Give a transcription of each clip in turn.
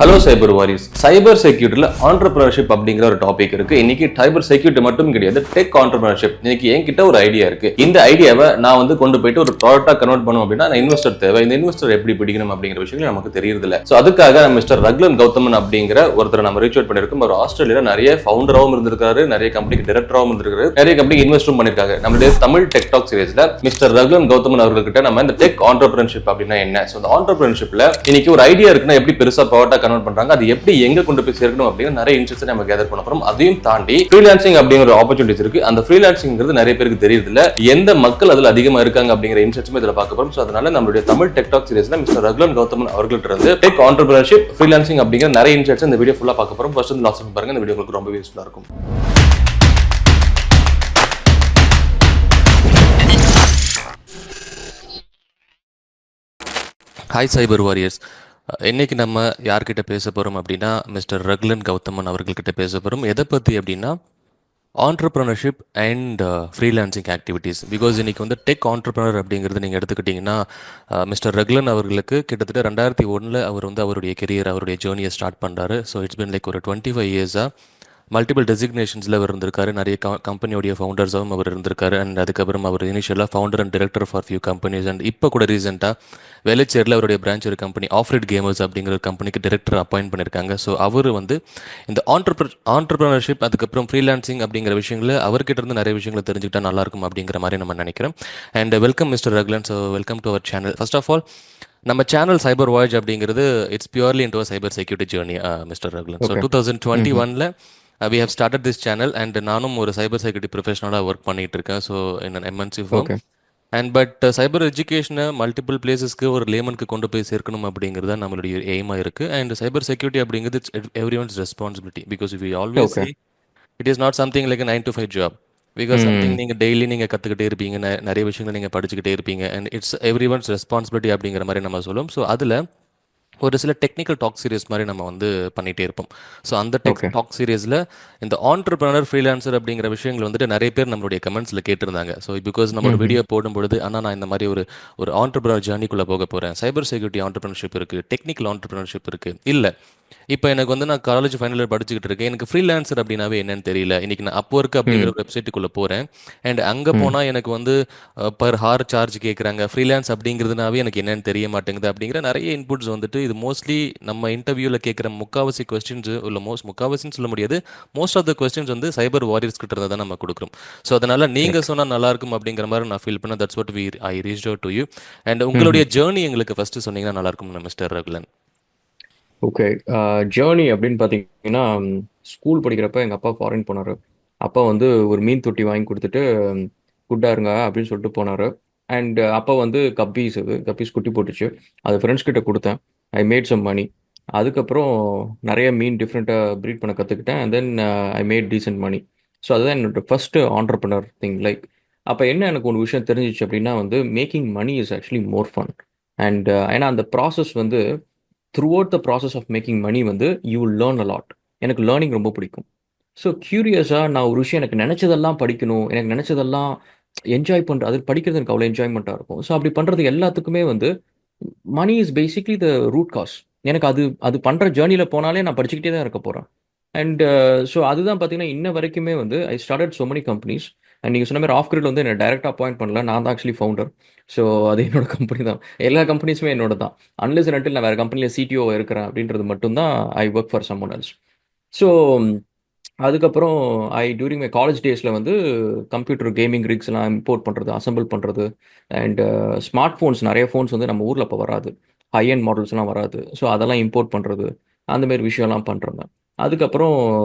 Hello சைபர் warriors. சைபர் செக்யூரிட்டியில் entrepreneurship அப்படிங்கிற ஒரு topic இருக்கு. இன்னைக்கு சைபர் செக்யூரிட்டி மட்டும் கிடையாது, டெக் ஆண்டர்பிரினர்ஷிப். இன்னைக்கு என்கிட்ட ஒரு ஐடியா இருக்கு. இந்த ஐடியாவை நான் கொண்டு போயிட்டு ஒரு ப்ராடக்டா கன்வெர்ட் பண்ணும் அப்படின்னா இன்வெஸ்டர் தேவை. இந்த இன்வெஸ்டர் எப்படி பிடிக்கணும் அப்படிங்கிற விஷயங்கள் நமக்கு தெரியறது இல்ல. சோ அதுக்காக மிஸ்டர் ரக்லன் கௌதமன் அப்படிங்கிற ஒருத்தர் நம்ம ரீச் அவுட் பண்ணிருக்கோம். ஒரு ஆஸ்திரேலியா நிறைய ஃபவுண்டராகவும் இருந்திருக்காரு, நிறைய கம்பெனிக்கு டைரக்டராகவும் இருந்திருக்காரு, நிறைய கம்பெனிக்கு இன்வெஸ்டும் பண்ணிருக்காங்க. நம்மளுடைய தமிழ் டெக் டாக் சீரிஸ்ல மிஸ்டர் ரக்லன் கௌதமன் அவர்கிட்ட நம்ம இந்த டெக் ஆண்டர்பிரினர்ஷிப் அப்படின்னா என்ன, சோ இந்த ஆண்டர்பிரினர்ஷிப்ல இன்னைக்கு ஒரு ஐடியா இருக்குன்னா எப்படி பெருசா ப்ராடக்டா கன்வெர்ட் பண்றாங்க, அது எப்படி எங்க கொண்டு போய் சேர்க்கணும் அப்படின்னு நிறைய இன்ஸ்ட்ரக்ஷன் நம்ம கேதர் பண்ண போறோம். அதையும் தாண்டி ஃப்ரீலான்சிங் அப்படிங்கிற ஆப்பர்ச்சுனிட்டிஸ் இருக்கு. அந்த ஃப்ரீலான்சிங்கிறது நிறைய பேருக்கு தெரியறது இல்ல, எந்த மக்கள் அதுல அதிகமா இருக்காங்க அப்படிங்கிற இன்ஸ்ட்ரக்ஷன் இதுல பார்க்க போறோம். சோ அதனால நம்மளுடைய தமிழ் டெக் டாக் சீரிஸ்ல மிஸ்டர் ரக்லன் கௌதமன் அவர்கள்ட்ட இருந்து டெக் ஆண்டர்பிரினர்ஷிப், ஃப்ரீலான்சிங் அப்படிங்கிற நிறைய இன்ஸ்ட்ரக்ஷன் இந்த வீடியோ ஃபுல்லா பார்க்க போறோம். ஃபர்ஸ்ட் லாஸ்ட் பாருங்க, இந்த வீடியோ உங்களுக்கு ரொம்ப யூஸ்ஃபுல்லா இருக்கும். ஹாய் சைபர் வாரியர்ஸ். இன்னைக்கு நம்ம யார்கிட்ட பேச போகிறோம் அப்படின்னா மிஸ்டர் ரக்லன் கௌதமன் அவர்கள்கிட்ட பேச போகிறோம். எதை பற்றி அப்படின்னா entrepreneurship and freelancing activities. Because இன்னைக்கு டெக் ஆண்டர்பிரினர் அப்படிங்கிறது நீங்கள் எடுத்துக்கிட்டிங்கன்னா மிஸ்டர் ரக்லன் அவர்களுக்கு கிட்டத்தட்ட 2001 அவர் அவருடைய கெரியர், அவருடைய ஜேர்னியை ஸ்டார்ட் பண்ணுறாரு. ஸோ இட்ஸ் பின் லைக் ஒரு 25 இயர்ஸாக மல்டிபிள் டெசிக்னேஷன்ஸில் அவர் இருந்திருக்காரு. நிறைய கம்பெனியோடைய ஃபவுண்டர்ஸாகவும் அவர் இருந்திருக்காரு. அண்ட் அதுக்கப்புறம் அவர் இனிஷியலாக founder and director for few companies. And இப்போ கூட ரீசெண்டாக வெள்ளச்சேரியில் அவருடைய பிரான்ச் ஒரு கம்பெனி ஆஃப்ரிட் கேமர்ஸ் அப்படிங்கிற ஒரு கம்பெனிக்கு டைரக்டர் அப்பாயிண்ட் பண்ணியிருக்காங்க. ஸோ அவர் இந்த ஆண்டர்பிரினர்ஷிப் அதுக்கப்புறம் ஃப்ரீலான்சிங் அப்படிங்கிற விஷயங்களை அவர்கிட்ட இருந்து நிறைய விஷயங்களை தெரிஞ்சுக்கிட்டா நல்லாயிருக்கும் அப்படிங்கிற மாதிரி நம்ம நினைக்கிறோம். And welcome mister Ragulan. So welcome to our channel. First of all, நம்ம சேனல் சைபர் வாய்ஸ் அப்படிங்கிறது it's purely into cyber security journey mister Ragulan. So 2021 we have started this channel and நானும் ஒரு சைபர் செக்யூரிட்டி ப்ரொஃபஷனலாக ஒர்க் பண்ணிட்டு இருக்கேன். So in MNC firm and but cyber எஜுகேஷனை multiple பிளேசஸ்க்கு ஒரு லேமனுக்கு கொண்டு போய் சேர்க்கணும் அப்படிங்கிறது தான் நம்மளுடைய எய்மாக இருக்குது. அண்ட் சைபர் செக்யூரிட்டி அப்படிங்கிறது it's everyone's responsibility. Because we always say it is not something like 9 to 5 job. Because something நீங்கள் டெய்லி நீங்கள் கற்றுக்கிட்டே இருப்பீங்க, நிறைய விஷயங்கள் நீங்கள் படிச்சுக்கிட்டே இருப்பீங்க. And it's everyone's responsibility அப்படிங்கிற மாதிரி நம்ம சொல்லுவோம். ஸோ அதில் ஒரு சில டெக்னிக்கல் டாக் சீரியஸ் மாதிரி நம்ம பண்ணிகிட்டே இருப்போம். ஸோ அந்த டாக் சீரியஸில் இந்த ஆண்டர்பிரினர் ஃப்ரீலான்சர் அப்படிங்கிற விஷயங்கள் நிறைய பேர் நம்மளுடைய கமெண்ட்ஸில் கேட்டிருந்தாங்க. ஸோ பிகாஸ் நம்ம ஒரு வீடியோ போடும்பொழுது ஆனால் நான் இந்த மாதிரி ஒரு ஆண்டர்பிரினர் ஜேர்னிக்குள்ளே போக போகிறேன், சைபர் செக்யூரிட்டி ஆண்டர்பிரினர்ஷிப் இருக்குது, டெக்னிக்கல் ஆண்டர்பிரினர்ஷிப் இருக்குது, இல்லை இப்போ எனக்கு நான் காலேஜ் ஃபைனல் இயர் படிச்சுக்கிட்டு இருக்கேன், எனக்கு ஃப்ரீலான்சர் அப்படின்னாவே என்னன்னு தெரியல. இன்னைக்கு நான் அப்வொர்க் அப்படிங்கிற வெப்சைட்டுக்குள்ளே போகிறேன் அண்ட் அங்கே போனால் எனக்கு பர் ஹார் சார்ஜ் கேட்குறாங்க. ஃப்ரீலான்ஸ் அப்படிங்கிறதுனாவே எனக்கு என்னன்னு தெரிய மாட்டேங்குது அப்படிங்கிற நிறைய இன்புட்ஸ் இது மோஸ்ட்லி நம்ம இன்டர்வியூவில் கேட்குற முக்காவாசி கொஸ்டின்ஸ் இல்லை முக்காவாசின்னு சொல்ல முடியாது, most of the questions cyber warriors கிட்ட இருந்தால் தான் நம்ம கொடுக்குறோம். ஸோ அதனால் நீங்கள் சொன்னால் நல்லாயிருக்கும் அப்படிங்கிற மாதிரி நான் ஃபீல் பண்ணேன். That's what I reach out to you. And உங்களுடைய ஜேர்னி எங்களுக்கு ஃபஸ்ட்டு சொன்னீங்கன்னா நல்லாயிருக்கும் மிஸ்டர் ரகுலன். ஓகே, ஜேர்னி அப்படின்னு பார்த்தீங்கன்னா, ஸ்கூல் படிக்கிறப்ப எங்கள் அப்பா ஃபாரின் போனார். அப்பா ஒரு மீன் தொட்டி வாங்கி கொடுத்துட்டு குட்டா இருங்க அப்படின்னு சொல்லிட்டு போனார். அண்ட் அப்பா கப்பீஸ் குட்டி போட்டுச்சு. அது ஃப்ரெண்ட்ஸ் கிட்ட கொடுத்தேன். I made some money. அதுக்கப்புறம் நிறைய மீன் டிஃப்ரெண்ட்டாக ப்ரீட் பண்ண கற்றுக்கிட்டேன். And then I made decent money. So அதுதான் என்னோட ஃபஸ்ட்டு ஆண்டர்பிரினர் திங். லைக் அப்போ என்ன எனக்கு ஒரு விஷயம் தெரிஞ்சிச்சு அப்படின்னா, making money is actually more fun. And ஏன்னா அந்த process throughout the process of making money you will learn a lot. எனக்கு லேர்னிங் ரொம்ப பிடிக்கும். ஸோ க்யூரியஸாக நான் ஒரு விஷயம் எனக்கு நினச்சதெல்லாம் படிக்கணும், எனக்கு நினச்சதெல்லாம் என்ஜாய் பண்ணுறது, அது படிக்கிறது எனக்கு அவ்வளோ என்ஜாய்மெண்ட்டாக இருக்கும். ஸோ அப்படி பண்ணுறது எல்லாத்துக்குமே money is basically the root cause. எனக்கு அது அது பண்ணுற ஜேர்னியில் போனாலே நான் படிச்சுக்கிட்டே தான் இருக்க போகிறேன். அண்ட் ஸோ அதுதான் பார்த்தீங்கன்னா இன்ன வரைக்குமே I started so many companies. And நீங்கள் சொன்ன மாதிரி ஆஃப் கிரிட் என்னை டைரெக்டாக அப்பாயிண்ட் பண்ணல, நான் தான் ஆக்சுவலி ஃபவுண்டர். ஸோ அது என்னோட கம்பெனி தான். எல்லா கம்பெனிஸுமே என்னோட தான். அன்லெஸ் அண்ட் அன்டில் நான் வேறு கம்பெனியில் சிடிஓ இருக்கிறேன் அப்படின்றது மட்டும்தான் ஐ work for someone else. So அதுக்கப்புறம் டியூரிங் மை காலேஜ் டேஸில் கம்ப்யூட்டர் கேமிங் ரிக்ஸ்லாம் இம்போர்ட் பண்ணுறது, அசம்பிள் பண்ணுறது அண்ட் ஸ்மார்ட் ஃபோன்ஸ், நிறைய ஃபோன்ஸ் நம்ம ஊரில் இப்போ வராது, ஹை அண்ட் மாடல்ஸ்லாம் வராது. ஸோ அதெல்லாம் இம்போர்ட் பண்ணுறது, அந்தமாரி விஷயம்லாம் பண்ணுறேன். அதுக்கப்புறம்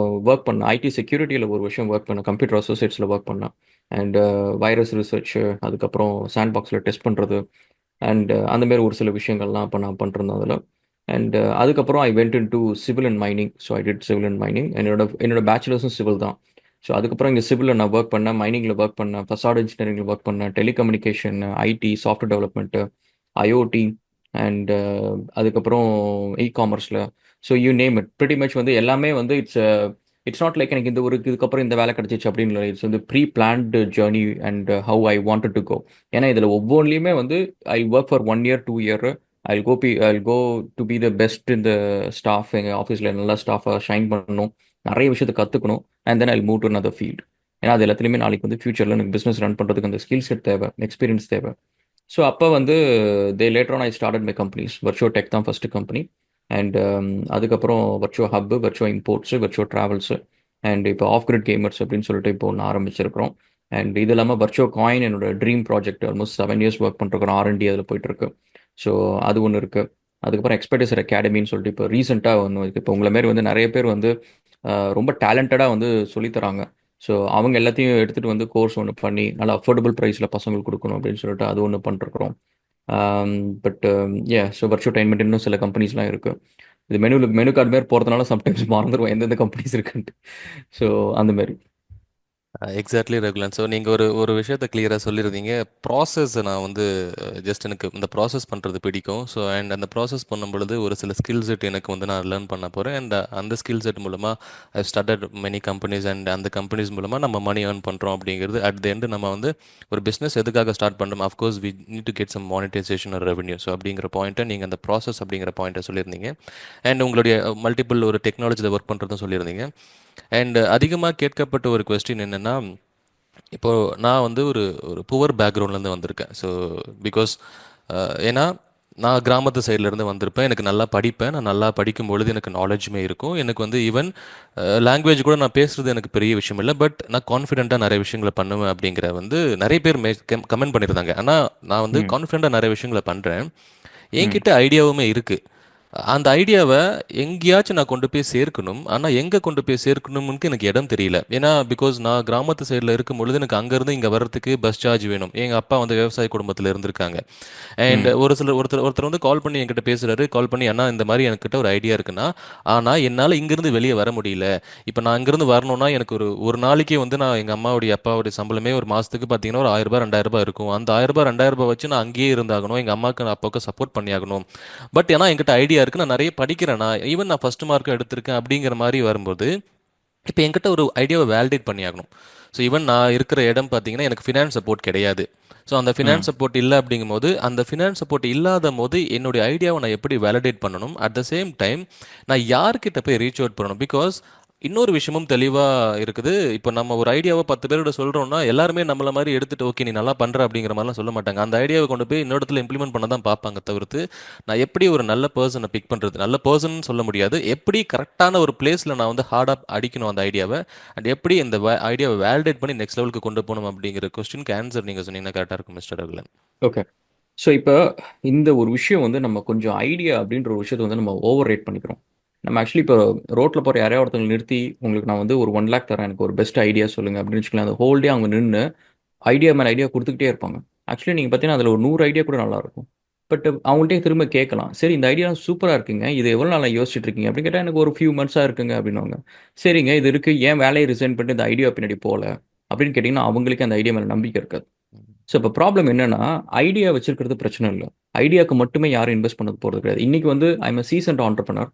ஒர்க் பண்ணேன் ஐடி செக்யூரிட்டியில் ஒரு விஷயம் ஒர்க் பண்ணேன், கம்ப்யூட்டர் அசோசியேட்ஸில் ஒர்க் பண்ணேன். அண்ட் வைரஸ் ரிசர்ச், அதுக்கப்புறம் சாண்ட் பாக்ஸில் டெஸ்ட் பண்ணுறது அண்ட் அந்தமாரி ஒரு சில விஷயங்கள்லாம் இப்போ நான் பண்ணிருந்தேன் அதில். அண்ட் அதுக்கப்புறம் I went in to civil and mining. So I did civil and mining. என்னோட பேச்சுலர்ஸும் சிவில் தான். ஸோ அதுக்கப்புறம் இங்கே சிவிலில் நான் ஒர்க் பண்ணேன், மைனிங்கில் ஒர்க் பண்ணேன், ஃபசாட் இன்ஜினியரிங்கில் ஒர்க் பண்ணேன், telecommunication, IT, software development, IoT and அதுக்கப்புறம் இ-காமர்ஸில். So you name it pretty much எல்லாமே இட்ஸ் நாட் லைக் எனக்கு இதுக்கப்புறம் இந்த வேலை கிடச்சிச்சு அப்படின்னு இல்லை. It's pre planned journey and how I wanted to go. ஏன்னா இதில் ஒவ்வொன்றிலையுமே I work for 1 year 2 year I'll go to be the best இந்த ஸ்டாஃப், எங்கள் ஆஃபீஸில் நல்லா ஸ்டாஃபாக ஷைன் பண்ணணும், நிறைய விஷயத்தை கற்றுக்கணும். And then Jal move to another field. ஏன்னா அது எல்லாத்துலேயுமே நாளைக்கு வந்து ஃபியூச்சரில் எனக்கு பிஸ்னஸ் ரன் பண்ணுறதுக்கு அந்த ஸ்கில் செட் தேவை, எக்ஸ்பீரியன்ஸ் தேவை. ஸோ அப்போ வந்து then later on I started my companies. Virtuo tech தான் ஃபஸ்ட்டு கம்பெனி. அண்ட் அதுக்கப்புறம் Virtuo hub, Virtuo imports, Virtuo travels, and இப்போ ஆஃப் கிரிட் கேமர்ஸ் அப்படின்னு சொல்லிட்டு இப்போ ஒன்று ஆரம்பிச்சிருக்கிறோம். அண்ட் இது இல்லாமல் வர்ச்சுவோ காயின் என்னோட dream project, almost 7 years work பண்ணிருக்கிறோம். ஆர்என்டி அதில் போயிட்டுருக்கு. ஸோ அது ஒன்று இருக்குது. அதுக்கப்புறம் எக்ஸ்பர்டைசர் அகாடமின்னு சொல்லிட்டு இப்போ ரீசெண்டாக ஒன்று இருக்குது. இப்போ உங்களை மாரி வந்து நிறைய பேர் வந்து ரொம்ப டேலண்டடாக வந்து சொல்லித்தராங்க. ஸோ அவங்க எல்லாத்தையும் எடுத்துகிட்டு வந்து கோர்ஸ் ஒன்று பண்ணி நல்லா அஃபோர்டபுள் ப்ரைஸில் பசங்களுக்கு கொடுக்கணும் அப்படின்னு சொல்லிட்டு அது ஒன்று பண்ணிருக்கிறோம். பட் ஸோ வர்ச்சுவல் இன்னும் சில கம்பெனிஸ்லாம் இருக்குது. இது மெனு கார்டு மாரி போகிறதுனால சம்டைம்ஸ் மறந்துடுவோம் எந்தெந்த கம்பெனிஸ் இருக்குன்ட்டு. ஸோ அந்த மாதிரி. எக்ஸாக்ட்லி ரெகுலன். ஸோ நீங்கள் ஒரு ஒரு விஷயத்த கிளியராக சொல்லியிருந்தீங்க. ப்ராசஸ் நான் வந்து ஜஸ்ட் எனக்கு இந்த ப்ராசஸ் பண்ணுறது பிடிக்கும். ஸோ அண்ட் அந்த ப்ராசஸ் பண்ணும் பொழுது ஒரு சில ஸ்கில் செட் எனக்கு வந்து நான் லேர்ன் பண்ண போகிறேன். அண்ட் அந்த ஸ்கில் செட் மூலமாக I started many companies. And அந்த கம்பெனிஸ் மூலமாக நம்ம மணி ஏர்ன் பண்ணுறோம் அப்படிங்கிறது அட் த எண்டு நம்ம வந்து ஒரு பிஸ்னஸ் எதுக்காக ஸ்டார்ட் பண்ணுறோம், of course we need to get some monetization or revenue. So அப்படிங்கிற பாயிண்ட்டை நீங்கள் அந்த ப்ராசஸ் அப்படிங்கிற பாயிண்ட்டை சொல்லியிருந்தீங்க. அண்ட் உங்களுடைய மல்டிபிள் ஒரு டெக்னாலஜியில் ஒர்க் பண்ணுறதும் சொல்லியிருந்தீங்க. அண்ட் அதிகமாக கேட்கப்பட்ட ஒரு கொஸ்டின் என்னென்னா, இப்போது நான் வந்து ஒரு ஒரு புவர் பேக்ரவுண்ட்லேருந்து வந்திருக்கேன். ஸோ பிகாஸ் ஏன்னா நான் கிராமத்து சைட்லேருந்து வந்திருப்பேன். எனக்கு நல்லா படிப்பேன். நான் நல்லா படிக்கும் பொழுது எனக்கு நாலேஜுமே இருக்கும். எனக்கு வந்து ஈவன் லாங்குவேஜ் கூட நான் பேசுகிறது எனக்கு பெரிய விஷயம் இல்லை. பட் நான் கான்ஃபிடென்ட்டாக நிறைய விஷயங்களை பண்ணுவேன் அப்படிங்கிற வந்து நிறைய பேர் கமெண்ட் பண்ணியிருந்தாங்க. ஆனால் நான் வந்து ம். கான்ஃபிடென்ட்டாக நிறைய விஷயங்களை பண்ணுறேன். ம். என்கிட்ட ஐடியாவுமே இருக்குது. அந்த ஐடியாவை எங்கேயாச்சும் நான் கொண்டு போய் சேர்க்கணும். ஆனால் எங்கே கொண்டு போய் சேர்க்கணும்னு எனக்கு இடம் தெரியல. ஏன்னா பிகாஸ் நான் கிராமத்து சைடில் இருக்கும் பொழுது எனக்கு அங்கேருந்து இங்கே வர்றதுக்கு பஸ் சார்ஜ் வேணும். எங்கள் அப்பா வந்து விவசாய குடும்பத்தில் இருந்திருக்காங்க. அண்ட் ம். ஒருத்தர் வந்து கால் பண்ணி என்கிட்ட பேசுகிறாரு. கால் பண்ணி, அண்ணா இந்த மாதிரி என்கிட்ட ஒரு ஐடியா இருக்குன்னா, ஆனால் என்னால் இங்கேருந்து வெளியே வர முடியல. இப்போ நான் இங்கேருந்து வரணும்னா எனக்கு ஒரு ஒரு நாளைக்கு வந்து நான் எங்கள் அம்மாவுடைய அப்பாவுடைய சம்பளமே ஒரு மாதத்துக்கு பார்த்தீங்கன்னா ஒரு 1000 ரூபாய் 2000 ரூபாய் இருக்கும். அந்த 1000 ரூபாய் 2000 ரூபாய் வச்சு நான் அங்கேயே இருந்தாகணும். எங்கள் அம்மாவுக்கு அப்பாவுக்கு சப்போர்ட் பண்ணியாகணும். பட் ஏன்னா என்கிட்ட ஐடியா இருக்கு, நான் நிறைய படிக்கிறேன், நான் ஈவன் நான் ஃபர்ஸ்ட் மார்க் எடுத்திருக்கேன் அப்படிங்கிற மாதிரி வரும்போது இப்போ என்கிட்ட ஒரு ஐடியாவை வேலிடேட் பண்ணியாகணும். ஸோ ஈவன் நான் இருக்கிற இடம் பார்த்தீங்கன்னா எனக்கு ஃபினான்ஸ் சப்போர்ட் கிடையாது. ஸோ அந்த ஃபினான்ஸ் ம். சப்போர்ட் இல்லை அப்படிங்கும்போது, அந்த ஃபினான்ஸ் சப்போர்ட் இல்லாத போது என்னுடைய ஐடியாவை நான் எப்படி வேலிடேட் பண்ணணும், அட் த சேம் டைம் நான் யார்கிட்ட போய் ரீச் அவுட் பண்ணணும். பிகாஸ் இன்னொரு விஷயமும் தெளிவாக இருக்குது. இப்போ நம்ம ஒரு ஐடியாவை 10 பேரோட சொல்கிறோம்னா எல்லாருமே நம்மள மாதிரி எடுத்துட்டு ஓகே நீ நல்லா பண்ணுற அப்படிங்கிற மாதிரிலாம் சொல்ல மாட்டாங்க. அந்த ஐடியாவை கொண்டு போய் இன்னொரு இடத்துல இம்ப்ளிமெண்ட் பண்ண தான் பார்ப்பாங்க தவிர்த்து, நான் எப்படி ஒரு நல்ல பர்சனை பிக் பண்ணுறது, நல்ல பர்சன் சொல்ல முடியாது, எப்படி கரெக்டான ஒரு பிளேஸில் நான் வந்து ஹார்டாக அடிக்கணும் அந்த ஐடியாவை, அண்ட் எப்படி இந்த ஐடியாவை வேலிடேட் பண்ணி நெக்ஸ்ட் லெவலுக்கு கொண்டு போகணும் அப்படிங்கிற கொஸ்டினுக்கு ஆன்சர் நீங்கள் சொன்னீங்கன்னா கரெக்டாக இருக்கும் மிஸ்டர் ரகுலன். ஓகே. ஸோ இப்போ இந்த ஒரு விஷயம் வந்து நம்ம கொஞ்சம் ஐடியா அப்படின்ற ஒரு விஷயத்தை வந்து நம்ம ஓவர் ரேட் பண்ணிக்கிறோம். நம்ம ஆக்சுவலி இப்போ ரோட்டில் போகிற யாரையா ஒருத்தவங்க நிறுத்தி உங்களுக்கு நான் வந்து ஒரு 1 lakh தரேன், எனக்கு ஒரு பெஸ்ட் ஐடியா சொல்லுங்கள் அப்படின்னு வச்சுக்கலாம். அந்த ஹோல் டே அவங்க நின்று ஐடியா மேலே ஐடியா கொடுத்துக்கிட்டே இருப்பாங்க. ஆக்சுவலி நீங்கள் பார்த்தீங்கன்னா அதில் ஒரு 100 ஐடியா கூட நல்லாயிருக்கும். பட் அவங்கள்ட்டே திரும்ப கேட்கலாம், சரி இந்த ஐடியா சூப்பராக இருக்குங்க, இது எவ்வளோ நாளாக யோசிச்சுட்டு இருக்கீங்க அப்படின்னு கேட்டால் எனக்கு ஒரு ஃபியூ மந்த்ஸாக இருக்குங்க அப்படின்னுவாங்க. சரிங்க இது இருக்குது, ஏன் வேலையை ரிசைன் பண்ணிட்டு இந்த ஐடியா பின்னாடி போகல அப்படின்னு கேட்டிங்கன்னா அவங்களுக்கு அந்த ஐடியா மேலே நம்பிக்கை இருக்காது. ஸோ இப்போ ப்ராப்ளம் என்னன்னா, ஐடியா வச்சிருக்கிறது பிரச்சனை இல்லை. ஐடியாவுக்கு மட்டுமே யாரும் இன்வெஸ்ட் பண்ண போகிறது கிடையாது. இன்னைக்கு வந்து I am seasoned entrepreneur.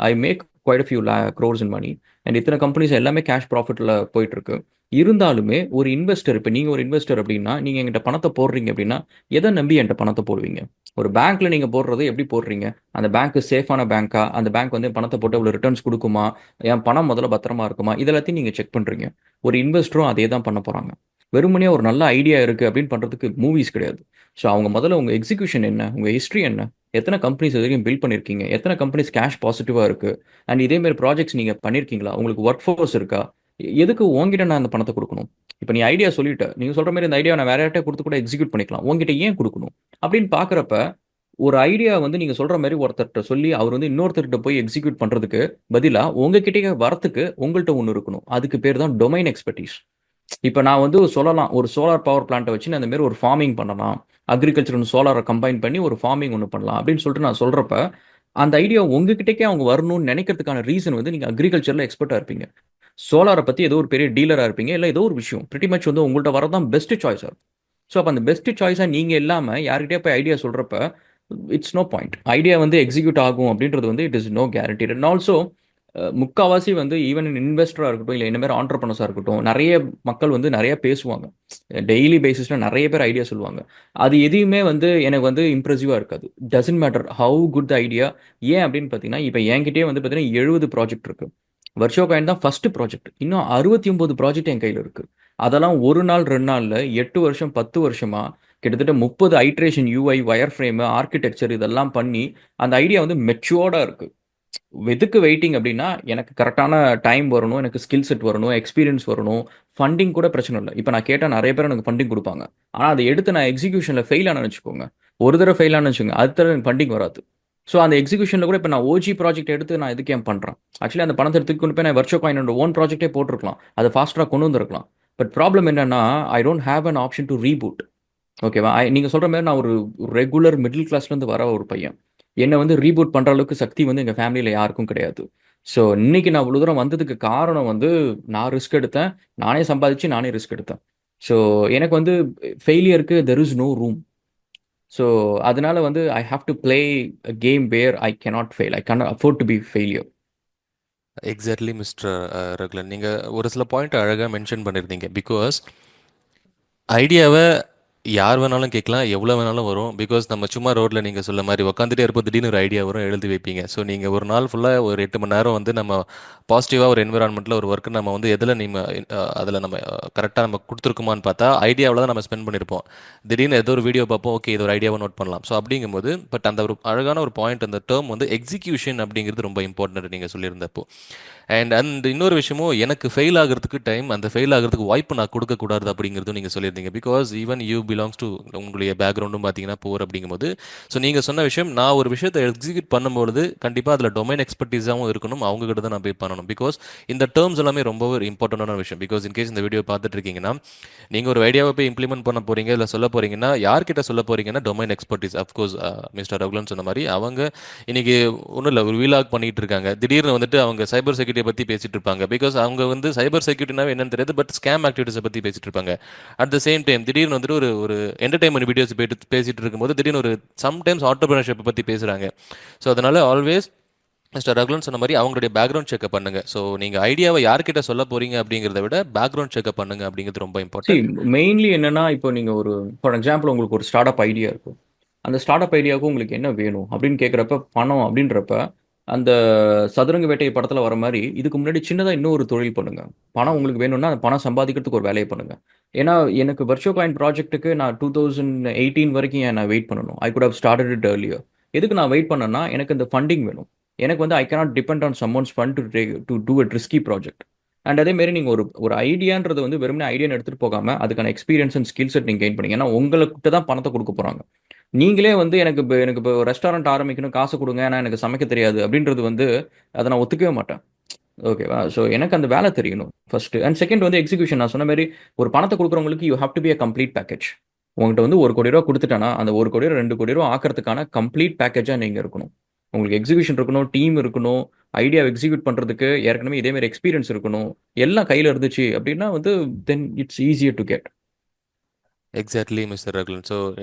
I make quite few crores in money. And இத்தனை கம்பெனிஸ் எல்லாமே கேஷ் ப்ராஃபிட்டில் போயிட்டு இருக்கு. இருந்தாலுமே ஒரு இன்வெஸ்டர், இப்போ நீங்கள் ஒரு இன்வெஸ்டர் அப்படின்னா நீங்கள் என்கிட்ட பணத்தை போடுறீங்க அப்படின்னா எதை நம்பி என்கிட்ட பணத்தை போடுவீங்க? ஒரு பேங்க்ல நீங்கள் போடுறது எப்படி போடுறீங்க? அந்த பேங்க் சேஃபான பேங்க்கா, அந்த பேங்க் வந்து பணத்தை போட்டு அவ்வளோ ரிட்டர்ன்ஸ் கொடுக்குமா, என் பணம் முதல்ல பத்திரமா இருக்குமா, இதெல்லாத்தையும் நீங்கள் செக் பண்ணுறீங்க. ஒரு இன்வெஸ்டரும் அதே தான் பண்ண போகிறாங்க. வெறுமனே ஒரு நல்ல ஐடியா இருக்குது அப்படின்னு பண்ணுறதுக்கு மூவிஸ் கிடையாது. ஸோ அவங்க முதல்ல உங்கள் எக்ஸிக்யூஷன் என்ன, உங்கள் ஹிஸ்ட்ரி என்ன, எத்தனை கம்பெனிஸ் இது வரைக்கும் பில்ட் பண்ணியிருக்கீங்க, எத்தனை கம்பெனிஸ் கேஷ் பாசிட்டிவாக இருக்குது, அண்ட் இதேமாரி ப்ராஜெக்ட்ஸ் நீங்கள் பண்ணியிருக்கீங்களா, உங்களுக்கு ஒர்க் ஃபோர்ஸ் இருக்கா, எதுக்கு உங்ககிட்ட நான் அந்த பணத்தை கொடுக்கணும்? இப்போ நீ ஐடியா சொல்லிட்ட, நீங்கள் சொல்கிற மாதிரி இந்த ஐடியா நான் வேற யார்கிட்ட கொடுத்து கூட எக்ஸிக்யூட் பண்ணிக்கலாம், உங்ககிட்ட ஏன் கொடுக்கணும் அப்படின்னு பார்க்குறப்ப, ஒரு ஐடியா வந்து நீங்கள் சொல்கிற மாதிரி ஒருத்தர்கிட்ட சொல்லி அவர் வந்து இன்னொருத்தர்கிட்ட போய் எக்ஸிக்யூட் பண்ணுறதுக்கு பதிலாக உங்ககிட்டயே வரத்துக்கு உங்கள்கிட்ட ஒன்று இருக்கணும். அதுக்கு பேர் தான் டொமைன் எக்ஸ்பர்டீஸ். இப்போ நான் வந்து சொல்லலாம், ஒரு சோலார் பவர் பிளான்ட்டை வச்சு நான் இந்த மாதிரி ஒரு ஃபார்மிங் பண்ணலாம், அக்ரிகல்ச்சர் சோலாரை கம்பைன் பண்ணி ஒரு ஃபார்மிங் ஒன்று பண்ணலாம் அப்படின்னு சொல்லிட்டு நான் சொல்கிறப்ப, அந்த ஐடியா உங்ககிட்டக்கே அவங்க வரணும்னு நினைக்கிறதுக்கான ரீசன் வந்து நீங்கள் அக்ரிகல்ச்சரில் எக்ஸ்பர்ட்டாக இருப்பீங்க, சோலாரை பற்றி ஏதோ ஒரு பெரிய டீலராக இருப்பீங்க, இல்லை ஏதோ ஒரு விஷயம் பிரிட்டி மச் வந்து உங்கள்கிட்ட வரதான் பெஸ்ட் சாய்ஸாக இருக்கும். ஸோ அப்போ அந்த பெஸ்ட் சாய்ஸாக நீங்கள் இல்லாமல் யார்கிட்டயே போய் ஐடியா சொல்கிறப்ப இட்ஸ் நோ பாயிண்ட். ஐடியா வந்து எக்ஸிக்யூட் ஆகும் அப்படின்றது வந்து it is no guarantee. And also முக்காவாசி வந்து ஈவன் இன்வெஸ்டரா இருக்கட்டும், இல்ல இந்த மாரி ஆன்டர்பிரினர்ஸா இருக்கட்டும், நெறைய மக்கள் வந்து நெறைய பேசுவாங்க. டெய்லி பேசிஸ்ல நெறைய பேர் ஐடியா சொல்லுவாங்க. அது எதையுமே வந்து எனக்கு வந்து இம்ப்ரெசிவா இருக்காது. Doesn't matter how good the idea. ஏன் அப்படின்னு பார்த்தீங்கன்னா, இப்ப என்கிட்டயே வந்து பார்த்தீங்கன்னா 70 ப்ராஜெக்ட் இருக்கு. வர்ச்சுவல் காயின் தான் ஃபர்ஸ்ட் ப்ராஜெக்ட். இன்னும் 69 ப்ராஜெக்ட் என் கையில இருக்கு. அதெல்லாம் 1 நாள் 2 நாள்ல 8 வருஷம் 10 வருஷமா கிட்டத்தட்ட 30 iteration UI, wire frame, architecture இதெல்லாம் பண்ணி அந்த ஐடியா வந்து மெச்சூர்டா இருக்கு. எதுக்கு வெயிட்டிங் அப்படின்னா, எனக்கு கரெக்டான டைம் வரணும், எனக்கு ஸ்கில் செட் வரணும், எக்ஸ்பீரியன்ஸ் வரணும், ஃபண்டிங் கூட பிரச்சனை இல்ல. இப்ப நான் கேட்டா நெறைய பேர் எனக்கு ஃபண்டிங் குடுப்பாங்க. ஆனா அத எடுத்து நான் எக்ஸிகியூஷன்ல ஃபெயில் ஆனேன்னு வச்சுக்கோங்க. ஒரு தடவ ஃபெயில் ஆனேன்னு வச்சுக்கோங்க, அடுத்த தடவ எனக்கு ஃபண்டிங் வராது. ஸோ அந்த எக்ஸிகியூஷன்ல கூட இப்ப நான் ஓஜி ப்ராஜெக்ட் எடுத்து நான் எதுக்கு ஏன் பண்றேன்? ஆக்சுவலி அந்த பணத்த தூக்கி கொண்டு போய் நான் வர்ச்சுவல் காயினோட ஓன் ப்ராஜெக்ட்டே போட்டுருக்கலாம். அத ஃபாஸ்ட்டா கொண்டு வந்திருக்கலாம். பட் ப்ராப்ளம் என்னன்னா, I don't have an option to reboot. ஓகேவா? நீங்க சொல்ற மாரி நான் ஒரு ரெகுலர் மிடில் கிளாஸ்லேருந்து வர ஒரு பையன். என்ன வந்து ரீபூட் பண்ற அளவுக்கு சக்தி வந்து எங்க ஃபேமிலில யாருக்கும் கிடையாது. ஸோ இன்னைக்கு நான் இவ்வளோ தூரம் வந்ததுக்கு காரணம் வந்து நான் ரிஸ்க் எடுத்தேன். நானே சம்பாதிச்சு நானே ரிஸ்க் எடுத்தேன். ஸோ எனக்கு வந்து ஃபெயிலியருக்கு there is no room. So அதனால வந்து I have to play a game where I cannot fail. I cannot afford to be failure. Exactly mister Ragulan. நீங்கள் ஒரு சில பாயிண்ட் அழகாக மென்ஷன் பண்ணியிருந்தீங்க. பிகாஸ் ஐடியாவை யார் வேணாலும் கேட்கலாம், எவ்வளோ வேணாலும் வரும். பிகாஸ் நம்ம சும்மா ரோட்டில் நீங்கள் சொல்ல மாதிரி உட்காந்துட்டே இருப்போம், திடீர்னு ஒரு ஐடியா வரும், எழுதி வைப்பீங்க. ஸோ நீங்கள் ஒரு நாள் ஃபுல்லாக ஒரு 8 மணி நேரம் வந்து நம்ம பாசிட்டிவாக ஒரு என்விரான்மெண்ட்டில் ஒரு ஒர்க்கு நம்ம வந்து எதில் நம்ம அதில் நம்ம கரெக்டாக நம்ம கொடுத்துருக்குமான்னு பார்த்தா ஐடியாவில் தான் நம்ம ஸ்பெண்ட் பண்ணியிருப்போம். திடீர்னு ஏதோ ஒரு வீடியோ பார்ப்போம், ஓகே இது ஒரு ஐடியாவை நோட் பண்ணலாம். ஸோ அப்படிங்கும்போது பட் அந்த ஒரு அழகான ஒரு பாயிண்ட், அந்த டேர்ம் வந்து எக்ஸிக்யூஷன் அப்படிங்கிறது ரொம்ப இம்பார்ட்டன்ட் நீங்கள் சொல்லியிருந்தப்போ. அண்ட் இன்னொரு விஷயமும், எனக்கு ஃபெயில் ஆகிறதுக்கு டைம், அந்த ஃபெயில் ஆகிறதுக்கு வாய்ப்பு நான் கொடுக்கக்கூடாது அப்படிங்கிறதும் நீங்கள் சொல்லியிருந்தீங்க. Because even you belongs to, உங்களுடைய பேக்ரவுண்டும் பார்த்தீங்கன்னா போர் அப்படிங்கும்போது, ஸோ நீங்கள் சொன்ன விஷயம், நான் ஒரு விஷயத்தை எக்ஸிக்யூட் பண்ணும்பொழுது கண்டிப்பாக அதில் டொமைன் எக்ஸ்பர்டீஸாகவும் இருக்கணும், அவங்க கிட்ட தான் நான் போய் பண்ணணும். பிகாஸ் இந்த டேர்ம்ஸ் எல்லாமே ரொம்ப ஒரு இம்பார்ட்டண்டான விஷயம். பிகாஸ் இன்கேஸ் இந்த வீடியோ பார்த்துட்டு இருக்கீங்கன்னா, நீங்கள் ஒரு ஐடியாவை போய் இம்ப்ளிமெண்ட் பண்ண போறீங்க, இல்லை சொல்ல போறீங்கன்னா, யார்கிட்ட சொல்ல போறீங்கன்னா domain expertise. Of course mister Ragulan சொன்ன மாதிரி அவங்க இன்னைக்கு ஒன்றும் இல்லை, ஒரு வீலாக் பண்ணிட்டு இருக்காங்க, திடீர்னு வந்துட்டு அவங்க சைபர் செக்யூரிட்டியை பற்றி பேசிட்டு இருப்பாங்க. பிகாஸ் அவங்க வந்து சைபர் செக்யூரிட்டினாவே என்னன்னு தெரியாது, பட் ஸ்கேம் ஆக்டிவிட்டிஸை பற்றி பேசிட்டு இருப்பாங்க. அட் த சேம் டைம் திடீர்னு வந்துட்டு ஒரு ஒரு என்டர்டைன்மெண்ட் வீடியோஸ் போயிட்டு பேசிட்டு இருக்கும்போது திடீர்னு ஒரு சம்டைம்ஸ் ஆண்டர்பிரினர்ஷிப்பை பற்றி பேசுகிறாங்க. ஸோ அதனால ஆல்வேஸ் மிஸ்டர் ரகுலன் சொன்ன மாதிரி அவங்களுடைய பேக்ரவுண்ட் செக்அப் பண்ணுங்க. ஸோ நீங்கள் ஐடியாவை யார்கிட்ட சொல்ல போறீங்க அப்படிங்கிறத விட பேக்ரவுண்ட் செக்அப் பண்ணுங்க அப்படிங்கிறது ரொம்ப சி இம்பார்ட்டன்ட். மெயின்லி என்னன்னா, இப்போ நீங்க ஒரு ஃபார் எக்ஸாம்பிள் உங்களுக்கு ஒரு ஸ்டார்ட் அப் ஐடியா இருக்கும். அந்த ஸ்டார்ட் அப் ஐடியாவுக்கு உங்களுக்கு என்ன வேணும் அப்படின்னு கேட்குறப்ப, பணம் அப்படின்றப்ப, அந்த சதுரங்க வேட்டை படத்துல வர மாரி, இதுக்கு முன்னாடி சின்னதா இன்னொரு தொழில் பண்ணுங்க. பணம் உங்களுக்கு வேணும்னா, அந்த பணம் சம்பாதிக்கிறதுக்கு ஒரு வேலைய பண்ணுங்க. ஏன்னா, எனக்கு வர்ச்சுவல் காயின் ப்ராஜெக்ட்டுக்கு நான் 2018 வரைக்கும் ஏன் நான் வெயிட் பண்ணணும்? I could have started it earlier. எதுக்கு நான் வெயிட் பண்ணேன்னா, எனக்கு இந்த ஃபண்டிங் வேணும். எனக்கு வந்து I cannot depend on someone's fund to do a risky project. And அதே மாரி நீங்க ஒரு ஒரு ஐடியான்றது வந்து வெறுமனே ஐடியான்னு எடுத்துட்டு போகாம, அதுக்கான எக்ஸ்பீரியன்ஸ் அண்ட் ஸ்கில் செட் நீங்க கெயின் பண்ணீங்க. ஏன்னா, உங்கள்கிட்ட தான் பணத்த குடுக்க போறாங்க. நீங்களே வந்து எனக்கு இப்போ ரெஸ்டாரண்ட் ஆரம்பிக்கணும், காசு குடுங்க. ஆனா எனக்கு சமைக்க தெரியாது அப்படின்றது வந்து அத நான் ஒத்துக்கவே மாட்டேன். ஓகேவா? ஸோ எனக்கு அந்த வேலை தெரியணும் ஃபர்ஸ்ட்டு. அண்ட் செகண்ட் வந்து எக்ஸிகியூஷன். நான் சொன்ன மாரி ஒரு பணத்த குடுக்குறவங்களுக்கு you have to be a complete package. உங்கள்ட்ட வந்து ரூ. 1,00,00,000 குடுத்துட்டேன்னா, அந்த ரூ. 1,00,00,000 ரூ. 2,00,00,000 ஆக்கறதுக்கான கம்ப்ளீட் பேக்கேஜா நீங்க இருக்கணும். உங்களுக்கு எக்ஸிகியூஷன் இருக்கணும், டீம் இருக்கணும், ஐடியாவ எக்ஸிக்யூட் பண்றதுக்கு ஏற்கனவே இதே மாரி எக்ஸ்பீரியன்ஸ் இருக்கணும். எல்லாம் கையில இருந்துச்சு அப்படின்னா வந்து then it's easier to get. Exactly mister Ragulan. So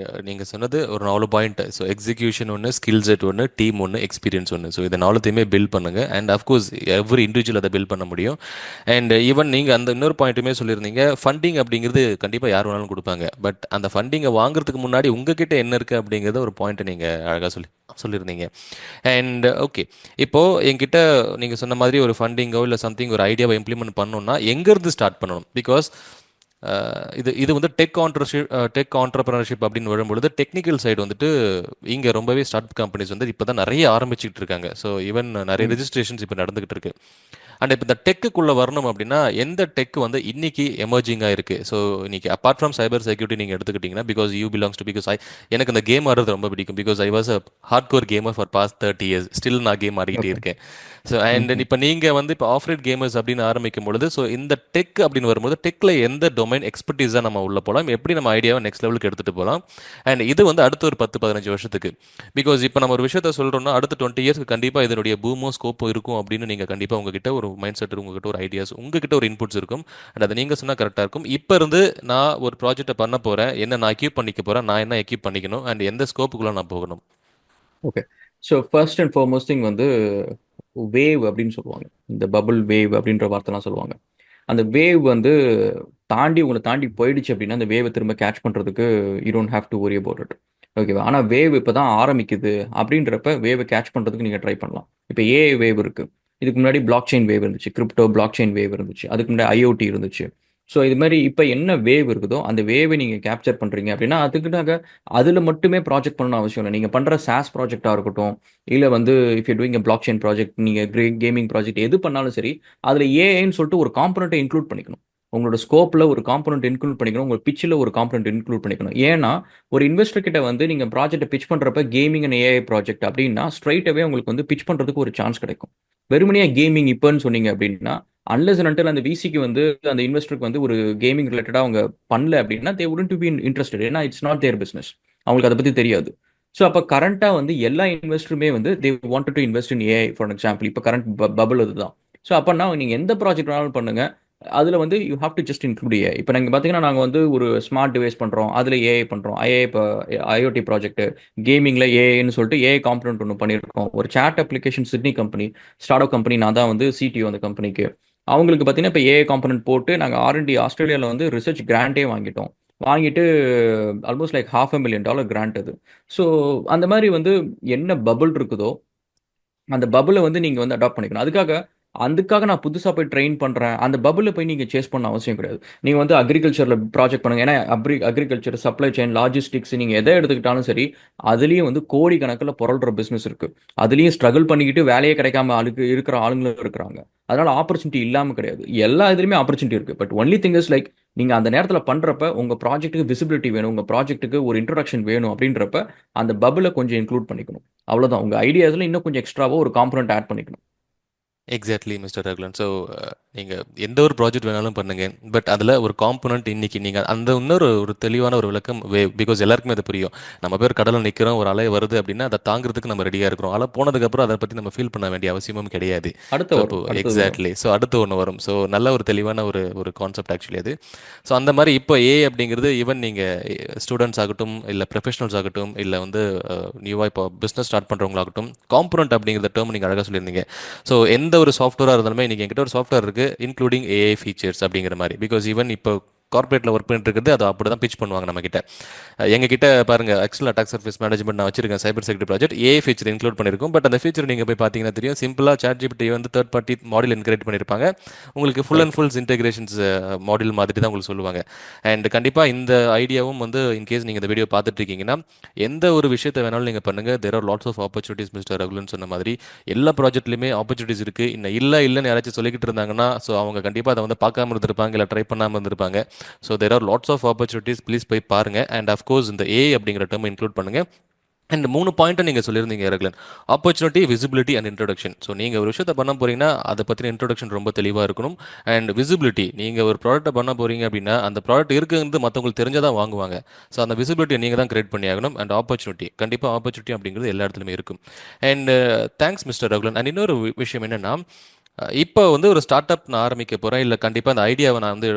நீங்கள் சொன்னது ஒரு 4 பாயிண்ட். ஸோ எக்ஸிக்யூஷன் ஒன்று, ஸ்கில் செட் ஒன்று, டீம் ஒன்று, எக்ஸ்பீரியன்ஸ் ஒன்று. ஸோ இதை 4த்தையுமே பில்ட் பண்ணுங்க. அண்ட் அஃப்கோர்ஸ் எவ்ரி இண்டிவிஜுவல் அதை பில்ட் பண்ண முடியும். அண்ட் ஈவன் நீங்கள் அந்த இன்னொரு பாயிண்ட்டுமே சொல்லியிருந்தீங்க, ஃபண்டிங் அப்படிங்கிறது கண்டிப்பாக யார் வேணாலும் கொடுப்பாங்க. பட் அந்த ஃபண்டிங்கை வாங்குறதுக்கு முன்னாடி உங்ககிட்ட என்ன இருக்குது அப்படிங்கிறத ஒரு பாயிண்ட்டை நீங்கள் அழகாக சொல்லியிருந்தீங்க. அண்ட் ஓகே, இப்போது என்கிட்ட நீங்கள் சொன்ன மாதிரி ஒரு ஃபண்டிங்கோ இல்லை சம்திங் ஒரு ஐடியாவை இம்ப்ளிமெண்ட் பண்ணணும்னா எங்கேருந்து ஸ்டார்ட் பண்ணணும்? பிகாஸ் இது இது வந்து டெக் ஆண்டர்பிரினர்ஷிப் அப்படின்னு வரும்பொழுது டெக்னிக்கல் சைடு வந்துட்டு இங்கே ரொம்பவே ஸ்டார்ட் அப் கம்பெனிஸ் வந்து இப்போ தான் நிறைய ஆரம்பிச்சுட்டு இருக்காங்க. ஸோ ஈவன் நிறைய ம். ரெஜிஸ்ட்ரேஷன்ஸ் இப்போ நடந்துகிட்டு இருக்கு. அண்ட் இப்போ இந்த டெக்குள்ளே வரணும் அப்படின்னா எந்த டெக் வந்து இன்னைக்கு எமர்ஜிங்காக இருக்குது? ஸோ இன்னைக்கு அப்பார்ட் ஃப்ரம் சைபர் செக்யூரிட்டி நீங்கள் எடுத்துக்கிட்டிங்கன்னா, because you belongs to, because எனக்கு இந்த கேம் ஆடுறது ரொம்ப பிடிக்கும். Because I was a hard core gamer for past 30 years. Still நான் கேம் ஆடிக்கிட்டே ஓகே. இருக்கேன். So and hmm. இப்போ நீங்கள் வந்து இப்போ ஆஃப்ரைட் கேமர்ஸ் அப்படின்னு ஆரம்பிக்கும் பொழுது, ஸோ இந்த டெக் அப்படின்னு வரும்போது டெக்கில் எந்த டொமைன் எக்ஸ்பர்டீஸாக நம்ம உள்ள போகலாம், எப்படி நம்ம ஐடியாவை நெக்ஸ்ட் லெவலுக்கு எடுத்துகிட்டு போகலாம்? அண்ட் இது வந்து அடுத்த ஒரு 10-15 வருஷத்துக்கு. பிகாஸ் இப்போ நம்ம ஒரு விஷயத்த சொல்கிறோம்னா அடுத்த 20 இயர்ஸ்க்கு கண்டிப்பாக இதனுடைய பூமோ ஸ்கோப்போ இருக்கும் அப்படின்னு நீங்கள் கண்டிப்பாக உங்ககிட்ட ஒரு மைண்ட் செட், உங்ககிட்ட ஒரு ஐடியாஸ், உங்ககிட்ட ஒரு இன்புட்ஸ் இருக்கும். அண்ட் அதை நீங்கள் சொன்னால் கரெக்டாக இருக்கும். இப்போ இருந்து நான் ஒரு ப்ராஜெக்ட்டை பண்ண போகிறேன், என்ன நான் எக்யூப் பண்ணிக்க போகிறேன், நான் என்ன எக்யூப் பண்ணிக்கணும், அண்ட் எந்த ஸ்கோப்புக்குள்ளே நான் போகணும்? Okay. So first and foremost thing வந்து வேவ் அப்படின்னு சொல்லுவாங்க. இந்த பபுள் வேவ் அப்படின்ற வார்த்தைலாம் சொல்லுவாங்க. அந்த வேவ் வந்து உங்கள தாண்டி போயிடுச்சு அப்படின்னா, அந்த வேவ திரும்ப கேட்ச் பண்றதுக்கு you don't have to worry about it. ஓகேவா? ஆனா வேவ் இப்ப தான் ஆரம்பிக்குது அப்படின்றப்ப வேவ கேட்ச் பண்றதுக்கு நீங்க ட்ரை பண்ணலாம். இப்ப ஏஐ வேவ் இருக்கு. இதுக்கு முன்னாடி பிளாக் செயின் வேவ் இருந்துச்சு. கிரிப்டோ பிளாக் செயின் வேவ் இருந்துச்சு. அதுக்கு முன்னாடி ஐஓடி இருந்துச்சு. ஸோ இது மாரி இப்ப என்ன வேவ் இருக்குதோ, அந்த வேவ நீங்க கேப்சர் பண்றீங்க அப்படின்னா, அதுக்குனாக அதுல மட்டுமே ப்ராஜெக்ட் பண்ணணும்னு அவசியம் இல்ல. நீங்க பண்ற சாஸ் ப்ராஜெக்ட்டா இருக்கட்டும், இல்ல வந்து if you doing a block chain project, நீங்க கேமிங் ப்ராஜெக்ட் எது பண்ணாலும் சரி, அதுல ஏஐன்னு சொல்லிட்டு ஒரு காம்போனன்ட்ட இன்க்ளூட் பண்ணிக்கணும். உங்களோட ஸ்கோப்ல ஒரு காம்போனன்ட் இன்க்ளூட் பண்ணிக்கணும். உங்க பிட்ச்ல ஒரு காம்போனன்ட் இன்க்ளூட் பண்ணிக்கணும். ஏன்னா, ஒரு இன்வெஸ்டர் கிட்ட வந்து நீங்க ப்ராஜெக்ட்ட பிட்ச் பண்றப்ப கேமிங் அண்ட் ஏஐ ப்ராஜெக்ட் அப்படின்னா, ஸ்ட்ரெய்ட் அவே உங்களுக்கு வந்து பிட்ச் பண்றதுக்கு ஒரு சான்ஸ் கிடைக்கும். வெறுமனே கேமிங் இப்பன்னு சொன்னீங்க அப்படின்னா, அன்லெஸ் அண்ட் அன்டில் அந்த விசிக்கு வந்து அந்த இன்வெஸ்டருக்கு வந்து ஒரு கேமிங் ரிலேட்டடா அவங்க பண்ணல அப்படின்னா, தே வுடன்ட் பி இன்ட்ரஸ்டட். ஏன்னா இட்ஸ் நாட் தேர் பிசினஸ். அவங்களுக்கு அத பத்தி தெரியாது. ஸோ அப்ப கரண்ட்டா வந்து எல்லா இன்வெஸ்டருமே வந்து தே wanted to invest in AI for example. இப்ப கரண்ட் பபிள் அதுதான். ஸோ அப்பன்னா நீங்க எந்த ப்ராஜெக்ட் வேணாலும் பண்ணுங்க. அதுல வந்து you have to just include AI. இப்போ நீங்க பார்த்தீங்கன்னா, நாங்க வந்து ஒரு ஸ்மார்ட் டிவைஸ் பண்றோம். அதுல ஏஐ பண்றோம். இப்போ ஐஓடி ப்ராஜெக்ட், கேமிங்ல ஏஐன்னு சொல்லிட்டு ஏஐ காம்பனன்ட் ஒன்று பண்ணியிருக்கோம். ஒரு chat application Sydney company, start up company. நான் தான் வந்து சிடிஓ அந்த கம்பெனிக்கு. அவங்களுக்கு பார்த்தீங்கன்னா, இப்போ ஏஐ காம்பனன்ட் போட்டு நாங்கள் ஆர்என்டி ஆஸ்திரேலியாவில் வந்து ரிசர்ச் கிராண்டே வாங்கிட்டோம். வாங்கிட்டு ஆல்மோஸ்ட் லைக் $500,000 கிராண்ட் அது. ஸோ அந்த மாதிரி வந்து என்ன பபுள் இருக்குதோ அந்த பபுள வந்து நீங்க வந்து அடாப்ட் பண்ணிக்கணும். அதுக்காக நான் புதுசா போய் ட்ரெயின் பண்றேன். அந்த பபுள போய் நீங்க சேஸ் பண்ண அவசியம் கிடையாது. நீங்க வந்து அக்ரிகல்ச்சர்ல ப்ராஜெக்ட் பண்ணுங்க. ஏன்னா அக்ரிகல்ச்சர், சப்ளை செயின், லாஜிஸ்டிக்ஸ் நீங்க எத எடுத்துக்கிட்டாலும் சரி, அதுலயும் வந்து கோடிக்கணக்குல புரள்ற பிசினஸ் இருக்கு. அதுலயும் ஸ்ட்ரகிள் பண்ணிக்கிட்டு வேலையே கிடைக்காம இருக்கிற ஆளுங்களும் இருக்கிறாங்க. அதனால ஆப்பர்ச்சுனிட்டி இல்லாம கிடையாது. எல்லா இதுலயுமே ஆப்பர்ச்சுனிட்டி இருக்கு. But only thing is like நீங்க அந்த நேரத்துல பண்றப்ப உங்க ப்ராஜெக்ட்டுக்கு விசிபிலிட்டி வேணும். உங்க ப்ராஜெக்ட்டுக்கு ஒரு இன்ட்ரோடக்ஷன் வேணும் அப்படின்றப்ப அந்த பபுள கொஞ்சம் இன்க்ளூட் பண்ணிக்கணும். அவ்வளவுதான். உங்க ஐடியாஸ்ல இன்னும் கொஞ்சம் எக்ஸ்ட்ராவா ஒரு காம்பனன்ட் ஆட் பண்ணிக்கணும். Exactly mister Ragulan. ஸோ நீங்கள் எந்த ஒரு ப்ராஜெக்ட் வேணாலும் பண்ணுங்க. பட் அதில் ஒரு காம்பனண்ட் இன்னைக்கு நீங்கள் அந்த இன்னொரு ஒரு தெளிவான ஒரு விளக்கம் பிகாஸ் எல்லாருக்குமே அது புரியும். நம்ம பேர் கடலில் நிற்கிறோம், ஒரு அலை வருது அப்படின்னா அதை தாங்கிறதுக்கு நம்ம ரெடியாக இருக்கிறோம். அலை போனதுக்கப்புறம் அதை பற்றி நம்ம ஃபீல் பண்ண வேண்டிய அவசியமும் கிடையாது. அடுத்து ஸோ இப்போ வரும். அடுத்தது வரும். எக்ஸாக்ட்லி. ஸோ அடுத்து ஒன்று வரும். ஸோ நல்ல ஒரு தெளிவான ஒரு ஒரு கான்செப்ட் ஆக்சுவலி அது. ஸோ அந்த மாதிரி இப்போ அப்படிங்கிறது ஈவன் நீங்கள் ஸ்டூடெண்ட்ஸ் ஆகட்டும், இல்லை ப்ரொஃபஷனல்ஸ் ஆகட்டும், இல்லை வந்து நியூவாக இப்போ பிஸ்னஸ் ஸ்டார்ட் பண்ணுறவங்களாகட்டும், காம்பனண்ட் அப்படிங்கிற டேர்ம் நீங்கள் அழகாக சொல்லியிருந்தீங்க. ஸோ எந்த ஒரு சாஃப்ட்வேராக இருந்தாலுமே இன்றைக்கி என்கிட்ட ஒரு சாஃப்ட்வேர் இருக்குது இன்க்ளூடிங் ஏஐ ஃபீச்சர்ஸ் அப்படிங்கிற மாதிரி. பிகாஸ் ஈவன் இப்போ கார்பரேட்டில் ஒர்க் பண்ணிட்டு இருக்கிறது அது அப்படி தான் பிச் பண்ணுவாங்க நம்ம கிட்ட. எங்ககிட்ட பாருங்க, எக்ஸல் அட்டாக் சர்ஃபேஸ் மேனேஜ்மெண்ட் நான் வச்சிருக்கேன், cyber security project AI feature include பண்ணியிருக்கும். பட் அந்த ஃபீச்சர் நீங்கள் போய் பார்த்தீங்கன்னா தெரியும், சிம்பிளாக சாட் ஜிபிடி வந்து தேர்ட் பார்ட்டி மாடல் இன்கிரேட் பண்ணியிருப்பாங்க. உங்களுக்கு full and correct. Fools integrations model மாதிரி தான் உங்களுக்கு சொல்லுவாங்க. அண்ட் கண்டிப்பாக இந்த ஐடியாவும் வந்து இன்கேஸ் நீங்கள் இந்த வீடியோ பார்த்துட்டு இருக்கீங்கன்னா, எந்த ஒரு விஷயத்தை வேணாலும் நீங்கள் பண்ணுங்கள். There are lots of opportunities. Mister Ragulan சொன்ன மாதிரி எல்லா ப்ராஜெக்ட்லையுமே ஆப்பர்ச்சுனிட்டிஸ் இருக்குது. இன்னும் இல்லைன்னு யாராச்சும் சொல்லிக்கிட்டு இருந்தாங்கன்னா, ஸோ அவங்க கண்டிப்பாக அதை வந்து பார்க்காம இருந்திருப்பாங்க, இல்லை ட்ரை பண்ணாமல் இருந்திருப்பாங்க. So there are lots of opportunities. Please போய் பாருங்க. அண்ட் அஃப்கோர்ஸ் இந்த ஏஐ அப்படிங்கிற டேர்ம் இன்க்ளூட் பண்ணுங்க. அண்ட் 3 பாயிண்ட்டை நீங்கள் சொல்லியிருந்தீங்க Ragulan. Opportunity, visibility and introduction. So நீங்கள் ஒரு விஷயத்தை பண்ண போறீங்கன்னா அதை பற்றின இன்ட்ரொடக்ஷன் ரொம்ப தெளிவாக இருக்கணும். அண்ட் விசிபிலிட்டி, நீங்கள் ஒரு ப்ராடக்ட்டை பண்ண போறீங்க அப்படின்னா அந்த ப்ராடக்ட் இருக்குங்கிறது மற்றவங்களுக்கு தெரிஞ்சால் தான் வாங்குவாங்க. ஸோ அந்த விசிபிலிட்டியை நீங்கள் தான் கிரியேட் பண்ணி ஆகணும். அண்ட் ஆப்பர்ச்சுனிட்டி, கண்டிப்பாக ஆப்பர்ச்சுனிட்டி அப்படிங்கிறது எல்லா இடத்துலையுமே இருக்கும். And thanks mister Ragulan. And இன்னொரு விஷயம் என்னென்னா, இப்போ வந்து ஒரு ஸ்டார்ட் அப் நான் ஆரம்பிக்க போகிறேன், இல்லை கண்டிப்பாக அந்த ஐடியாவை நான் வந்து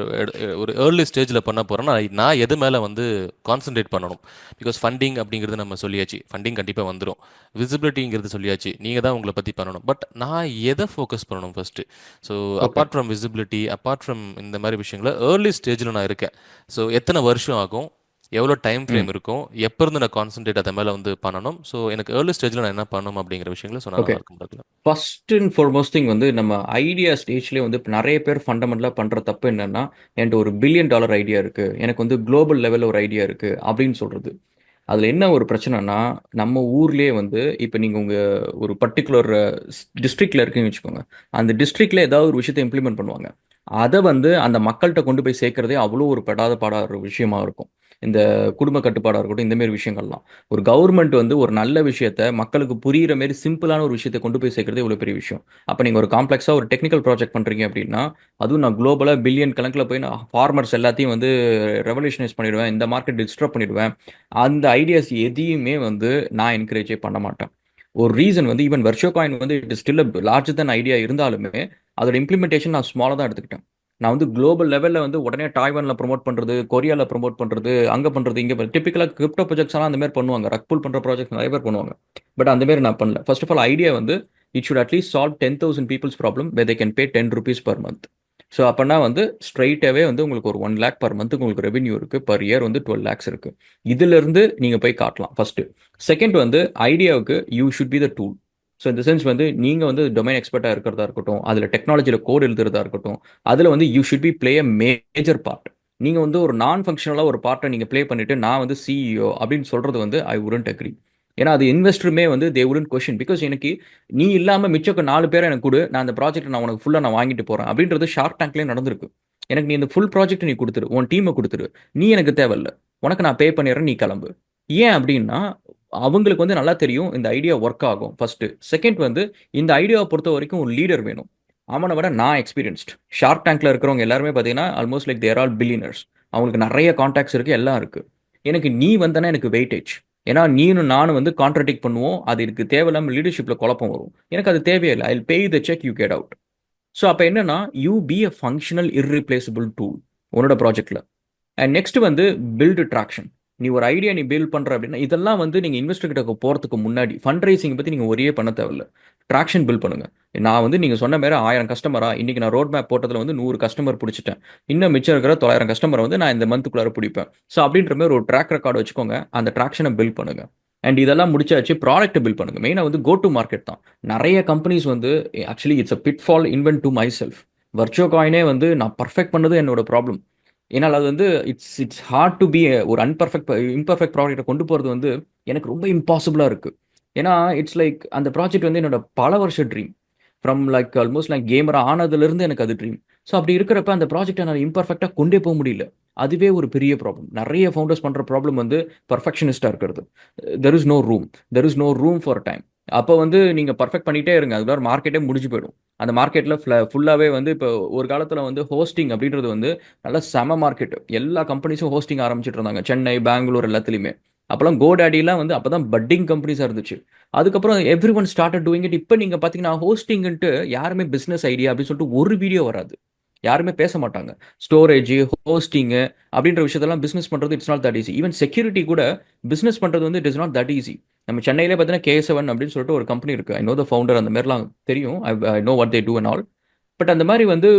ஒரு ஏர்லி ஸ்டேஜில் பண்ண போகிறேன்னா நான் எது மேலே வந்து கான்சென்ட்ரேட் பண்ணணும்? பிகாஸ் ஃபண்டிங் அப்படிங்கிறது நம்ம சொல்லியாச்சு, ஃபண்டிங் கண்டிப்பாக வந்துடும். விசிபிலிட்டிங்கிறது சொல்லியாச்சு, நீங்கள் தான் உங்களை பற்றி பண்ணணும். பட் நான் எதை ஃபோக்கஸ் பண்ணணும் first? So okay. Apart from visibility, apart from இந்த மாதிரி விஷயங்களை ஏர்லி ஸ்டேஜில் நான் இருக்கேன். ஸோ எத்தனை வருஷம் ஆகும், எவ்வளோ டைம் ஃப்ரேம் ம். இருக்கும், எப்போ இருந்து நான் கான்சென்ட்ரேட் அதை மேலே வந்து பண்ணணும்? ஸோ எனக்கு ஏர்லி ஸ்டேஜில் நான் என்ன பண்ணணும் அப்படிங்கிற விஷயங்களை சொன்னால் ஓகே. நல்லா இருக்கும். ஃபர்ஸ்ட் அண்ட் ஃபார்மோஸ்ட் திங் வந்து நம்ம ஐடியா ஸ்டேஜ்லேயே வந்து இப்ப நிறைய பேர் ஃபண்டமெண்டலாக பண்ணுற தப்பு என்னன்னா, என்கிட்ட ஒரு $1 பில்லியன் ஐடியா இருக்கு, எனக்கு வந்து குளோபல் லெவலில் ஒரு ஐடியா இருக்கு அப்படின்னு சொல்றது. அதில் என்ன ஒரு பிரச்சனைனா, நம்ம ஊர்லேயே வந்து இப்போ நீங்கள் உங்கள் ஒரு பர்டிகுலர் டிஸ்ட்ரிக்டில் இருக்குன்னு வச்சுக்கோங்க. அந்த டிஸ்ட்ரிக்டில் ஏதாவது ஒரு விஷயத்தை இம்ப்ளிமெண்ட் பண்ணுவாங்க. அதை வந்து அந்த மக்கள்கிட்ட கொண்டு போய் சேர்க்கறதே அவ்வளோ ஒரு படாத பாடாத ஒரு விஷயமா இருக்கும். இந்த குடும்ப கட்டுப்பாடாக இருக்கட்டும், இந்த மாதிரி விஷயங்கள்லாம். ஒரு கவர்மெண்ட் வந்து ஒரு நல்ல விஷயத்த மக்களுக்கு புரியிற மாரி சிம்பிளான ஒரு விஷயத்தை கொண்டு போய் சேர்க்கறதே இவ்வளோ பெரிய விஷயம். அப்போ நீங்கள் ஒரு காம்ப்ளெக்ஸாக ஒரு டெக்னிக்கல் ப்ராஜெக்ட் பண்ணுறீங்க அப்படின்னா, அதுவும் நான் குளோபலாக பில்லியன் கணக்கில் போய் நான் ஃபார்மர்ஸ் எல்லாத்தையும் வந்து ரெவல்யூஷனைஸ் பண்ணிடுவேன், இந்த மார்க்கெட் டிஸ்டர்ப் பண்ணிடுவேன். அந்த ஐடியாஸ் எதையுமே வந்து நான் என்கரேஜே பண்ண மாட்டேன். ஒரு ரீசன் வந்து ஈவன் வெர்ச்சுவல் காயின் வந்து it is still larger than idea இருந்தாலுமே, அதோட இம்ப்ளிமெண்டேஷன் நான் ஸ்மாலாக தான் எடுத்துக்கிட்டேன். நான் வந்து குளோபல் லெவலில் வந்து உடனே டாய்வானில் ப்ரோமோட் பண்ணுறது, கொரியாவில் ப்ரோமோட் பண்ணுறது, அங்கே பண்ணுறது, இங்கே டிப்பிக்கலாக கிரிப்டோ ப்ராஜெக்ட்ஸ் எல்லாம் அந்த மாதிரி பண்ணுவாங்க. ரக் புல் பண்ணுற ப்ராஜெக்ட் நிறைய பேர் பண்ணுவாங்க. பட் அந்த மாதிரி நான் பண்ணல. ஃபர்ஸ்ட் ஆஃப் ஆல் ஐடியா வந்து it should at least solve 10,000 people's problem where they can pay 10 rupees per month. So அப்போனா வந்து ஸ்ட்ரைட்டாகவே வந்து உங்களுக்கு ஒரு 1 lakh per month உங்களுக்கு ரெவென்யூ இருக்குது, பர் இயர் வந்து 12 lakhs இருக்குது. இதிலிருந்து நீங்கள் போய் காட்டலாம் ஃபஸ்ட்டு. செகண்ட் வந்து ஐடியாவுக்கு you should be the tool. So இந்த சென்ஸ் வந்து நீங்கள் வந்து டொமைன் எக்ஸ்பர்ட்டாக இருக்கிறதா இருக்கட்டும், அதில் டெக்னாலஜியில் கோட் எழுதுறதா இருக்கட்டும், அதில் வந்து you should B play a major part. நீங்கள் வந்து ஒரு நான் ஃபங்க்ஷனலாக ஒரு பார்ட்டை நீங்கள் ப்ளே பண்ணிவிட்டு நான் வந்து சிஇஓ அப்படின்னு சொல்கிறது வந்து ஐ உடன்ட் அக்ரி. ஏன்னா அது இன்வெஸ்டருமே வந்து தே உடன்ட் கொஷின், பிகாஸ் எனக்கு நீ இல்லாமல் மிச்சக்கு 4 பேரை எனக்கு கொடு, நான் அந்த ப்ராஜெக்ட் நான் உனக்கு ஃபுல்லாக நான் வாங்கிட்டு போகிறேன் அப்படின்றது ஷார்க் டேங்க்லேயே நடந்திருக்கு. எனக்கு நீ இந்த ஃபுல் ப்ராஜெக்ட் நீ கொடுத்துரு, உன் டீமை கொடுத்துரு, நீ எனக்கு தேவையில்ல, உனக்கு நான் பே பண்ணிடுறேன், நீ கிளம்பு. ஏன் அப்படின்னா அவங்களுக்கு வந்து நல்லா தெரியும் இந்த ஐடியா ஒர்க் ஆகும் ஃபர்ஸ்ட். செகண்ட் வந்து இந்த ஐடியாவை பொறுத்த வரைக்கும் ஒரு லீடர் வேணும். அவனை விட நான் எக்ஸ்பீரியன்ஸ்ட். ஷார்க் டேங்க்ல இருக்கிறவங்க எல்லாருமே பார்த்தீங்கன்னா ஆல்மோஸ்ட் லைக் தேர் ஆல் பில்லியனர்ஸ். அவங்களுக்கு நிறைய கான்டாக்ட்ஸ் இருக்கு, எல்லாம் இருக்கு. எனக்கு நீ வந்தனா எனக்கு வெயிட்டேஜ். ஏன்னா நீனும் நானும் வந்து கான்ட்ராடிக்ட் பண்ணுவோம், அது எனக்கு தேவையில்லாமல் லீடர்ஷிப்பில் குழப்பம் வரும். எனக்கு அது தேவையில்லை. I pay the cheque, you get out. So அப்போ என்னன்னா you be a functional irreplaceable tool உன்னோட ப்ராஜெக்டில். அண்ட் நெக்ஸ்ட் வந்து பில்டு ட்ராக்ஷன். நீ ஒரு ஐடியா நீ பில்ட் பண்ணுற அப்படின்னா இதெல்லாம் வந்து நீங்கள் இன்வெஸ்டர் கிட்ட போகிறதுக்கு முன்னாடி ஃபண்ட் ரைசிங் பற்றி நீங்கள் ஒரே பண்ண தேவையில்ல. ட்ராக்ஷன் பில்ட் பண்ணுங்க. நான் வந்து நீங்கள் சொன்ன மாதிரி 1000 கஸ்டமரா இன்னைக்கு நான் ரோட் மேப் போட்டதில் வந்து 100 கஸ்டமர் பிடிச்சிட்டேன், இன்னும் மிச்சம் இருக்கிற 900 கஸ்டமரை வந்து நான் இந்த மந்த்துக்குள்ளார பிடிப்பேன். ஸோ அப்படின்ற மாதிரி ஒரு ட்ராக் ரெக்கார்டு வச்சுக்கோங்க, அந்த ட்ராக்ஷனை பில்ட் பண்ணுங்க. அண்ட் இதெல்லாம் முடிச்சாச்சு, ப்ராடக்ட்டை பில்ட் பண்ணுங்க. மெயினாக வந்து கோ டு மார்க்கெட் தான். நிறைய கம்பெனிஸ் வந்து actually it's a bit fall invent to myself. Virtuo காயினே வந்து நான் பர்ஃபெக்ட் பண்ணது என்னோட ப்ராப்ளம். ஏன்னால் அது வந்து it's it's hard to be ஒரு இம்பர்ஃபெக்ட் ப்ராடக்ட்டை கொண்டு போகிறது வந்து எனக்கு ரொம்ப இம்பாசிபிளாக இருக்குது. ஏன்னா இட்ஸ் லைக் அந்த ப்ராஜெக்ட் வந்து என்னோட பல வருஷ dream. From like almost like camera ஆனதுலேருந்து எனக்கு அது ட்ரீம். ஸோ அப்படி இருக்கிறப்ப அந்த ப்ராஜெக்டை நான் இம்பர்ஃபெக்டாக கொண்டே போக முடியல. அதுவே ஒரு பெரிய ப்ராப்ளம். நிறைய ஃபவுண்டர்ஸ் பண்ணுற ப்ராப்ளம் வந்து பர்ஃபெக்ஷனிஸ்டாக இருக்கிறது. There is no room, there is no room for time. அப்போ வந்து நீங்கள் பர்ஃபெக்ட் பண்ணிகிட்டே இருங்க, அதுக்கு மார்க்கெட்டே முடிஞ்சு போயிடும். அந்த மார்க்கெட்டில் ஃபுல்லாகவே வந்து இப்போ ஒரு காலத்தில் வந்து ஹோஸ்டிங் அப்படின்றது வந்து நல்ல செம மார்க்கெட். எல்லா கம்பெனிஸும் ஹோஸ்டிங் ஆரம்பிச்சிட்டு இருந்தாங்க, சென்னை, பெங்களூர் எல்லாத்துலேயுமே. அப்போல்லாம் கோடாடிலாம் வந்து அப்போ தான் பட்டிங் கம்பெனிஸாக இருந்துச்சு. அதுக்கப்புறம் every one started doing it. இப்போ நீங்கள் பார்த்தீங்கன்னா ஹோஸ்டிங்ன்ட்டு யாருமே பிஸ்னஸ் ஐடியா அப்படின்னு சொல்லிட்டு ஒரு வீடியோ வராது, யாருமே பேச மாட்டாங்க. ஸ்டோரேஜ், ஹோஸ்டிங்கு அப்படின்ற விஷயத்தெல்லாம் பிஸ்னஸ் பண்ணுறது it's not that easy. Even security கூட பிஸ்னஸ் பண்ணுறது வந்து it is not that easy. நம்ம சென்னையிலே பார்த்தீங்கன்னா K7 அப்படின்னு சொல்லிட்டு ஒரு கம்பெனி இருக்குது. ஐ நோ த ஃபவுண்டர், அந்த மாதிரிலாம் தெரியும். I know what they do and all. But அந்த மாதிரி வந்து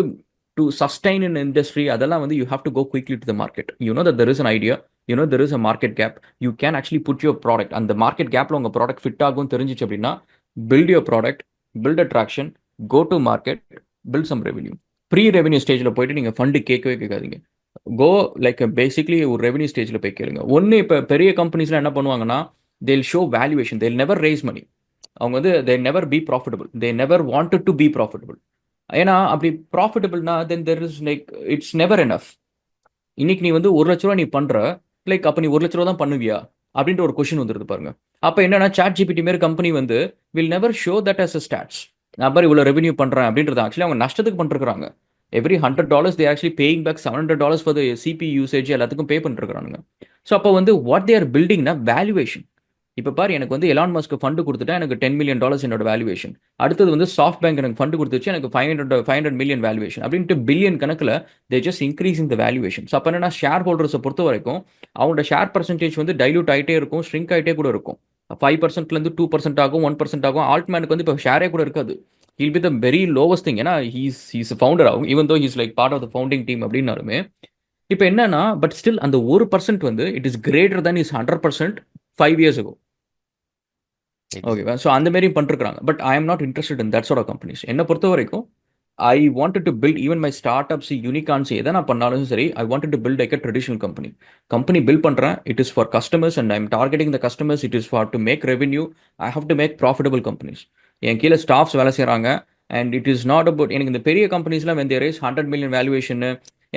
டு சஸ்டைன் இன் இண்டஸ்ட்ரி அதெல்லாம் வந்து you have to go quickly to the market. You know that there is an idea, you know there is a market gap, you can actually put your product அந்த market கேப்பில் உங்கள் product fit ஆகும் தெரிஞ்சிச்சு அப்படின்னா build your product, build attraction, go to market, build some revenue. Pre revenue ஸ்டேஜில் போயிட்டு நீங்கள் fund கேட்கவே கேட்காதீங்க. கோ லைக் பேசிக்லி ஒரு ரெவன்யூ ஸ்டேஜில் போய் கேளுங்க. ஒன்று இப்போ பெரிய கம்பெனிஸ்லாம் என்ன பண்ணுவாங்கன்னா they'll show valuation, they'll never raise money. அவங்க வந்து they never be profitable, they never wanted to be profitable. ஏன்னா அப்படி ப்ராஃபிட்டபிள்னா then there is like it's never enough. இன்னைக்கு நீ வந்து 1,00,000 நீ பண்ற, லைக் அப்போ நீ 1,00,000 தான் பண்ணுவியா அப்படின்ற ஒரு கொஸ்டின் வந்துருது பாருங்க. அப்போ என்னன்னா சாட் ஜிபிடி மாரி கம்பெனி வந்து will never show that as a stats. நான் பாரு இவ்வளோ ரெவன்யூ பண்ணுறேன் அப்படின்றது ஆக்சுவலி அவங்க நஷ்டத்துக்கு பண்ணிருக்காங்க. Every $100 they actually paying back $700 for the CP usage எல்லாத்துக்கும் பே பண்ணிருக்காங்க. ஸோ அப்போ வந்து வாட் தே ஆர் பில்டிங்னா வேல்யூவேஷன். இப்போ பாரு எனக்கு வந்து எலான் மஸ்க்கு ஃபண்டு கொடுத்துட்டா எனக்கு $10 million என்னோட வேல்யூவேஷன். அடுத்தது வந்து சாஃப்ட் பேங்க் எனக்கு ஃபண்டு கொடுத்துச்சு, எனக்கு 500 million வேல்யூவேஷன் அப்படின்ட்டு பில்லியன் கணக்கில் they just increasing the valuation. So அப்போ என்னன்னா ஷேர் ஹோல்டர்ஸை பொறுத்த வரைக்கும் அவங்களோட ஷேர் பர்சன்டேஜ் வந்து டைல்யூட் ஆகிட்டே இருக்கும், ஷ்ரிங்க் ஆகிட்டே கூட இருக்கும். 5%லேருந்து 2% ஆகும், 1% ஆகும். ஆல்ட்மேனுக்கு வந்து இப்போ ஷேரே கூட இருக்காது. He'll be the very lowest thing. ஏன்னா ஹீஸ் ஃபவுண்டர் ஆகும், even though he's like part of the founding team அப்படின்னாலுமே. இப்போ என்னன்னா பட் ஸ்டில் அந்த 1% வந்து it is greater than is 100% 5 years ago. ஓகேவா? ஸோ அந்த மாரி பண்ணிருக்காங்க. But I am not interested in that sort of companies. என்னை பொறுத்த வரைக்கும் I wanted to build even my startups, unicorns எதை நான் பண்ணாலும் சரி, I wanted to build like a traditional company. Company build பண்ணுறேன், it is for customers and I am targeting the customers. It is for to make revenue. I have to make profitable companies. என் கீழே staffs வேலை செய்கிறாங்க. And it is not about எனக்கு இந்த பெரிய கம்பெனிஸ்லாம் when they raise 100 million valuation,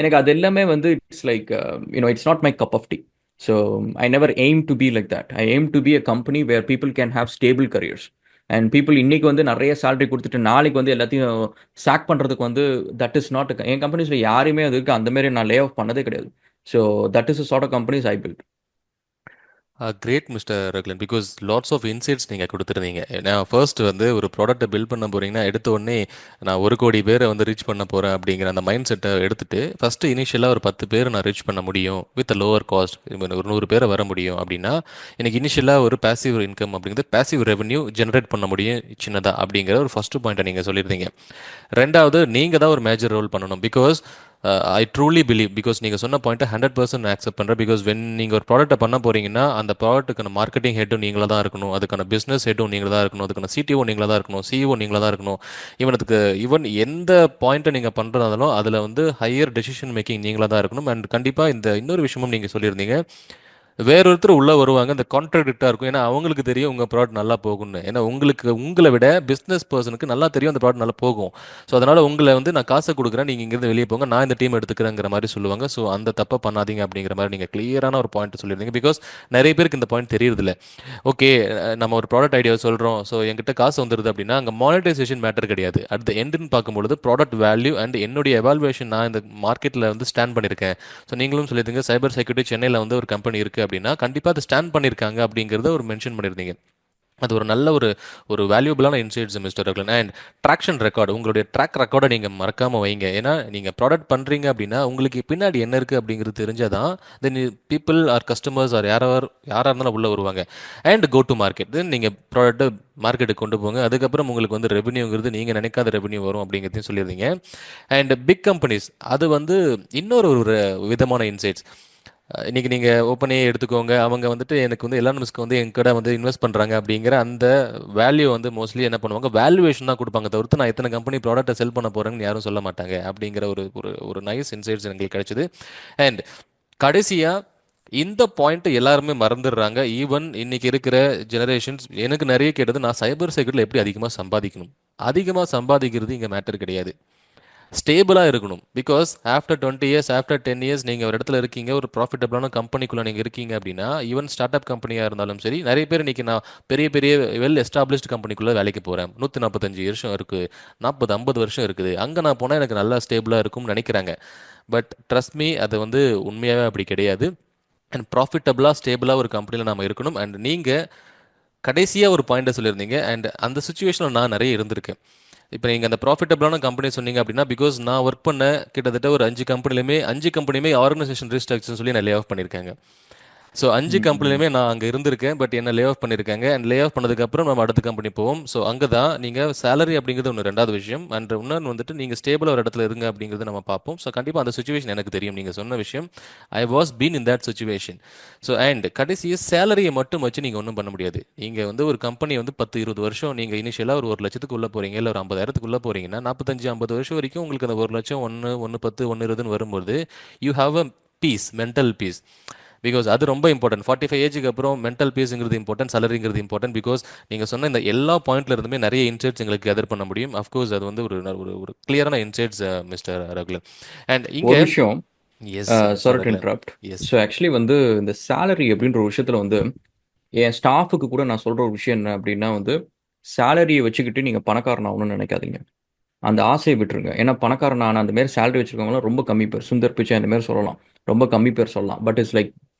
எனக்கு அது எல்லாமே வந்து it's like you know it's not my cup of tea. So I never aim to be like that. I aim to be a company where people can have stable careers. And people இன்னைக்கு வந்து நிறைய salary கொடுத்துட்டு நாளைக்கு வந்து எல்லாத்தையும் chalk பண்ணுறதுக்கு வந்து that is not. என் கம்பெனிஸில் யாருமே அதுக்கு அந்த மாதிரி நான் லே ஆஃப் பண்ணதே கிடையாது. So that is a sort of companies I build. Great mister Ragulan, because lots of insights நீங்கள் கொடுத்துருந்தீங்க. ஏன்னா ஃபர்ஸ்ட் வந்து ஒரு ப்ராடக்ட்டை பில்ட் பண்ண போறீங்கன்னா எடுத்த உடனே நான் 1 கோடி பேரை வந்து ரீச் பண்ண போகிறேன் அப்படிங்கிற அந்த மைண்ட் செட்டை எடுத்துட்டு ஃபஸ்ட்டு இனிஷியலாக ஒரு 10 பேர் நான் ரீச் பண்ண முடியும் வித் லோவர் காஸ்ட், ஒரு 100 பேரை வர முடியும் அப்படின்னா எனக்கு இனிஷியலாக ஒரு பேசிவ் இன்கம் அப்படிங்கிறது பேசிவ் ரெவன்யூ ஜென்ரேட் பண்ண முடியும் சின்னதாக அப்படிங்கிற ஒரு ஃபஸ்ட்டு பாயிண்ட்டை நீங்கள் சொல்லியிருந்தீங்க. ரெண்டாவது, நீங்கள் தான் ஒரு மேஜர் ரோல் பண்ணணும். Because I truly believe, because நீங்கள் சொன்ன பாயிண்ட்டை 100% ஆக்செப்ட் பண்ணுறேன். பிகாஸ் வென் நீங்கள் ஒரு ப்ராடக்ட்டை பண்ண போறீங்கன்னா அந்த ப்ராடக்ட்டுக்கான மார்க்கெட்டிங் ஹெட்டும் நீங்களாக தான் இருக்கணும், அதுக்கான பிஸ்னஸ் ஹெட்டும் நீங்களாக தான் இருக்கணும், அதுக்கான சிடிஓ நீங்களாக தான் இருக்கணும், சிஇஓ நீங்களாக தான் இருக்கணும். ஈவன் எந்த பாயிண்ட்டை நீங்கள் பண்ணுறதாலும் அதில் வந்து ஹையர் டெசிஷன் மேக்கிங் நீங்களாக தான் இருக்கணும். அண்ட் கண்டிப்பாக இந்த இன்னொரு விஷயமும் நீங்கள் சொல்லியிருந்தீங்க, வேறொருத்தர் உள்ளே வருவாங்க, இந்த கான்ட்ராடிக்டாக இருக்கும். ஏன்னா அவங்களுக்கு தெரியும் உங்கள் ப்ராடக்ட் நல்லா போகும்னு. ஏன்னா உங்களை விட பிஸ்னஸ் பர்சனுக்கு நல்லா தெரியும் அந்த ப்ராடக்ட் நல்லா போகும். ஸோ அதனால் உங்களை வந்து நான் காசை கொடுக்குறேன், நீங்கள் இங்கேருந்து வெளியே போங்க, நான் இந்த டீம் எடுத்துக்கிறேங்கிற மாதிரி சொல்லுவாங்க. ஸோ அந்த தப்பை பண்ணாதீங்க அப்படிங்கிற மாதிரி நீங்கள் கிளியரான ஒரு பாயிண்ட் சொல்லியிருந்தீங்க. பிகாஸ் நிறைய பேருக்கு இந்த பாயிண்ட் தெரியறதில்ல. ஓகே, நம்ம ஒரு ப்ராடக்ட் ஐடியா சொல்கிறோம், ஸோ என்கிட்ட காசு வந்துடுது அப்படின்னா அங்கே மானிட்டைசேஷன் மேட்டர் கிடையாது. அட் த எண்டுன்னு பார்க்கும்பொழுது ப்ராடக்ட் வேல்யூ அண்ட் என்னுடைய எவால்வேஷன், நான் இந்த மார்க்கெட்டில் வந்து ஸ்டாண்ட் பண்ணியிருக்கேன். ஸோ நீங்களும் சொல்லியிருந்தீங்க சைபர் செக்யூரிட்டி சென்னையில் வந்து ஒரு கம்பெனி இருக்குது அப்படின்னா கண்டிப்பாக அதை ஸ்டாண்ட் பண்ணியிருக்காங்க அப்படிங்கிறத ஒரு மென்ஷன் பண்ணியிருந்தீங்க. அது ஒரு நல்ல ஒரு ஒரு வேல்யூபிளான insights mister Ragulan. And traction record, உங்களுடைய ட்ராக் ரெக்கார்டை நீங்கள் மறக்காமல் வைங்க. ஏன்னா நீங்கள் ப்ராடக்ட் பண்ணுறீங்க அப்படின்னா உங்களுக்கு பின்னாடி என்ன இருக்குது அப்படிங்கிறது தெரிஞ்சாதான் then people or customers or யாராக இருந்தாலும் உள்ளே வருவாங்க. And go to market, then நீங்கள் ப்ராடக்ட்டை மார்க்கெட்டுக்கு கொண்டு போங்க. அதுக்கப்புறம் உங்களுக்கு வந்து ரெவன்யூங்கிறது நீங்கள் நினைக்காத ரெவன்யூ வரும் அப்படிங்கிறதையும் சொல்லியிருந்தீங்க. அண்ட் பிக் கம்பெனிஸ், அது வந்து இன்னொரு ஒரு விதமான இன்சைட்ஸ். இன்னைக்கு நீங்கள் ஓப்பனே எடுத்துக்கோங்க, அவங்க வந்துட்டு எனக்கு வந்து எலான் மஸ்க் வந்து என் கூட வந்து இன்வெஸ்ட் பண்ணுறாங்க அப்படிங்கிற அந்த வேல்யூ வந்து மோஸ்ட்லி என்ன பண்ணுவாங்க, வேல்யூவேஷன் தான் கொடுப்பாங்க தவிர்த்து நான் எத்தனை கம்பெனி ப்ராடக்ட்டை செல் பண்ண போகிறேன்னு யாரும் சொல்ல மாட்டாங்க அப்படிங்கிற ஒரு ஒரு ஒரு நைஸ் இன்சைட்ஸ் எங்களுக்கு கிடைச்சிது. அண்ட் கடைசியாக இந்த பாயிண்ட் எல்லாருமே மறந்துடுறாங்க. ஈவன் இன்னைக்கு இருக்கிற ஜெனரேஷன்ஸ் எனக்கு நிறைய கேட்டது, நான் சைபர் செக்யூரிட்டியில் எப்படி அதிகமாக சம்பாதிக்கணும். அதிகமாக சம்பாதிக்கிறது இங்கே மேட்டர் கிடையாது, ஸ்டேபிளாக இருக்கணும். Because after 20 years, after 10 years நீங்கள் ஒரு இடத்துல இருக்கீங்க, ஒரு ப்ராஃபிட்டபிளான கம்பெனிக்குள்ளே நீங்கள் இருக்கீங்க அப்படின்னா, ஈவன் ஸ்டார்ட் அப் கம்பெனியாக இருந்தாலும் சரி, நிறைய பேர் இன்றைக்கி நான் பெரிய பெரிய வெல் எஸ்டாப்ளிஷ்டு கம்பெனிக்குள்ளே வேலைக்கு போகிறேன், 145 வருஷம் இருக்குது, 40-50 வருஷம் இருக்குது, அங்கே நான் போனால் எனக்கு நல்லா ஸ்டேபிளாக இருக்கும்னு நினைக்கிறாங்க. பட் ட்ரஸ்ட் மீ, அது வந்து உண்மையாகவே அப்படி கிடையாது. அண்ட் ப்ராஃபிட்டபிளாக ஸ்டேபிளாக ஒரு கம்பெனியில் நம்ம இருக்கணும். அண்ட் நீங்கள் கடைசியாக ஒரு பாயிண்ட்டை சொல்லியிருந்தீங்க, அண்ட் அந்த சுச்சுவேஷனில் நான் நிறைய இருந்திருக்கேன். இப்போ நீங்கள் அந்த ப்ராஃபிட்டபிளான கம்பெனி சொன்னீங்க அப்படின்னா, பிகாஸ் நான் ஒர்க் பண்ண கிட்டத்தட்ட ஒரு 5 கம்பெனியுமே ஆர்கனைசேஷன் ரீஸ்ட்ரக்சர்னு சொல்லி நான் லே ஆஃப் பண்ணியிருக்காங்க. ஸோ 5 கம்பெனிலுமே நான் அங்கே இருந்திருக்கேன். பட் என்ன லே ஆஃப் பண்ணியிருக்காங்க. அண்ட் லே ஆஃப் பண்ணதுக்கப்புறம் நம்ம அடுத்த கம்பெனி போவோம். ஸோ அங்கே தான் நீங்கள் சேலரி அப்படிங்கிறது ஒன்று, ரெண்டாவது விஷயம். அண்ட் இன்னொன்று வந்துட்டு நீங்கள் ஸ்டேபிளாக ஒரு இடத்துல இருங்க அப்படிங்கிறது நம்ம பார்ப்போம். ஸோ கண்டிப்பாக அந்த சுச்சுவேஷன் எனக்கு தெரியும். நீங்கள் சொன்ன விஷயம், I was been in that situation. So and கடைசியை சேலரியை மட்டும் வச்சு நீங்கள் ஒன்றும் பண்ண முடியாது. நீங்கள் வந்து ஒரு கம்பெனி வந்து 10-20 வருஷம் நீங்கள் இனிஷியலாக ஒரு 1 லட்சத்துக்கு உள்ளே போகிறீங்க, இல்லை ஒரு 50,000த்துக்கு உள்ளே போகிறீங்கன்னா 45-50 வருஷம் வரைக்கும் உங்களுக்கு அந்த 1 லட்சம் 1-10 1-20 வரும்போது you have a peace, mental peace. Because அது ரொம்ப இம்பார்ட்டன்ட். 45 ஏஜுக்கு அப்புறம் மென்டல் பீஸுங்கிறது இம்பார்ட்டன்ட், சேலரிங்கிறது இம்பார்ட்டன்ட். பிகாஸ் நீங்கள் சொன்ன இந்த எல்லா பாயிண்ட்ல இருந்துமே நிறைய இன்சைட்ஸ் எங்களுக்கு கேதர் பண்ண முடியும். அஃப்கோர்ஸ் அது வந்து ஒரு ஒரு ஒரு கிளியரான இன்சைட்ஸ் மிஸ்டர் ரகுலன். அண்ட் ஒரு இங்கே விஷயம், yes mister sorry to Ragulan. Interrupt. Yes. So actually வந்து இந்த சேலரி அப்படின்ற ஒரு விஷயத்துல வந்து என் ஸ்டாஃபுக்கு கூட நான் சொல்ற ஒரு விஷயம் என்ன அப்படின்னா வந்து, சேலரியை வச்சுக்கிட்டு நீங்க பணக்காரன் ஆகணும்னு நினைக்காதீங்க. அந்த ஆசையை விட்டுருங்க. ஏன்னா பணக்காரன் ஆன அந்த மாதிரி சேலரி வச்சிருக்கவங்களாம் ரொம்ப கம்மி பேர். சுந்தர் பிச்சை அந்த மாதிரி சொல்லலாம், ரொம்ப கம்மி பேர் சொல்லலாம். But it's like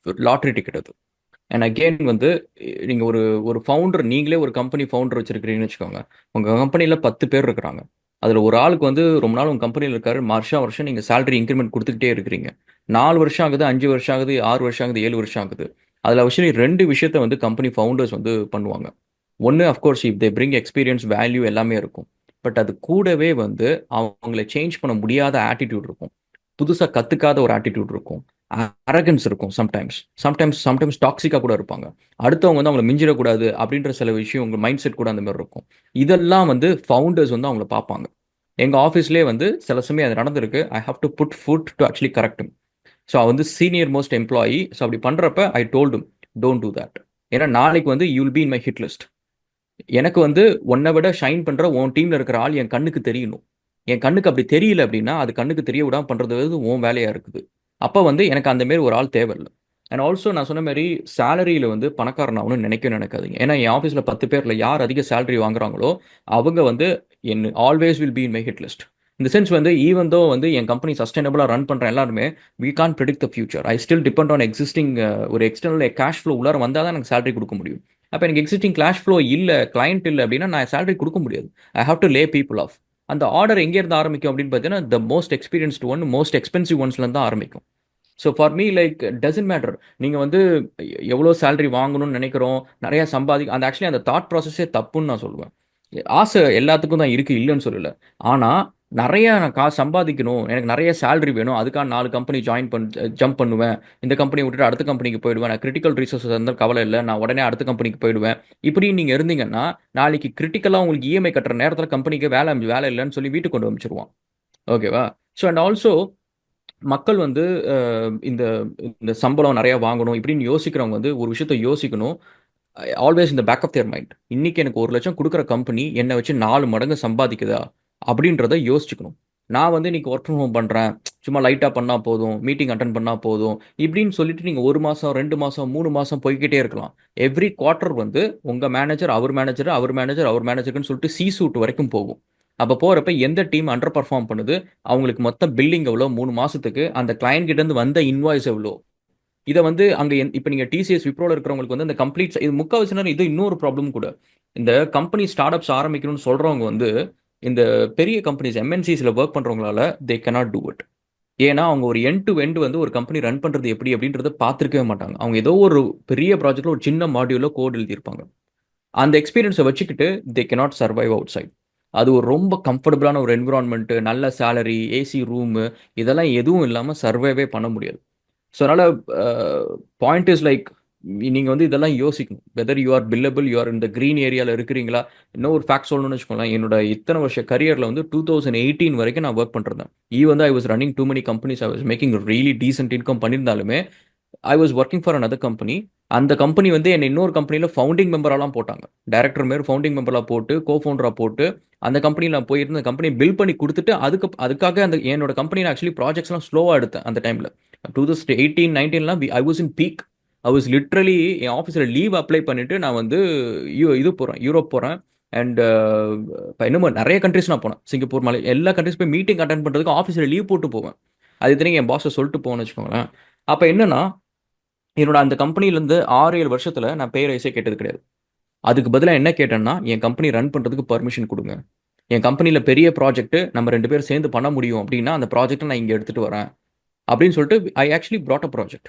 lottery ticket அது. அண்ட் அகெயின் வந்து நீங்க ஒரு ஒரு ஃபவுண்டர், நீங்களே ஒரு கம்பெனி ஃபவுண்டர் வச்சிருக்கிறீங்கன்னு வச்சுக்கோங்க. உங்க கம்பெனியில் 10 பேர் இருக்கிறாங்க. அதில் ஒரு ஆளுக்கு வந்து ரொம்ப நாள் உங்க கம்பெனியில் இருக்காரு, வருஷம் வருஷம் நீங்கள் சேலரி இன்க்ரிமெண்ட் கொடுத்துக்கிட்டே இருக்கிறீங்க. 4 வருஷம் ஆகுது, 5 வருஷம் ஆகுது, 6 வருஷம் ஆகுது, 7 வருஷம் ஆகுது. அதில் ஆக்சுவலி 2 விஷயத்த வந்து கம்பெனி ஃபவுண்டர்ஸ் வந்து பண்ணுவாங்க. ஒன்று of course if they bring experience, value எல்லாமே இருக்கும். பட் அது கூடவே வந்து அவங்கள சேஞ்ச் பண்ண முடியாத ஆட்டிடியூட் இருக்கும். புதுசாக கற்றுக்காத ஒரு ஆட்டிடியூட் இருக்கும். அரகன்ஸ் இருக்கும். சம்டைம்ஸ் டாக்ஸிக்காக கூட இருப்பாங்க. அடுத்தவங்க வந்து அவங்களை மிஞ்சிடக்கூடாது அப்படின்ற சில விஷயம் உங்கள் மைண்ட் செட் கூட அந்த மாதிரி இருக்கும். இதெல்லாம் வந்து ஃபவுண்டர்ஸ் வந்து அவங்கள பார்ப்பாங்க. எங்கள் ஆஃபீஸ்லேயே வந்து சில சமயம் அது நடந்திருக்கு. I have to put foot to actually correct. So வந்து சீனியர் மோஸ்ட் எம்ப்ளாயி. ஸோ அப்படி பண்ணுறப்ப ஐ டோல்டும் டோன்ட் டூ தட். ஏன்னா நாளைக்கு வந்து you will be in my hit list. எனக்கு வந்து உன்னை விட ஷைன் பண்ற உன் டீம்ல இருக்கிற ஆள் என் கண்ணுக்கு தெரியணும். என் கண்ணுக்கு அப்படி தெரியல அப்படின்னா அது கண்ணுக்கு தெரிய விடாம பண்றது வந்து உன் வேலையா இருக்குது. அப்ப வந்து எனக்கு அந்த மாதிரி ஒரு ஆள் தேவையில்லை. அண்ட் ஆல்சோ நான் சொன்ன மாதிரி சேலரியில வந்து பணக்காரன் ஆகணும்னு நினைக்காதீங்க. ஏன்னா என் ஆஃபீஸில் 10 பேர்ல யார் அதிக சேலரி வாங்குறாங்களோ அவங்க வந்து என் always will be in my hit list. இந்த சென்ஸ் வந்து ஈவன் தோ வந்து என் கம்பெனி சஸ்டைனபிளாக ரன் பண்ணுற எல்லாருமே we can't predict the future. I still depend on existing ஒரு எக்ஸ்டர்னல் கேஷ் ஃப்ளோ உள்ளார வந்தால் தான் எனக்கு சேலரி கொடுக்க முடியும். அப்போ எனக்கு எக்ஸிஸ்டிங் கேஷ் ஃப்ளோ இல்லை, கிளைண்ட் இல்லை அப்படின்னா நான் சேலரி கொடுக்க முடியாது. I have to lay people off. அந்த ஆர்டர் எங்கேருந்து ஆரம்பிக்கும் அப்படின்னு பார்த்தீங்கன்னா த most experienced one, most expensive ஒன்ஸ்லேருந்து தான் ஆரம்பிக்கும். So for me like doesn't matter நீங்கள் வந்து எவ்வளோ சேலரி வாங்கணும்னு நினைக்கிறோம், நிறைய அந்த ஆக்சுவலி அந்த தாட் ப்ராசஸே தப்புன்னு நான் சொல்லுவேன். ஆசை எல்லாத்துக்கும் தான் இருக்குது, இல்லைன்னு சொல்லல. ஆனால் நிறைய நான் காசு சம்பாதிக்கணும், எனக்கு நிறைய சேலரி வேணும், அதுக்காக 4 கம்பெனி ஜம்ப் பண்ணுவேன், இந்த கம்பெனி விட்டுட்டு அடுத்த கம்பெனிக்கு போயிடுவேன், நான் கிரிட்டிக்கல் ரிசோர்ஸஸ் இருந்தால் கவலை இல்லை, நான் உடனே அடுத்த கம்பெனிக்கு போயிடுவேன். இப்படி நீங்கள் இருந்தீங்கன்னா நாளைக்கு கிரிட்டிக்கலாக உங்களுக்கு இஎம்ஐ கட்டுற நேரத்தில் கம்பெனிக்கு வேலை வேலை இல்லைன்னு சொல்லி வீட்டுக்கு கொண்டு வந்துச்சிருவான். ஓகேவா? ஸோ அண்ட் ஆல்சோ மக்கள் வந்து இந்த இந்த சம்பளம் நிறையா வாங்கணும் இப்படின்னு யோசிக்கிறவங்க வந்து ஒரு விஷயத்த யோசிக்கணும். ஆல்வேஸ் இந்த பேக் ஆஃப் தியர் மைண்ட், இன்னைக்கு எனக்கு 1 லட்சம் கொடுக்குற கம்பெனி என்னை வச்சு 4 மடங்கு சம்பாதிக்குதா அப்படின்றத யோசிச்சுக்கணும். நான் வந்து இன்னைக்கு ஒர்க் ஃப்ரம் ஹோம் பண்ணுறேன், சும்மா லைட்டாக பண்ணால் போதும், மீட்டிங் அட்டன் பண்ணால் போதும் இப்படின்னு சொல்லிட்டு நீங்கள் 1 மாதம் 2 மாதம் 3 மாதம் போய்கிட்டே இருக்கலாம். எவ்ரி குவார்ட்டர் வந்து உங்கள் மேனேஜர் அவர் மேனேஜர் அவர் மேனேஜர் அவர் மேனேஜர்னு சொல்லிட்டு சூட் வரைக்கும் போகும். அப்போ போகிறப்ப எந்த டீம் அண்டர் பர்ஃபார்ம் பண்ணுது, அவங்களுக்கு மொத்தம் பில்லிங் எவ்வளோ 3 மாதத்துக்கு, அந்த கிளைண்ட் கிட்டேருந்து வந்த இன்வாய்ஸ் எவ்வளோ, இதை வந்து அங்கே இப்போ நீங்கள் டிசிஎஸ் விப்ரோவில் இருக்கிறவங்களுக்கு வந்து இந்த கம்ப்ளீட் இது முக்கால்வாசி நேரம் இது இன்னொரு ப்ராப்ளம் கூட. இந்த கம்பெனி ஸ்டார்ட் அப்ஸ் ஆரம்பிக்கணும்னு சொல்கிறவங்க வந்து இந்த பெரிய கம்பெனிஸ் எம்என்சிஸில் ஒர்க் பண்ணுறவங்களால தே cannot டூ இட். ஏன்னா அவங்க ஒரு எண்ட் டு எண்ட் வந்து ஒரு கம்பெனி ரன் பண்ணுறது எப்படி அப்படின்றத பார்த்துருக்கவே மாட்டாங்க. அவங்க ஏதோ ஒரு பெரிய ப்ராஜெக்டில் ஒரு சின்ன மாடியூலில் கோட் எழுதியிருப்பாங்க. அந்த எக்ஸ்பீரியன்ஸை வச்சுக்கிட்டு தே cannot சர்வைவ் அவுட் சைட். அது ஒரு ரொம்ப கம்ஃபர்டபுளான ஒரு என்விரான்மெண்ட்டு, நல்ல சேலரி, ஏசி ரூமு, இதெல்லாம் எதுவும் இல்லாமல் சர்வைவே பண்ண முடியாது. ஸோ அதனால் பாயிண்ட் இஸ் லைக் நீங்கள் வந்து இதெல்லாம் யோசிக்கணும். Whether you are billable, you are இந்த க்ரீன் ஏரியாவில் இருக்கிறீங்களா. இன்னும் ஒரு ஃபேக்ட் சொல்லணும்னு வச்சுக்கோங்களேன், என்னோட இத்தனை வருஷ கரியரில் வந்து 2018 வரைக்கும் நான் ஒர்க் பண்ணிருந்தேன். Even I was running two many companies, I was making really decent income பண்ணியிருந்தாலுமே I was working for another company. அந்த கம்பெனி வந்து என்னை இன்னொரு கம்பெனியில் ஃபவுண்டிங் மெம்பராலாம் போட்டாங்க. டைரக்டர் மாரி ஃபவுண்டிங் மெம்பராக போட்டு கோ ஃபவுண்டராக போட்டு அந்த கம்பெனியில் நான் போயிருந்த கம்பெனி பில் பண்ணி கொடுத்துட்டு அதுக்காக அந்த என்னோட கம்பெனியில் ஆக்சுவலி ப்ராஜெக்ட்ஸ்லாம் ஸ்லோவாக எடுத்தேன் அந்த டைமில். 2018-19லாம் I was in peak. I was literally என் ஆஃபீஸில் லீவ் அப்ளை பண்ணிவிட்டு நான் வந்து இது போகிறேன், யூரோப் போகிறேன். அண்ட் இப்போ இன்னும் நிறைய கண்ட்ரிஸ் நான் போனேன், சிங்கப்பூர் மலை எல்லா கண்ட்ரிஸ் போய் மீட்டிங் அட்டன் பண்ணுறதுக்கு ஆஃபீஸில் லீவ் போட்டு போவேன். அது இத்தனைக்கும் என் பாஸை சொல்லிட்டு போகணும்னு வச்சுக்கோங்களேன். அப்போ என்னன்னா என்னோட அந்த கம்பெனிலேருந்து 6-7 வருஷத்தில் நான் பே ரைஸே கேட்டது கிடையாது. அதுக்கு பதிலாக என்ன கேட்டேன்னா, என் கம்பெனி ரன் பண்ணுறதுக்கு பர்மிஷன் கொடுங்க, என் கம்பெனியில் பெரிய ப்ராஜெக்ட் நம்ம 2 பேரும் சேர்ந்து பண்ண முடியும் அப்படின்னா அந்த ப்ராஜெக்ட்டை நான் இங்கே எடுத்துகிட்டு வரேன் அப்படின்னு சொல்லிட்டு I actually brought a project.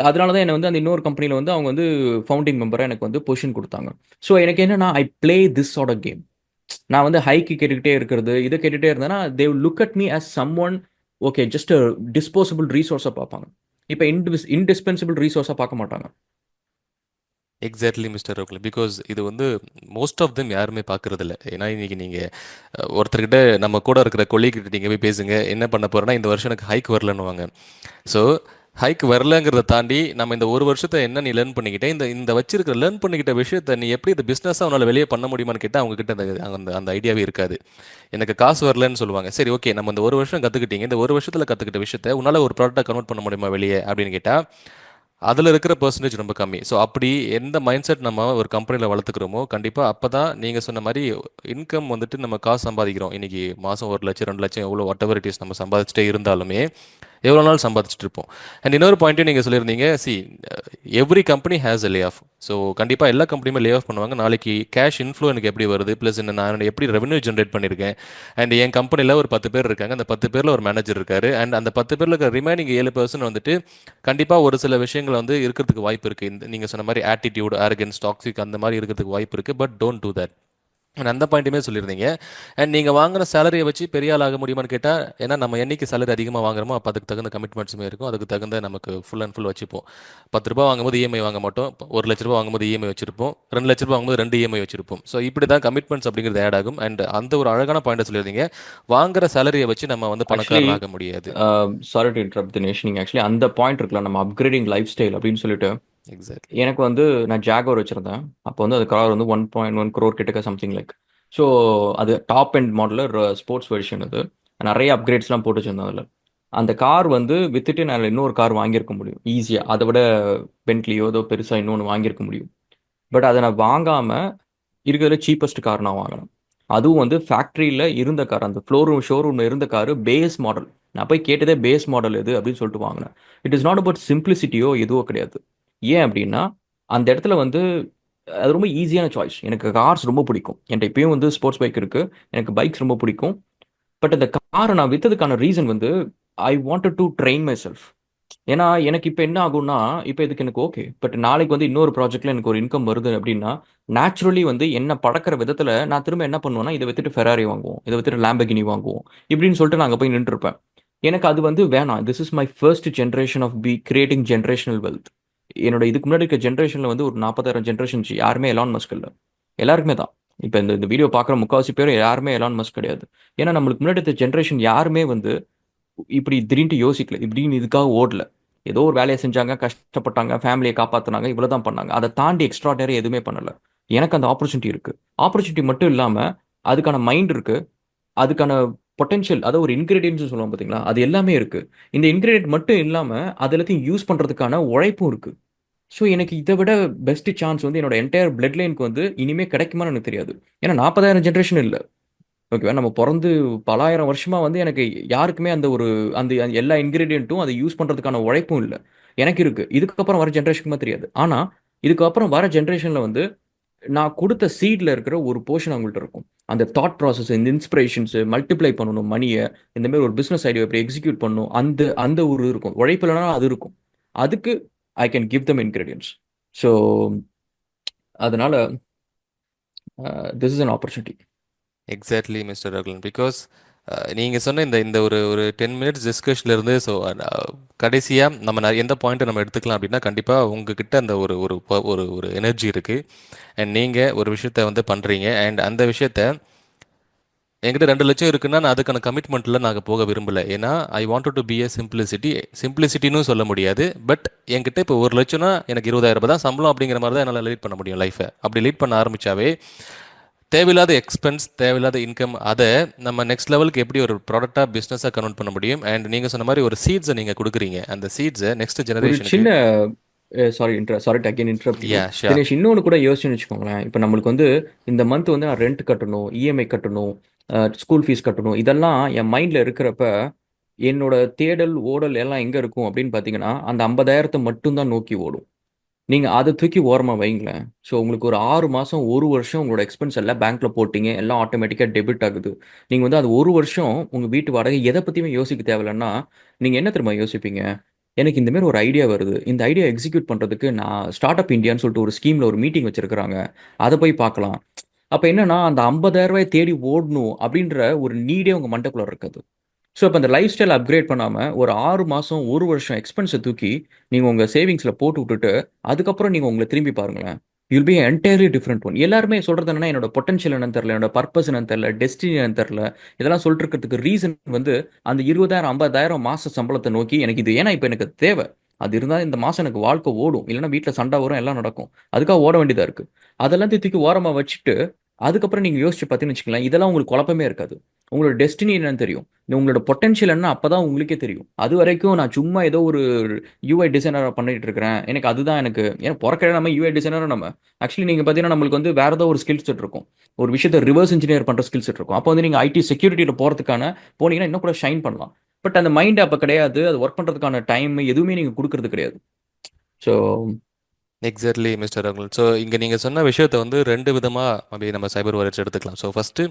அதனால தான் என்னை வந்து அந்த இன்னொரு கம்பெனியில் வந்து அவங்க வந்து ஃபவுண்டிங் மெம்பராக எனக்கு வந்து பொசிஷன் கொடுத்தாங்க. ஸோ எனக்கு என்னன்னா I play this sort of game. நான் வந்து ஹைக்கு கேட்டுக்கிட்டே இருக்கிறது, இதை கேட்டுகிட்டே இருந்தேன்னா they look at me as someone, okay just disposable ரீசோர்ஸை பார்ப்பாங்க. இப்போ இன்டிஸ்பென்சிபிள் ரீசோர்ஸாக பார்க்க மாட்டாங்க. Exactly mister ரோக்லி. பிகாஸ் இது வந்து மோஸ்ட் ஆஃப் தெம் யாருமே பார்க்குறதில்ல. ஏன்னா இன்றைக்கி நீங்கள் ஒருத்தர்கிட்ட நம்ம கூட இருக்கிற கொல்லிக்கிட்ட நீங்கள் போய் பேசுங்க, என்ன பண்ண போகிறேன்னா இந்த வருஷம் எனக்கு ஹைக் வரலன்னுவாங்க. ஸோ ஹைக் வரலங்கிறத தாண்டி நம்ம இந்த ஒரு வருஷத்தை என்ன நீ லேர்ன் பண்ணிக்கிட்டே இந்த இந்த வச்சிருக்கிற லேர்ன் பண்ணிக்கிட்ட விஷயத்தை நீ எப்படி இந்த பிஸ்னஸாக உன்னால் வெளியே பண்ண முடியுமான்னு கேட்டால் அவங்ககிட்ட அந்த அந்த ஐடியாவே இருக்காது. எனக்கு காசு வரலன்னு சொல்லுவாங்க. சரி ஓகே, நம்ம இந்த ஒரு வருஷம் கற்றுக்கிட்டீங்க, இந்த ஒரு வருஷத்தில் கற்றுக்கிட்ட விஷயத்தை உன்னால் ஒரு ப்ராடக்டாக கன்வெர்ட் பண்ண முடியுமா வெளியே அப்படின்னு கேட்டால் அதில் இருக்கிற பர்சன்டேஜ் ரொம்ப கம்மி. ஸோ அப்படி எந்த மைண்ட் செட் நம்ம ஒரு கம்பெனியில் வளர்த்துக்கிறோமோ கண்டிப்பாக அப்போ தான் நீங்கள் சொன்ன மாதிரி இன்கம் வந்துட்டு நம்ம காசு சம்பாதிக்கிறோம். இன்றைக்கி மாதம் 1 லட்சம் 2 லட்சம் எவ்வளோ வாட் எவர் இட் இஸ் நம்ம சம்பாதிச்சிட்டே இருந்தாலுமே எவ்வளோ நாள் சம்பாதிச்சுட்டு இருப்போம். அண்ட் இன்னொரு பாயிண்ட்டும் நீங்கள் சொல்லியிருந்தீங்க, every company has a lay off. So கண்டிப்பாக எல்லா கம்பெனியுமே லே ஆஃப் பண்ணுவாங்க. நாளைக்கு கேஷ் இன்ஃப்ளோ எனக்கு எப்படி வருது, ப்ளஸ் என்ன நான் எப்படி ரெவன்யூ ஜென்ரேட் பண்ணியிருக்கேன், அண்ட் என் கம்பெனியில் ஒரு 10 பேர் இருக்காங்க, அந்த 10 பேரில் ஒரு மேனேஜர் இருக்காரு, அண்ட் அந்த 10 பேரில் இருக்கிற ரிமைனிங் 7% வந்துட்டு கண்டிப்பாக ஒரு சில விஷயங்கள் வந்து இருக்கிறதுக்கு வாய்ப்பு இருக்குது. இந்த நீங்கள் சொன்ன மாதிரி ஆட்டிடியூட், ஆரகன்ஸ், டாக்ஸிக் அந்த மாதிரி இருக்கிறதுக்கு வாய்ப்பு இருக்குது. But don't do that. அந்த பாயிண்ட்டுமே சொல்லியிருந்தீங்க. அண்ட் நீங்கள் வாங்குற சேலரியை வச்சு பெரிய ஆள் ஆக முடியுமான்னு கேட்டால், ஏன்னா நம்ம என்னைக்கு சேலரி அதிகமாக வாங்குறோமோ அப்போ அதுக்கு தகுந்த கமிட்மெண்ட்ஸுமே இருக்கும், அதுக்கு தகுந்த நமக்கு ஃபுல் அண்ட் ஃபுல் வச்சுப்போம். 10 ரூபா வாங்கும்போது இஎம்ஐ வாங்க மாட்டோம், 1 லட்ச ரூபா வாங்கும்போது இஎம்ஐ வச்சிருப்போம், 2 லட்ச ரூபா வாங்கும்போது 2 இஎம்ஐ வச்சிருப்போம். ஸோ இப்படி தான் கமிட்மெண்ட்ஸ் அப்படிங்கிறது ஆட் ஆகும். அண்ட் அந்த ஒரு அழகான பாயிண்ட்டை சொல்லியிருந்தீங்க, வாங்குற சேலரியை வச்சு நம்ம வந்து ஆக்சுவலி பணக்காரன் ஆக முடியாது. சாரி டு இன்டரப்ட் தினேஷ், நீங்கள் ஆக்சுவலி அந்த பாயிண்ட் இருக்குல்ல, நம்ம அப்கிரேடிங் லைஃப் ஸ்டைல் அப்படின்னு சொல்லிட்டு எக்ஸாக்ட்லி. எனக்கு வந்து நான் ஜாகோர் வச்சுருந்தேன். அப்போ வந்து அது கார் வந்து 1.1 crore கிட்டக்க சம்திங் லைக். ஸோ அது top end model sports version. அது நிறைய அப்கிரேட்ஸ்லாம் போட்டு வச்சிருந்தேன் அதில். அந்த கார் வந்து வித்துட்டு நான் இன்னொரு கார் வாங்கியிருக்க முடியும் ஈஸியாக, அதை விட பென்ட்லியோ ஏதோ பெருசாக இன்னொன்று வாங்கியிருக்க முடியும். பட் அதை நான் வாங்காமல் இருக்கிறதுல சீப்பஸ்ட் கார் நான் வாங்கினேன். அதுவும் வந்து ஃபேக்ட்ரியில் இருந்த கார், அந்த ஷோரூமில் இருந்த காரு பேஸ் மாடல். நான் போய் கேட்டதே பேஸ் மாடல் எது அப்படின்னு சொல்லிட்டு வாங்கினேன். இட் இஸ் நாட் அபவுட் சிம்பிளிசிட்டியோ எதுவோ கிடையாது. ஏன் அப்படின்னா அந்த இடத்துல வந்து அது ரொம்ப ஈஸியான சாய்ஸ். எனக்கு கார்ஸ் ரொம்ப பிடிக்கும். என்கிட்ட இப்பயும் வந்து ஸ்போர்ட்ஸ் பைக் இருக்கு. எனக்கு பைக்ஸ் ரொம்ப பிடிக்கும். பட் அந்த காரை நான் வித்ததுக்கான ரீசன் வந்து ஐ wanted to train my self. ஏன்னா எனக்கு இப்போ என்ன ஆகும்னா, இப்போ இதுக்கு எனக்கு ஓகே. பட் நாளைக்கு வந்து இன்னொரு ப்ராஜெக்ட்ல எனக்கு ஒரு இன்கம் வருது அப்படின்னா, நேச்சுரலி வந்து என்ன பழக்கிற விதத்துல நான் திரும்ப என்ன பண்ணுவேன்னா, இதை வித்துட்டு ஃபெராரி வாங்குவோம், இதை வித்துட்டு லேம்பகினி வாங்குவோம் இப்படின்னு சொல்லிட்டு நான் அங்க போய் நின்றுருப்பேன். எனக்கு அது வந்து வேணாம். This is my first generation of be creating generational wealth. என்னோட இதுக்கு முன்னாடி இருக்க ஜென்ரேஷன்ல வந்து ஒரு 40,000 ஜென்ரேஷன் யாருமே எலான் மஸ்க் இல்லை. எல்லாருக்குமே தான். இப்போ இந்த வீடியோ பார்க்குற முக்காவாசி பேர் யாருமே எலான் மஸ்க் கிடையாது. ஏன்னா நம்மளுக்கு முன்னாடி இருக்க ஜென்ரேஷன் யாருமே வந்து இப்படி திடீர்னு யோசிக்கல. இப்படின்னு இதுக்காக ஓடல. ஏதோ ஒரு வேலையை செஞ்சாங்க, கஷ்டப்பட்டாங்க, ஃபேமிலியை காப்பாத்துனாங்க, இவ்வளவுதான் பண்ணாங்க. அதை தாண்டி எக்ஸ்ட்ராடனரி எதுவுமே பண்ணல. எனக்கு அந்த ஆப்பர்ச்சுனிட்டி இருக்கு. ஆப்பர்ச்சுனிட்டி மட்டும் இல்லாம அதுக்கான மைண்ட் இருக்கு, அதுக்கான பொட்டன்ஷியல், அதாவது ஒரு இன்கிரீடியன்ஸ் சொல்லுவோம் பாத்தீங்களா, அது எல்லாமே இருக்கு. இந்த இன்கிரீடியன்ட் மட்டும் இல்லாம அது எல்லாத்தையும் யூஸ் பண்றதுக்கான உழைப்பும் இருக்கு. ஸோ எனக்கு இதை விட பெஸ்ட் சான்ஸ் வந்து என்னோட என்டையர் பிளட் லைனுக்கு வந்து இனிமே கிடைக்குமான்னு எனக்கு தெரியாது. ஏன்னா 40,000 ஜென்ரேஷன் இல்லை. ஓகேவா, நம்ம பிறந்து பலாயிரம் வருஷமா வந்து எனக்கு யாருக்குமே அந்த ஒரு அந்த எல்லா இன்கிரீடியண்ட்டும் அதை யூஸ் பண்றதுக்கான உழைப்பும் இல்லை. எனக்கு இருக்கு. இதுக்கப்புறம் வர ஜென்ரேஷனுக்குமே தெரியாது. ஆனா இதுக்கப்புறம் வர ஜென்ரேஷன்ல வந்து நான் கொடுத்த சீட்ல இருக்கிற ஒரு போர்ஷன் அவங்கள்ட்ட இருக்கும். அந்த தாட் ப்ராசஸ், இந்த இன்ஸ்பிரேஷன்ஸ், மல்டிப்ளை பண்ணணும் மணியை, இந்த மாதிரி ஒரு பிசினஸ் ஐடியா எப்படி எக்ஸிக்யூட் பண்ணணும், அந்த அந்த ஒரு இருக்கும். உழைப்பு இல்லைனா அது இருக்கும். அதுக்கு I can give them ingredients. So அதனால this is an opportunity. Exactly mister Ragulan. Because நீங்கள் சொன்ன இந்த இந்த ஒரு 10 மினிட்ஸ் டிஸ்கஷன்ல இருந்து ஸோ கடைசியாக நம்ம எந்த பாயிண்ட்டை நம்ம எடுத்துக்கலாம் அப்படின்னா, கண்டிப்பாக உங்ககிட்ட அந்த ஒரு ஒரு ஒரு ஒரு எனர்ஜி இருக்குது. அண்ட் நீங்கள் ஒரு விஷயத்த வந்து பண்ணுறீங்க. அண்ட் அந்த விஷயத்த என்கிட்ட 2 லட்சம் இருக்குன்னா நான் அதுக்கான கமிட்மெண்ட்டில் நாங்கள் போக விரும்பலை. ஏன்னா I wanted to be a சிம்பிளிசிட்டின்னு சொல்ல முடியாது. பட் என்கிட்ட இப்போ 1 லட்சம்னா எனக்கு 20,000 தான் சம்பளம் அப்படிங்கிற மாதிரி தான் என்னால் லீட் பண்ண முடியும் லைஃப்பை. அப்படி லீட் பண்ண ஆரம்பித்தாவே தேவையில்லாத எக்ஸ்பென்ஸ், தேவையில்லாத இன்கம், அதை நம்ம நெக்ஸ்ட் லெவலுக்கு எப்படி ஒரு ப்ராடக்டாக பிஸ்னஸாக கன்வெர்ட் பண்ண முடியும். அண்ட் நீங்கள் சொன்ன மாதிரி ஒரு சீட்ஸை நீங்கள் கொடுக்குறீங்க. அந்த சீட்ஸை நெக்ஸ்ட் ஒரு ஜெனரேஷனுக்கு. சின்ன sorry to again interrupt you yeah sure. Dinesh. இன்னொன்று கூட யோசிச்சுன்னு வச்சுக்கோங்களேன். இப்போ நம்மளுக்கு வந்து இந்த மந்த் வந்து நான் ரெண்ட் கட்டணும், இஎம்ஐ கட்டணும், ஸ்கூல் ஃபீஸ் கட்டணும், இதெல்லாம் என் மைண்டில் இருக்கிறப்ப என்னோட தேடல் ஓடல் எல்லாம் எங்கே இருக்கும் அப்படின்னு பார்த்தீங்கன்னா அந்த 50,000 மட்டும்தான் நோக்கி ஓடும். நீங்கள் அதை தூக்கி ஓரமாக வைங்களேன். ஸோ உங்களுக்கு ஒரு 6 மாதம், ஒரு வருஷம் உங்களோட எக்ஸ்பென்ஸ் எல்லாம் பேங்க்ல போட்டீங்க, எல்லாம் ஆட்டோமேட்டிக்காக டெபிட் ஆகுது. நீங்கள் வந்து அது ஒரு வருஷம் உங்கள் வீட்டு வாடகை எதை பற்றியுமே யோசிக்க தேவையில்லைன்னா நீங்கள் என்ன தெரியுமா யோசிப்பீங்க? எனக்கு இந்த மாதிரி ஒரு ஐடியா வருது. இந்த ஐடியா எக்ஸிக்யூட் பண்ணுறதுக்கு நான் ஸ்டார்ட் அப் இந்தியான்னு சொல்லிட்டு ஒரு ஸ்கீமில் ஒரு மீட்டிங் வச்சிருக்கிறாங்க. அதை போய் பார்க்கலாம். அப்போ என்னன்னா அந்த 50,000 தேடி ஓடணும் அப்படின்ற ஒரு நீடே உங்கள் மண்டக்குள்ள இருக்காது. ஸோ இப்போ அந்த லைஃப் ஸ்டைல் அப்கிரேட் பண்ணாமல் ஒரு 6 மாதம், ஒரு வருஷம் எக்ஸ்பென்ஸை தூக்கி நீங்கள் உங்கள் சேவிங்ஸில் போட்டு விட்டுட்டு அதுக்கப்புறம் நீங்கள் உங்களை திரும்பி பாருங்களேன். You'll be entirely different one. எல்லாருமே சொல்கிறது என்னன்னா என்னோட பொட்டன்ஷியல் என்னன்னு தெரியல, என்னோட பர்பஸ் என்னன்னு தெரியல, டெஸ்டினி என்னன்னு தெரியல. இதெல்லாம் சொல்லிட்டு இருக்கிறதுக்கு ரீசன் வந்து அந்த 20,000 50,000 மாச சம்பளத்தை நோக்கி எனக்கு இது ஏன்னா இப்போ எனக்கு தேவை. அது இருந்தால் இந்த மாதம் எனக்கு வாழ்க்கை ஓடும், இல்லைன்னா வீட்டில் சண்டை வரும், எல்லாம் நடக்கும். அதுக்காக ஓட வேண்டியதாக இருக்குது. அதெல்லாம் தூக்கி ஓரமாக வச்சுட்டு அதுக்கப்புறம் நீங்கள் யோசிச்சு பார்த்தீங்கன்னு வச்சுக்கலாம், இதெல்லாம் உங்களுக்கு குழப்பமே இருக்காது. உங்களோட டெஸ்டினி என்னன்னு தெரியும், உங்களோட பொட்டன்ஷியல் என்ன அப்பதான் உங்களுக்கே தெரியும். அது வரைக்கும் நான் சும்மா ஏதோ ஒரு யூஐ டிசைனராக பண்ணிட்டு இருக்கிறேன், எனக்கு அதுதான் எனக்கு ஏன்னா பிறக்கிற நம்ம யூஐ டிசைனராக நம்ம ஆக்சுவலி நீங்கள் பார்த்தீங்கன்னா நம்மளுக்கு வந்து வேற ஏதோ ஒரு ஸ்கில் செட் இருக்கும், ஒரு விஷயத்தை ரிவர்ஸ் இன்ஜினியர் பண்ணுற ஸ்கில் செட் இருக்கும். அப்போ வந்து நீங்கள் ஐடி செக்யூரிட்டியில் போகிறதுக்கான போனீங்கன்னா இன்னும் கூட ஷைன் பண்ணலாம். பட் அந்த மைண்ட் அப்போ கிடையாது, அது ஒர்க் பண்ணுறதுக்கான டைம் எதுவுமே நீங்கள் கொடுக்கறது கிடையாது. So exactly mister Rakul. So இங்கே நீங்கள் சொன்ன விஷயத்தை வந்து 2 விதமாக அப்படி நம்ம சைபர் வாரியர்ஸ் எடுத்துக்கலாம். ஸோ ஃபஸ்ட்டு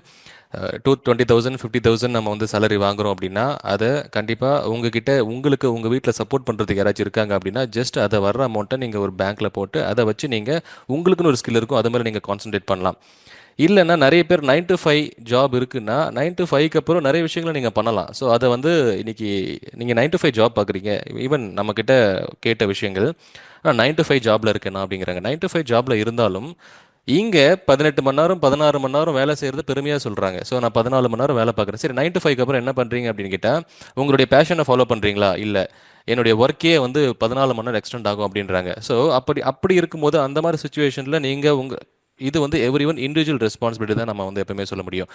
20,000 50,000 நம்ம வந்து சேலரி வாங்குறோம் அப்படின்னா அதை கண்டிப்பாக உங்ககிட்ட உங்களுக்கு உங்கள் வீட்டில் சப்போர்ட் பண்ணுறதுக்கு யாராச்சும் இருக்காங்க அப்படின்னா ஜஸ்ட் அதை வர்ற அமௌண்ட்டை நீங்கள் ஒரு பேங்க்கில் போட்டு அதை வச்சு நீங்கள் உங்களுக்குன்னு ஒரு ஸ்கில் இருக்கும், அது மேலே நீங்கள் கான்சன்ட்ரேட் பண்ணலாம். இல்லைன்னா நிறைய பேர் 9 to 5 ஜாப் இருக்குன்னா 9 to 5க்கு அப்புறம் நிறைய விஷயங்களை நீங்கள் பண்ணலாம். ஸோ அதை வந்து இன்னைக்கு நீங்கள் 9 to 5 ஜாப் பார்க்குறீங்க, ஈவன் நம்மக்கிட்ட கேட்ட விஷயங்கள் நான் 9 to 5 ஜாப்ல இருக்கேனா அப்படிங்கிறாங்க. 9 to 5 ஜாப்ல இருந்தாலும் இங்கே 18 மணி நேரம் 16 மணி நேரம் வேலை செய்கிறது பெருமையாக சொல்கிறாங்க. ஸோ நான் 14 மணி நேரம் வேலை பார்க்குறேன். சரி, 9 to 5க்கு அப்புறம் என்ன பண்ணுறீங்க அப்படின்னு கேட்டால் உங்களுடைய பேஷனை ஃபாலோ பண்ணுறீங்களா? இல்லை, என்னுடைய ஒர்க்கே வந்து 14 மணி நேரம் எக்ஸ்டெண்ட் ஆகும் அப்படின்றாங்க. ஸோ அப்படி அப்படி இருக்கும்போது அந்த மாதிரி சுச்சுவேஷனில் நீங்கள் இது வந்து எவ்ரி ஒன் இண்டிவிஜுவல் ரெஸ்பான்சிபிலிட்டி தான் நம்ம வந்து எப்பவுமே சொல்ல முடியும்.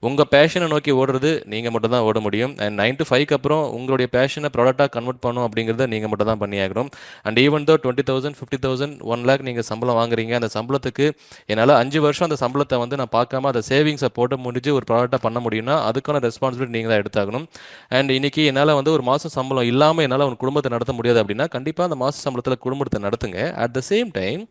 உங்கள் பேஷனை நோக்கி ஓடுறது நீங்கள் மட்டும் தான் ஓட முடியும். அண்ட் 9 to 5 அப்புறம் உங்களுடைய பேஷனை ப்ராடக்டாக கன்வெர்ட் பண்ணும் அப்படிங்கிறத நீங்கள் மட்டும் தான் பண்ணியாகணும். அண்ட் ஈவன் தோ 20,000 50,000 1 lakh நீங்கள் சம்பளம் வாங்குறீங்க, அந்த சம்பளத்துக்கு என்னால் 5 வருஷம் அந்த சம்பளத்தை வந்து நான் பார்க்காம அதை சேவிங்ஸை போட்டு முடிஞ்சு ஒரு ப்ராடக்டாக பண்ண முடியும்னா அதுக்கான ரெஸ்பான்சிபிலிட்டி நீங்கள் தான் எடுத்தாகணும். அண்ட் இன்னைக்கு என்னால் வந்து ஒரு மாதம் சம்பளம் இல்லாமல் என்னால் ஒரு குடும்பத்தை நடத்த முடியாது அப்படின்னா கண்டிப்பாக அந்த மாத சம்பளத்தில் குடும்பத்தை நடத்துங்க. அட் த சேம் டைம்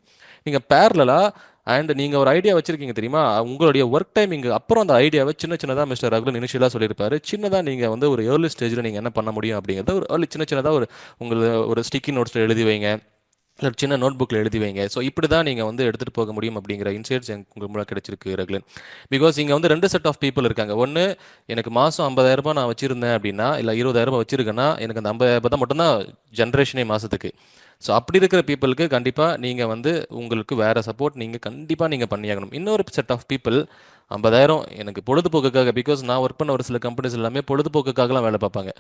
நீங்கள் பேரலாக அண்ட் நீங்கள் ஒரு ஐடியா வச்சுருக்கீங்க தெரியுமா, உங்களுடைய ஒர்க் டைமிங் அப்புறம் அந்த ஐடியாவை சின்ன சின்னதாக மிஸ்டர் ரகுலன் இனிஷியலாக சொல்லியிருப்பாரு. சின்னதாக நீங்கள் வந்து ஒரு ஏர்லி ஸ்டேஜில் நீங்கள் என்ன பண்ண முடியும் அப்படிங்கிறத ஒரு ஏர்லி சின்ன சின்னதாக ஒரு உங்களை ஒரு ஸ்டிக்கி நோட்ஸில் எழுதி வைங்க, இல்லை சின்ன நோட் புக்கில் எழுதி வைங்க. ஸோ இப்படி தான் நீங்கள் வந்து எடுத்துகிட்டு போக முடியும் அப்படிங்கிற இன்சைட்ஸ் எனக்கு உங்களுக்கு மூலம் கிடைச்சிருக்கு ரகுலன். பிகாஸ் இங்கே வந்து 2 செட் ஆஃப் பீப்புள் இருக்காங்க. ஒன்று, எனக்கு மாதம் 50,000 நான் வச்சுருந்தேன் அப்படின்னா, இல்லை 20,000 வச்சுருக்கேன்னா எனக்கு அந்த 50,000 தான் மட்டும்தான் ஜென்ரேஷனே மாதத்துக்கு. ஸோ அப்படி இருக்கிற பீப்புளுக்கு கண்டிப்பாக நீங்கள் வந்து உங்களுக்கு வேறு சப்போர்ட் நீங்கள் கண்டிப்பாக நீங்கள் பண்ணியாகணும். இன்னொரு செட் ஆஃப் பீப்புள் 50,000 எனக்கு பொழுதுபோக்குக்காக, பிகாஸ் நான் ஒர்க் பண்ண ஒரு சில கம்பெனிஸ் எல்லாமே பொழுதுபோக்குக்காகலாம் வேலை பார்ப்பாங்க.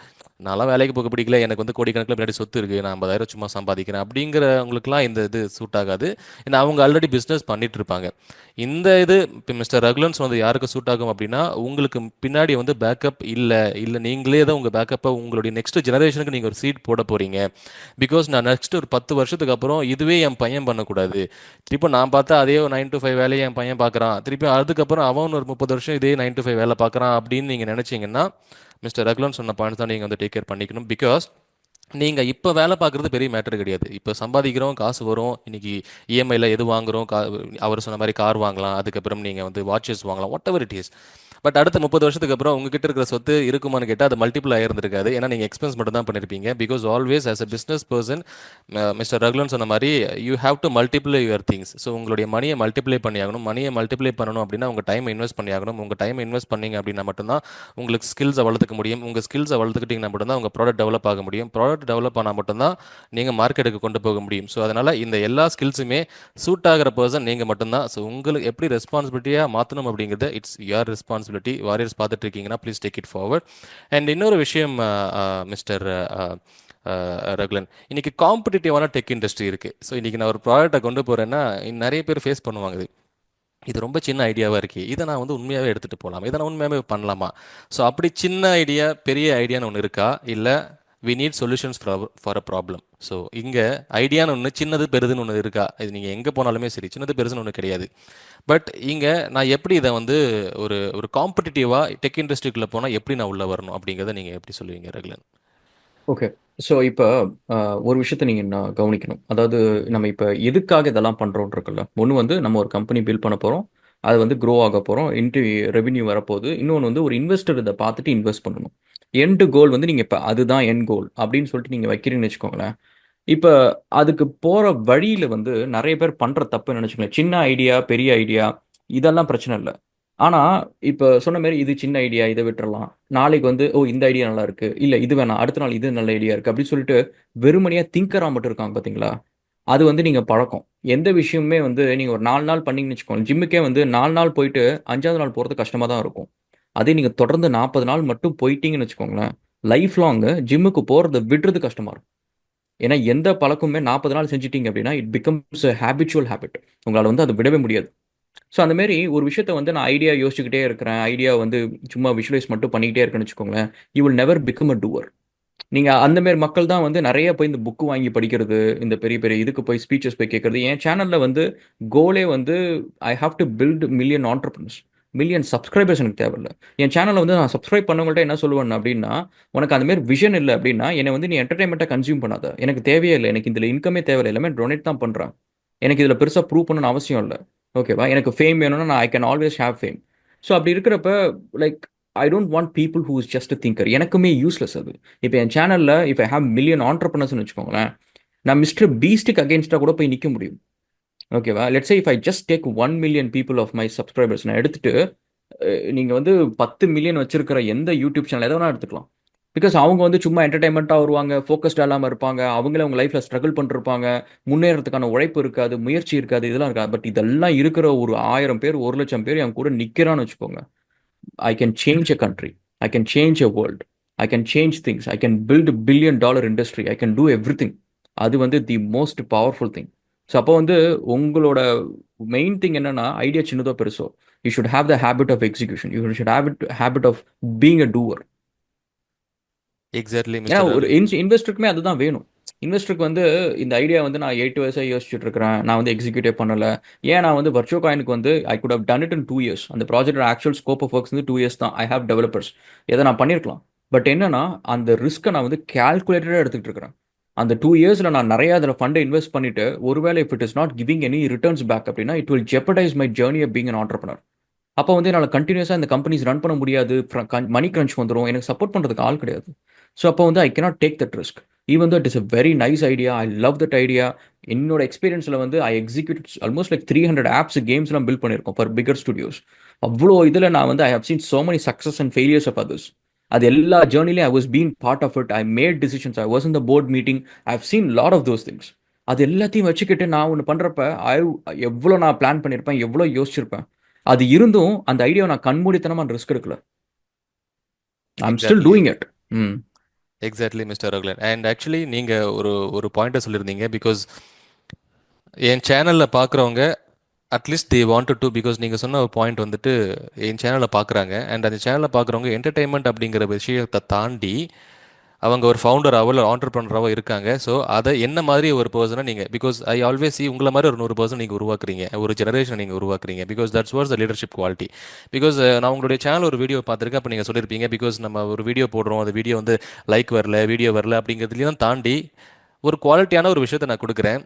நான்லாம் வேலைக்கு போக பிடிக்கல, எனக்கு வந்து கோடிக்கணக்கில் பின்னாடி சொத்து இருக்குது, நான் 50,000 சும்மா சம்பாதிக்கிறேன் அப்படிங்கிறவங்களுக்குலாம் இந்த இது சூட் ஆகாது. ஏன்னா அவங்க ஆல்ரெடி பிஸ்னஸ் பண்ணிட்டு இருப்பாங்க. இந்த இது இப்போ மிஸ்டர் ரகுலன்ஸ் வந்து யாருக்கு சூட் ஆகும் அப்படின்னா, உங்களுக்கு பின்னாடி வந்து பேக்கப் இல்லை நீங்களே தான் உங்கள் பேக்கப்பை உங்களுடைய நெக்ஸ்ட் ஜெனரேஷனுக்கு நீங்கள் ஒரு சீட் போட போகிறீங்க. பிகாஸ் நான் நெக்ஸ்ட் ஒரு 10 வருஷத்துக்கு அப்புறம் இதுவே என் பையன் பண்ணக்கூடாது, திருப்பி நான் பார்த்தா அதே ஒரு 9 to 5 வேலையை என் பையன் பார்க்குறான், திருப்பி அதுக்கப்புறம் அவன் ஒரு 30 வருஷம் இதே 9 to 5 வேலை பார்க்குறான் அப்படின்னு நீங்கள் நினச்சிங்கன்னா மிஸ்டர் ரகுலன் சொன்ன பாயிண்ட்ஸ் தான் நீங்கள் வந்து டேக் கேர் பண்ணிக்கணும். பிகாஸ் நீங்கள் இப்போ வேலை பார்க்குறது பெரிய மேட்டர் கிடையாது. இப்போ சம்பாதிக்கிறோம், காசு வரும், இன்னைக்கு இஎம்ஐயில் எது வாங்குகிறோம், அவர் சொன்ன மாதிரி கார் வாங்கலாம், அதுக்கப்புறம் நீங்கள் வந்து வாட்சஸ் வாங்கலாம், what ever it is. But அடுத்த 30 வருஷத்துக்கு அப்புறம் உங்ககிட்ட இருக்கிற சொத்து இருக்குமான்னு கேட்டால் அது மல்டிபிள் ஆயிருந்திருக்காது. ஏன்னா நீங்கள் எக்ஸ்பென்ஸ் மட்டும் தான் பண்ணியிருப்பீங்க. Because always as a business person mister Ragulan சொன்ன மாதிரி you have to multiply your things. So உங்களுடைய மணியை மல்டிப்ளை பண்ணியாகணும். மணியை மல்டிப்ளை பண்ணணும் அப்படின்னா உங்கள் டைமை இன்வெஸ்ட் பண்ணியாகணும். உங்கள் டைமை இன்வெஸ்ட் பண்ணீங்க அப்படின்னா மட்டும்தான் உங்களுக்கு ஸ்கில்ஸை வளர்த்துக்க முடியும். உங்கள் ஸ்கில்ஸை வளர்த்துக்கிட்டிங்கன்னா மட்டும்தான் உங்கள் ப்ராடக்ட் டெவலப் ஆக முடியும். ப்ராடக்ட் டெவலப் ஆனால் மட்டும்தான் நீங்கள் மார்க்கெட்டுக்கு கொண்டு போக முடியும். ஸோ அதனால் இந்த எல்லா ஸ்கில்ஸுமே சூட் ஆகிற பர்சன் நீங்கள் மட்டும்தான். ஸோ உங்களுக்கு எப்படி ரெஸ்பான்சிபிலிட்டியாக மாற்றணும் அப்படிங்கிறது இட்ஸ் யுவர் ரெஸ்பான்சிபிலிட்டி. வாரியர்ஸ் பார்த்துட்டு இருக்கீங்கன்னா please take it forward. And இன்னொரு விஷயம் மிஸ்டர் ரகுலன், இன்னைக்கு காம்படிட்டிவான டெக் இண்டஸ்ட்ரி இருக்குது. ஸோ இன்றைக்கி நான் ஒரு ப்ராடக்டை கொண்டு போகிறேன்னா நிறைய பேர் ஃபேஸ் பண்ணுவாங்க, இது ரொம்ப சின்ன ஐடியாவாக இருக்குது, இதை நான் வந்து உண்மையாகவே எடுத்துகிட்டு போகலாமா, இதை நான் உண்மையாகவே பண்ணலாமா. ஸோ அப்படி சின்ன ஐடியா பெரிய ஐடியான்னு ஒன்று இருக்கா, இல்லை we need solutions for a problem. So இங்கே ஐடியான்னு ஒன்று சின்னது பெருதுன்னு ஒன்று இருக்கா, இது நீங்கள் எங்கே போனாலுமே சரி சின்னது பெருசுன்னு ஒன்று கிடையாது. பட் இங்கே நான் எப்படி இதை வந்து ஒரு ஒரு காம்படிட்டிவாக டெக் இண்டஸ்ட்ரிக்குள்ளே போனால் எப்படி நான் உள்ளே வரணும் அப்படிங்கிறத நீங்கள் எப்படி சொல்லுவீங்க ரகுலன்? ஓகே. ஸோ இப்போ ஒரு விஷயத்த நீங்கள் நான் கவனிக்கணும். அதாவது நம்ம இப்போ எதுக்காக இதெல்லாம் பண்ணுறோன்னு இருக்குல்ல. ஒன்று வந்து நம்ம ஒரு கம்பெனி பில்ட் பண்ண போகிறோம், அது வந்து க்ரோ ஆக போகிறோம், ரெவென்யூ வரப்போகுது. இன்னொன்று வந்து ஒரு இன்வெஸ்டர் இதை பார்த்துட்டு இன்வெஸ்ட் பண்ணணும். எண்டு கோல் வந்து நீங்கள் இப்போ அதுதான் எண்ட் கோல் அப்படின்னு சொல்லிட்டு நீங்கள் வைக்கிறீங்கன்னு வச்சுக்கோங்களேன். இப்போ அதுக்கு போகிற வழியில் வந்து நிறைய பேர் பண்ணுற தப்பு நினச்சிக்கோங்களேன். சின்ன ஐடியா பெரிய ஐடியா இதெல்லாம் பிரச்சனை இல்லை. ஆனால் இப்போ சொன்ன மாதிரி இது சின்ன ஐடியா, இதை விட்டுறலாம். நாளைக்கு வந்து ஓ இந்த ஐடியா நல்லா இருக்கு, இல்லை இது வேணாம், அடுத்த நாள் இது நல்ல ஐடியா இருக்கு அப்படின்னு சொல்லிட்டு வெறுமனையாக திங்கராக மட்டும் இருக்காங்க பார்த்தீங்களா. அது வந்து நீங்கள் பழக்கம். எந்த விஷயமுமே வந்து நீங்கள் ஒரு 4 நாள் பண்ணீங்கன்னு வச்சுக்கோங்க. ஜிம்முக்கே வந்து 4 நாள் போயிட்டு 5வது நாள் போகிறது கஷ்டமாக தான் இருக்கும். அதே நீங்கள் தொடர்ந்து 40 நாள் மட்டும் போயிட்டீங்கன்னு வச்சுக்கோங்களேன், லைஃப் லாங்கு ஜிம்முக்கு போகிறத விடுறது கஷ்டமாக இருக்கும். ஏன்னா எந்த பழக்கமுமே 40 நாள் செஞ்சிட்டீங்க அப்படின்னா இட் பிகம்ஸ் ஹேபிச்சுவல் ஹேபிட். உங்களால் வந்து அதை விடவே முடியாது. ஸோ அந்த மாரி ஒரு விஷயத்த வந்து நான் ஐடியா யோசிச்சுக்கிட்டே இருக்கிறேன், ஐடியா வந்து சும்மா விஷுவலைஸ் மட்டும் பண்ணிக்கிட்டே இருக்கேன்னு வச்சுக்கோங்களேன், you will never become a doer. நீங்கள் அந்த மாரி மக்கள் தான் வந்து நிறைய போய் இந்த புக்கு வாங்கி படிக்கிறது, இந்த பெரிய பெரிய இதுக்கு போய் ஸ்பீச்சஸ் போய் கேட்கறது. என் சேனலில் வந்து கோலே வந்து I have to build million entrepreneurs, million subscribers எனக்கு தேவையில்ல. என் சேனலில் வந்து நான் சப்ஸ்கிரைப் பண்ணவங்கள்ட்ட என்ன சொல்லுவேன் அப்படின்னா, உனக்கு அந்த மாதிரி விஷன் இல்லை அப்படின்னா என்னை வந்து நீ என்டர்டைன்மெண்ட்டாக கன்சியூம் பண்ணாத, எனக்கு தேவையே இல்லை, எனக்கு இதில் இன்கமே தேவையில்லை, எல்லாமே டொனேட் தான் பண்ணுறேன், எனக்கு இதில் பெருசாக ப்ரூவ் பண்ணணும்னு அவசியம் இல்லை. ஓகேவா, எனக்கு ஃபேம் வேணும்னா நான் I can always have fame. So அப்படி இருக்கிறப்ப like I don't want people who is just thinker. எனக்குமே யூஸ்லெஸ் அது. இப்போ என் சேனலில் இஃப் ஐ ஹேவ் மில்லியன் ஆண்டர்பிரினர்ஸ்னு வச்சுக்கோங்களேன், நான் மிஸ்டர் பீஸ்டுக்கு அகேன்ஸ்டாக கூட போய் நிற்க முடியும். ஓகேவா, let's say if I just take 1 million people of my subscribers நான் எடுத்துட்டு நீங்கள் வந்து 10 மில்லியன் வச்சிருக்கிற எந்த யூடியூப் சேனல் எதை வேணால் எடுத்துக்கலாம். பிகாஸ் அவங்க வந்து சும்மா என்டர்டைன்மெண்ட்டாக வருவாங்க, ஃபோக்கஸ்டாக இல்லாமல் இருப்பாங்க, அவங்களே அவங்க லைஃப்பில் ஸ்ட்ரகிள் பண்ணிருப்பாங்க, முன்னேறதுக்கான உழைப்பு இருக்காது, முயற்சி இருக்காது, இதெல்லாம் இருக்காது. பட் இதெல்லாம் இருக்கிற ஒரு 1000 பேர் 1 லட்சம் பேர் என் கூட நிற்கிறான்னு வச்சுக்கோங்க, I can change a country, I can change a world, I can change things, I can build $1 billion industry, I can do everything. அது வந்து the most powerful thing. So அப்போ வந்து உங்களோட மெயின் திங் என்னன்னா idea சின்னதோ பெருசோ, you should have the habit of execution, you should habit of being a doer. Exactly ஏன்னா mister ஒரு ரகுலன். இன்வெஸ்டருக்குமே அதுதான் வேணும். இன்வெஸ்டருக்கு வந்து இந்த ஐடியா வந்து நான் 8 வருஷம் யோசிச்சுட்டு இருக்கிறேன், நான் வந்து எக்ஸிக்யூட்டிவ் பண்ணல. ஏன் நான் வந்து வர்ச்சுவல் காயினுக்கு வந்து I could have done it in 2 years. அந்த project actual scope of works வந்து 2 இயர்ஸ் தான். I have developers. எதை நான் பண்ணியிருக்கலாம். பட் என்னன்னா அந்த ரிஸ்க்கை நான் வந்து கேல்குலேட்டடாக எடுத்துக்கிட்டு இருக்கிறேன். அந்த 2 இயர்ஸில் நான் நிறைய அதில் ஃபண்டை இன்வெஸ்ட் பண்ணிட்டு ஒருவேளை if it is not giving any returns back அப்படின்னா it will jeopardise my journey of being an entrepreneur. அப்போ வந்து என்னால் கண்டினியூஸாக இந்த கம்பெனிஸ் ரன் பண்ண முடியாது, மணி crunch வந்துடும், எனக்கு சப்போர்ட் பண்ணுறதுக்கு ஆள் கிடையாது. ஸோ அப்போ வந்து I cannot take that risk. Even though it is a very nice idea, I love that idea. என்னோட எக்ஸ்பீரியன்ஸில் வந்து I execute almost like 300 apps கேம்ஸ்லாம் பில்ட் பண்ணியிருக்கோம் ஃபார் பிகர் ஸ்டுடியோஸ். அவ்வளோ இதில் நான் வந்து I have seen so many success and failures of others. அது எல்லா ஜேர்னிலையும் I was been part of it. I made decisions, I was in the board meeting, I have scene lot of those things. அது எல்லாத்தையும் வச்சுக்கிட்டு நான் ஒன்று பண்ணுறப்ப எவ்வளோ நான் பிளான் பண்ணியிருப்பேன், எவ்வளோ யோசிச்சிருப்பேன். அது இருந்தும் அந்த ஐடியாவை நான் கண்மூடித்தனமா ரிஸ்க் எடுக்கல. I am still exactly. Doing it. ம். Exactly mister Ragulan. And actually நீங்கள் ஒரு பாயிண்ட்டை சொல்லியிருந்தீங்க. பிகாஸ் என் சேனலில் பார்க்குறவங்க at least they wanted to, because நீங்கள் சொன்ன ஒரு பாயிண்ட் வந்துட்டு என் சேனலில் பார்க்குறாங்க. அண்ட் அந்த சேனலில் பார்க்குறவங்க என்டர்டெயின்மெண்ட் அப்படிங்கிற விஷயத்தை தாண்டி அவங்க ஒரு ஃபவுண்டராகவோ இல்லை ஆண்டர்ப்ரனராகவோ இருக்காங்க. ஸோ அதை என்ன மாதிரி ஒரு பர்சனை நீங்கள், பிகாஸ் ஐ ஆல்வேஸ் சி உங்களை மாதிரி ஒரு 100 பர்சன் நீங்கள் உருவாக்குறீங்க, ஒரு ஜெனரேஷன் நீங்கள் உருவாக்குறீங்க. Because that's what's the leadership quality. Because நான் உங்களுடைய சேனல் ஒரு வீடியோ பார்த்துருக்கேன். அப்போ நீங்கள் சொல்லியிருப்பீங்க, பிகாஸ் நம்ம ஒரு வீடியோ போடுறோம், அந்த வீடியோ வந்து லைக் வரல, வீடியோ வரல அப்படிங்கிறதுலையும் தாண்டி ஒரு குவாலிட்டியான ஒரு விஷயத்தை நான் கொடுக்குறேன்.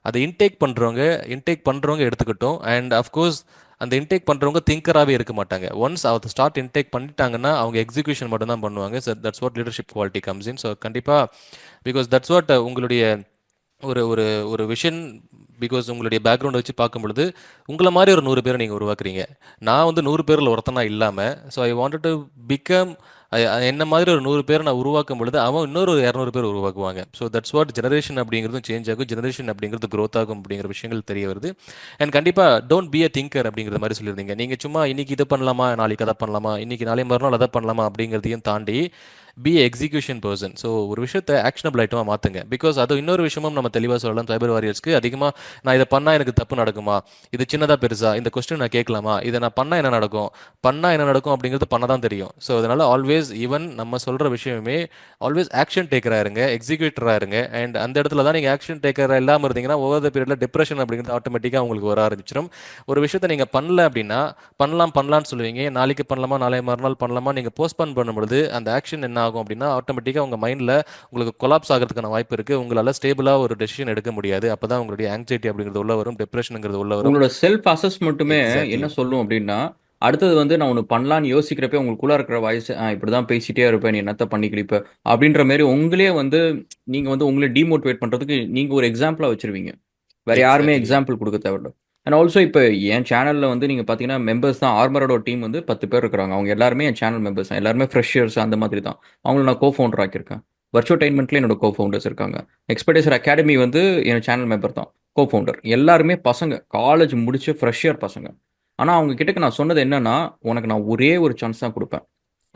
அதை இன்டேக் பண்ணுறவங்க எடுத்துக்கிட்டோம். அண்ட் அஃப்கோர்ஸ் அந்த இன்டேக் பண்ணுறவங்க திங்கராகவே இருக்க மாட்டாங்க. ஒன்ஸ் அதை ஸ்டார்ட் இன்டேக் பண்ணிட்டாங்கன்னா அவங்க எக்ஸிக்யூஷன் மட்டும் தான் பண்ணுவாங்க. So that's what leadership quality comes in. So கண்டிப்பாக பிகாஸ் தட்ஸ் வாட் உங்களுடைய ஒரு ஒரு ஒரு விஷன். பிகாஸ் உங்களுடைய பேக்ரவுண்ட் வச்சு பார்க்கும் பொழுது உங்களை மாதிரி ஒரு 100 பேரை நீங்கள் உருவாக்குறீங்க. நான் வந்து 100 பேரில் ஒருத்தனா இல்லாமல், so I wanted to become, என்ன மாதிரி ஒரு 100 பேரை நான் உருவாக்கும் பொழுது அவன் இன்னொரு 200 பேர் உருவாக்குவாங்க. ஸோ தட்ஸ் வாட் ஜெனரேஷன் அப்படிங்கிறதும் சேஞ்ச் ஆகும், ஜெனரேஷன் அப்படிங்கிறது growth ஆகும் அப்படிங்கிற விஷயங்கள் தெரிய வருது. அண்ட் கண்டிப்பாக டோன்ட் பி அ திங்கர் அப்படிங்கிற மாதிரி சொல்லியிருந்தீங்க. நீங்கள் சும்மா இன்னைக்கு இதை பண்ணலாமா, நாளைக்கு அதை பண்ணலாமா, இன்னைக்கு நாளை மறுநாள் அதை பண்ணலாமா அப்படிங்கிறதையும் தாண்டி பி எக்ஸிக்யூஷன் பர்சன். ஸோ ஒரு விஷயத்தை ஆக்ஷனபிள் ஐட்டமாக மாற்றுங்க. பிகாஸ் அது இன்னொரு விஷயமும் நம்ம தெளிவாக சொல்லலாம். சைபர் வாரியர்ஸ்க்கு அதிகமாக நான் இதை பண்ணால் எனக்கு தப்பு நடக்குமா, இது சின்னதாக பெருசா, இந்த கொஸ்டின் நான் கேட்கலாமா, இதை நான் பண்ணால் என்ன நடக்கும், பண்ணால் என்ன நடக்கும் அப்படிங்கிறது பண்ண தான் தெரியும். ஸோ அதனால் ஆல்வேஸ் ஈவன் நம்ம சொல்கிற விஷயமே ஆல்வேஸ் ஆக்ஷன் டேக்கராக இருங்க, எக்ஸிக்யூட்டராக இருங்க. அண்ட் அந்த இடத்துல தான் நீங்கள் ஆக்ஷன் டேக்கராக இல்லாமல் இருந்தீங்கன்னா ஓவர் த பீரியடில் டிப்ரெஷன் அப்படிங்கிறது ஆட்டோமேட்டிக்காக உங்களுக்கு வர ஆரம்பிச்சிடும். ஒரு விஷயத்தை நீங்கள் பண்ணல அப்படின்னா பண்ணலாம்னு சொல்லுவீங்க, நாளைக்கு பண்ணலாமா, நாளை மறுநாள் பண்ணலாமா, நீங்கள் போஸ்ட்போன் பண்ணும்பொழுது அந்த ஆக்ஷன் என்ன ஆகும் அப்படின்னா ஆட்டோமேட்டிக்காக உங்கள் மைண்டில் உங்களுக்கு கொலாப்ஸ் ஆகிறதுக்கான வாய்ப்பு இருக்குது. உங்களால் ஸ்டேபிளாக ஒரு டெசிஷன் எடுக்க முடியாது. அப்போ தான் உங்களுடைய ஆங்ஸைட்டி அப்படிங்கிறது உள்ள வரும், டிப்ரெஷனுங்கிறது உள்ள வரும். உங்களோட செல்ஃப் அசஸ்மெண்ட்டுமே எக்ஸாக்ட்லி. என்ன சொல்லும் அப்படின்னா, அடுத்தது வந்து நான் ஒன்று பண்ணலான்னு யோசிக்கிறப்ப உங்களுக்குள்ள இருக்கிற வாய்ஸ் இப்படி தான் பேசிட்டே இருப்பேன், நீ என்னத்த பண்ணிக்கிடிப்ப அப்படின்ற மாதிரி உங்களே வந்து நீங்கள் வந்து உங்களே டிமோட்டிவேட் பண்ணுறதுக்கு நீங்கள் ஒரு எக்ஸாம்பிளாக வச்சிருவீங்க. வேற யாருமே எக்ஸாக்ட்லி. எக்ஸாம்பிள் கொடுக்க தேவையில்ல. அண்ட் ஆல்சோ இப்போ என் சேனலில் வந்து நீங்கள் பார்த்தீங்கன்னா மெம்பர்ஸ் தான், ஆர்மரோட டீம் வந்து 10 பேர் இருக்கிறாங்க. அவங்க எல்லாருமே என் சேனல் மெம்பர்ஸ் தான், எல்லாருமே ஃப்ரெஷர்ஸ் அந்த மாதிரி தான். அவங்கள நான் கோ-ஃபவுண்டர் ஆக்கியிருக்கேன். வர்ச்சுவல்டைன்மெண்ட்ல என்னோட கோ-ஃபவுண்டர்ஸ் இருக்காங்க. எக்ஸ்பெக்டேஷன் அகாடமி வந்து என் சேனல் மெம்பர் தான், கோ-ஃபவுண்டர். எல்லாருமே பசங்க, காலேஜ் முடிச்ச ஃப்ரெஷர் பசங்க. ஆனால் அவங்க கிட்டக்க நான் சொன்னது என்னன்னா, உனக்கு நான் ஒரே ஒரு சான்ஸ் தான் கொடுப்பேன்.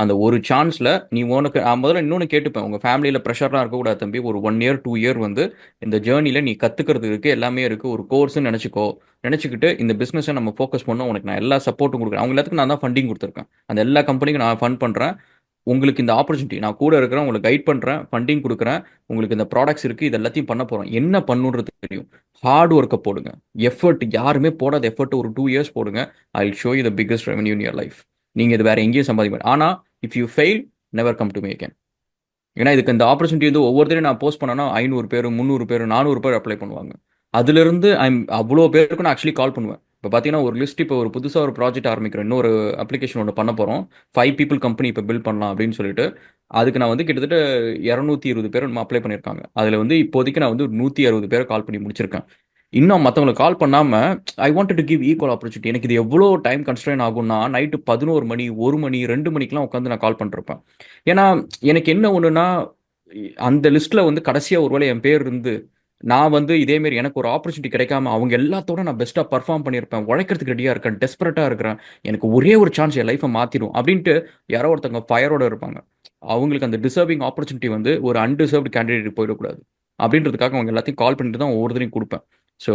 அந்த ஒரு சான்ஸில் நீ உனக்கு முதல்ல இன்னொன்று கேட்டுப்பேன், உங்கள் ஃபேமிலியில் ப்ரெஷர்லாம் இருக்கக்கூடாது தம்பி. ஒரு 1 இயர் 2 இயர் வந்து இந்த ஜேர்னியில் நீ கற்றுக்கிறதுக்கு இருக்குது, எல்லாமே இருக்குது, ஒரு கோர்ஸ்னு நினச்சிக்கோ. நினச்சிக்கிட்டு இந்த பிஸ்னஸை நம்ம ஃபோக்கஸ் பண்ணோம், உனக்கு நான் எல்லா சப்போர்ட்டும் கொடுக்குறேன். அவங்க எல்லாத்துக்கும் நான் தான் ஃபண்டிங் கொடுத்துருக்கேன், அந்த எல்லா கம்பெனிக்கும் நான் ஃபண்ட் பண்ணுறேன். உங்களுக்கு இந்த ஆப்பர்ச்சுனிட்டி நான் கூட இருக்கிறேன், உங்களுக்கு கைட் பண்ணுறேன், ஃபண்டிங் கொடுக்குறேன். உங்களுக்கு இந்த ப்ராடக்ட்ஸ் இருக்குது, இது எல்லாத்தையும் பண்ண போகிறோம். என்ன பண்ணுன்றது தெரியும். ஹார்ட் ஒர்க்கை போடுங்க. எஃபர்ட் யாருமே போடாத எஃபர்ட் ஒரு 2 இயர்ஸ் போடுங்க. I will show you the biggest revenue in your life. நீங்கள் இது வேற எங்கேயும் சம்பாதிக்க. ஆனால் if you fail, never come to me again. ஏன்னா இதுக்கு இந்த ஆப்பர்ச்சுனிட்டி வந்து ஒவ்வொருத்தரையும் நான் போஸ்ட் பண்ணனா 500 பேர் 300 பேர் 400 பேர் அப்ளை பண்ணுவாங்க. அதுலேருந்து அவ்வளோ பேருக்கு நான் ஆக்சுவலி கால் பண்ணுவேன். இப்போ பார்த்தீங்கன்னா ஒரு லிஸ்ட், இப்போ ஒரு புதுசாக ஒரு ப்ராஜெக்ட் ஆரம்பிக்கிறோம், இன்னொரு அப்ளிகேஷன் ஒன்று பண்ண போகிறோம். 5 people கம்பெனி இப்போ பில்ட் பண்ணலாம் அப்படின்னு சொல்லிட்டு அதுக்கு நான் வந்து கிட்டத்தட்ட 220 பேர் நம்ம அப்ளை பண்ணியிருக்காங்க. அதில் வந்து இப்போதைக்கு நான் வந்து 160 பேரை கால் பண்ணி முடிச்சிருக்கேன். இன்னும் மற்றவங்களுக்கு கால் பண்ணாமல் I want to give equal opportunity. எனக்கு இது எவ்வளோ டைம் கன்ஸ்ட்ரெயின் ஆகும்னா, நைட்டு 11 மணி 1 மணி 2 மணிக்கெலாம் உட்காந்து நான் கால் பண்ணிருப்பேன். ஏன்னா எனக்கு என்ன ஒன்றுனா, அந்த லிஸ்ட்டில் வந்து கடைசியாக ஒருவேளை என் பேர் இருந்து நான் வந்து இதேமாரி எனக்கு ஒரு ஆப்பர்ச்சுனிட்டி கிடைக்காம அவங்க எல்லாத்தோட நான் பெஸ்ட்டாக பர்ஃபார்ம் பண்ணியிருப்பேன், உழைக்கிறதுக்கு ரெடியாக இருக்கேன், டெஸ்பரட்டாக இருக்கிறேன், எனக்கு ஒரே ஒரு சான்ஸ் என் லைஃப்பை மாற்றிடும் அப்படின்ட்டு யாரோ ஒருத்தவங்க ஃபயரோட இருப்பாங்க. அவங்களுக்கு அந்த டிசர்விங் ஆப்பர்ச்சுனிட்டி வந்து ஒரு அன்டிசர்வ்டு கேண்டிடேட் போயிடக்கூடாது அப்படின்றதுக்காக அவங்க எல்லாத்தையும் கால் பண்ணிட்டு தான் ஒவ்வொருத்தரையும் கொடுப்பேன். So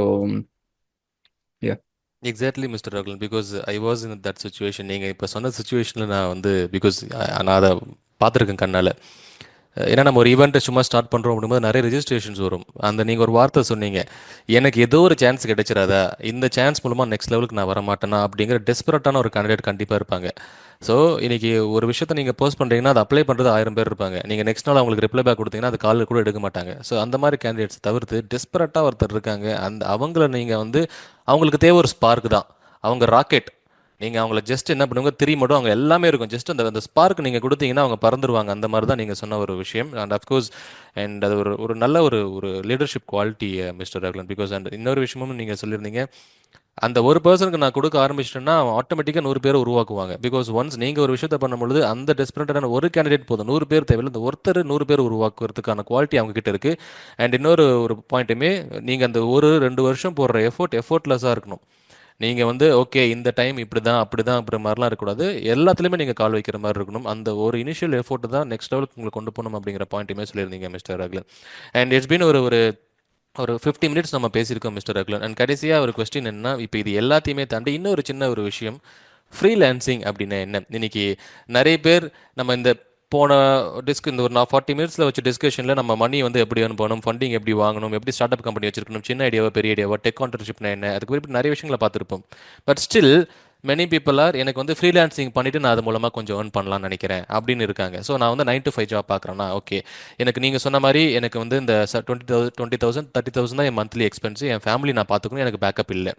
yeah. Exactly mister Ragulan, because I was in that situation. நீங்கள் இப்போ சொன்ன சுச்சுவேஷனில் நான் வந்து பிகாஸ் நான் அதை பார்த்துருக்கேன் கண்ணால். ஏன்னா நம்ம ஒரு ஈவெண்ட்டை சும்மா ஸ்டார்ட் பண்ணுறோம் அப்படிங்கும்போது நிறைய ரெஜிஸ்ட்ரேஷன்ஸ் வரும். அந்த நீங்கள் ஒரு வார்த்தை சொன்னீங்க, எனக்கு ஏதோ ஒரு சான்ஸ் கிடைச்சிடாதா, இந்த சான்ஸ் மூலமாக நெக்ஸ்ட் லெவலுக்கு நான் வர மாட்டேனா அப்படிங்கிற டெஸ்பரட்டான ஒரு கேண்டிடேட் கண்டிப்பாக இருப்பாங்க. ஸோ இன்னைக்கு ஒரு விஷயத்தை நீங்கள் போஸ்ட் பண்ணுறீங்கன்னா அதை அப்ளை பண்ணுறது 1000 பேர் இருப்பாங்க. நீங்கள் நெக்ஸ்ட் நாள் அவங்களுக்கு ரிப்ளை பேக் கொடுத்தீங்கன்னா அது காலில் கூட எடுக்க மாட்டாங்க. ஸோ அந்த மாதிரி கேண்டிடேட்ஸ் தவிர்த்து டெஸ்பரட்டாக ஒருத்தர் இருக்காங்க. அந்த அவங்கள நீங்கள் வந்து அவங்களுக்கு தேவை ஒரு ஸ்பார்க் தான். அவங்க ராக்கெட். நீங்கள் அவங்கள ஜஸ்ட் என்ன பண்ணுவாங்க, திரி மட்டும் அவங்க எல்லாமே இருக்கும். ஜஸ்ட் அந்த அந்த ஸ்பார்க் நீங்கள் கொடுத்தீங்கன்னா அவங்க பறந்துருவாங்க. அந்த மாதிரி தான் நீங்கள் சொன்ன ஒரு விஷயம். அண்ட் அஃப்கோர்ஸ் அண்ட் அது ஒரு ஒரு நல்ல ஒரு ஒரு leadership quality mister Ragulan. Because and இன்னொரு விஷயமும் நீங்கள் சொல்லியிருந்தீங்க, அந்த ஒரு பர்சனுக்கு நான் கொடுக்க ஆரம்பிச்சிட்டேன்னா அவன் ஆட்டோமேட்டிக்காக 100 பேரை உருவாக்குவாங்க. பிகாஸ் ஒன்ஸ் நீங்கள் ஒரு விஷயத்தை பண்ணும்பொழுது அந்த டெஸ்பரேட்டான ஒரு கேண்டிடேட் போதும், 100 பேர் தேவையில்லை, இந்த ஒருத்தர் 100 பேர் உருவாக்குறதுக்கான குவாலிட்டி அவங்க கிட்ட இருக்கு. அண்ட் இன்னொரு ஒரு பாயிண்ட்டுமே, நீங்கள் அந்த ஒரு 2 வருஷம் போடுற எஃபோர்ட்லெஸ்ஸாக இருக்கணும். நீங்கள் வந்து ஓகே இந்த டைம் இப்படி தான் அப்படி தான் அப்படி மாதிரிலாம் இருக்கக்கூடாது. எல்லாத்துலேயுமே நீங்கள் கால் வைக்கிற மாதிரி இருக்கணும். அந்த ஒரு இனிஷியல் எஃபோர்ட் தான் நெக்ஸ்ட் லெவலுக்கு உங்களை கொண்டு போகணும் அப்படிங்கிற பாயிண்ட்டுமே சொல்லியிருந்தீங்க mister Ragulan. And it's been ஒரு ஒரு ஒரு 50 மினிட்ஸ் நம்ம பேசியிருக்கோம் மிஸ்டர் ரகுலன். அண்ட் கடைசியாக ஒரு கொஸ்டின் என்ன, இப்போ இது எல்லாத்தையுமே தாண்டி இன்னொரு சின்ன ஒரு விஷயம், ஃப்ரீலான்சிங் அப்படின்னா என்ன? இன்னைக்கு நிறைய பேர் நம்ம இந்த போன இந்த ஒரு 40 மினிட்ஸில் வச்ச டிஸ்கஷனில் நம்ம மணி வந்து எப்படி அனுப்பணும், ஃபண்டிங் எப்படி வாங்கணும், எப்படி ஸ்டார்ட் அப் கம்பெனி வச்சிருக்கணும், சின்ன ஐடியாவா பெரிய ஐடியாவா, டெக் ஆண்டர்ஷிப்னா என்ன, அதுக்கு குறிப்பிட்டு நிறைய விஷயங்களை பார்த்துருப்போம். But still many people are எனக்கு வந்து ஃப்ரீலான்சிங் பண்ணிட்டு நான் அது மூலமாக கொஞ்சம் ஏர்ன் பண்ணலாம்னு நினைக்கிறேன் அப்படின்னு இருக்காங்க. ஸோ நான் வந்து 9 to 5 ஜாப் பார்க்குறேன்னா ஓகே, எனக்கு நீங்கள் சொன்ன மாதிரி எனக்கு வந்து இந்த 20,000 30,000 தான் என் மந்த்லி எக்ஸ்பென்ஸ், என் ஃபேமிலி நான் பார்த்துக்கணும், எனக்கு பேக்கப் இல்லை.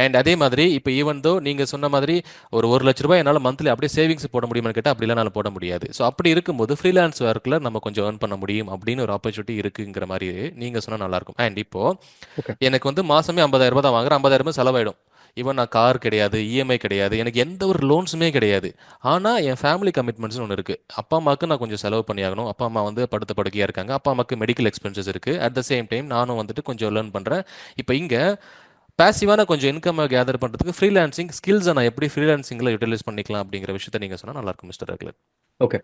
அண்ட் அதே மாதிரி இப்போ ஈவன் தோ நீங்கள் சொன்ன மாதிரி ஒரு 1 லட்ச ரூபாய் என்னால் மந்த்லி அப்படியே சேவிங்ஸ் போட முடியுமான்னு கேட்டால் அப்படிலாம் என்னால் போட முடியாது. ஸோ அப்படி இருக்கும்போது ஃப்ரீலான்ஸ் ஒர்க்கில் நம்ம கொஞ்சம் ஏர்ன் பண்ண முடியும் அப்படின்னு ஒரு ஆப்பர்ச்சுனிட்டி இருக்குங்கிற மாதிரி நீங்கள் சொன்னால் நல்லாயிருக்கும். அண்ட் இப்போது ஓகே. எனக்கு வந்து மாதமே 50,000 தான் வாங்குறேன், 50,000 செலவாயிடும். ஈவன் நான் கார் கிடையாது, இஎம்ஐ கிடையாது, எனக்கு எந்த ஒரு லோன்ஸுமே கிடையாது. ஆனால் என் ஃபேமிலி கமிட்மெண்ட்ஸ்னு ஒன்று இருக்குது. அப்பா அம்மாவுக்கு நான் கொஞ்சம் செலவு பண்ணியாகணும். அப்பா அம்மா வந்து படுத்த படுக்கையாக இருக்காங்க. அப்பா அம்மாவுக்கு மெடிக்கல் எக்ஸ்பென்சஸ் இருக்குது. அட் த சேம் டைம் நானும் வந்துட்டு கொஞ்சம் லேர்ன் பண்ணுறேன். இப்போ இங்கே பேசிவான கொஞ்சம் இன்கம் கேதர் பண்ணுறதுக்கு ஃப்ரீலான்சிங் ஸ்கில்ஸை நான் எப்படி ஃப்ரீலான்சிங்கில் யூட்டிலைஸ் பண்ணிக்கலாம் அப்படிங்கிற விஷயத்தை நீங்கள் சொன்னால் நல்லாயிருக்கும் மிஸ்டர் ரகுலன். ஓகே.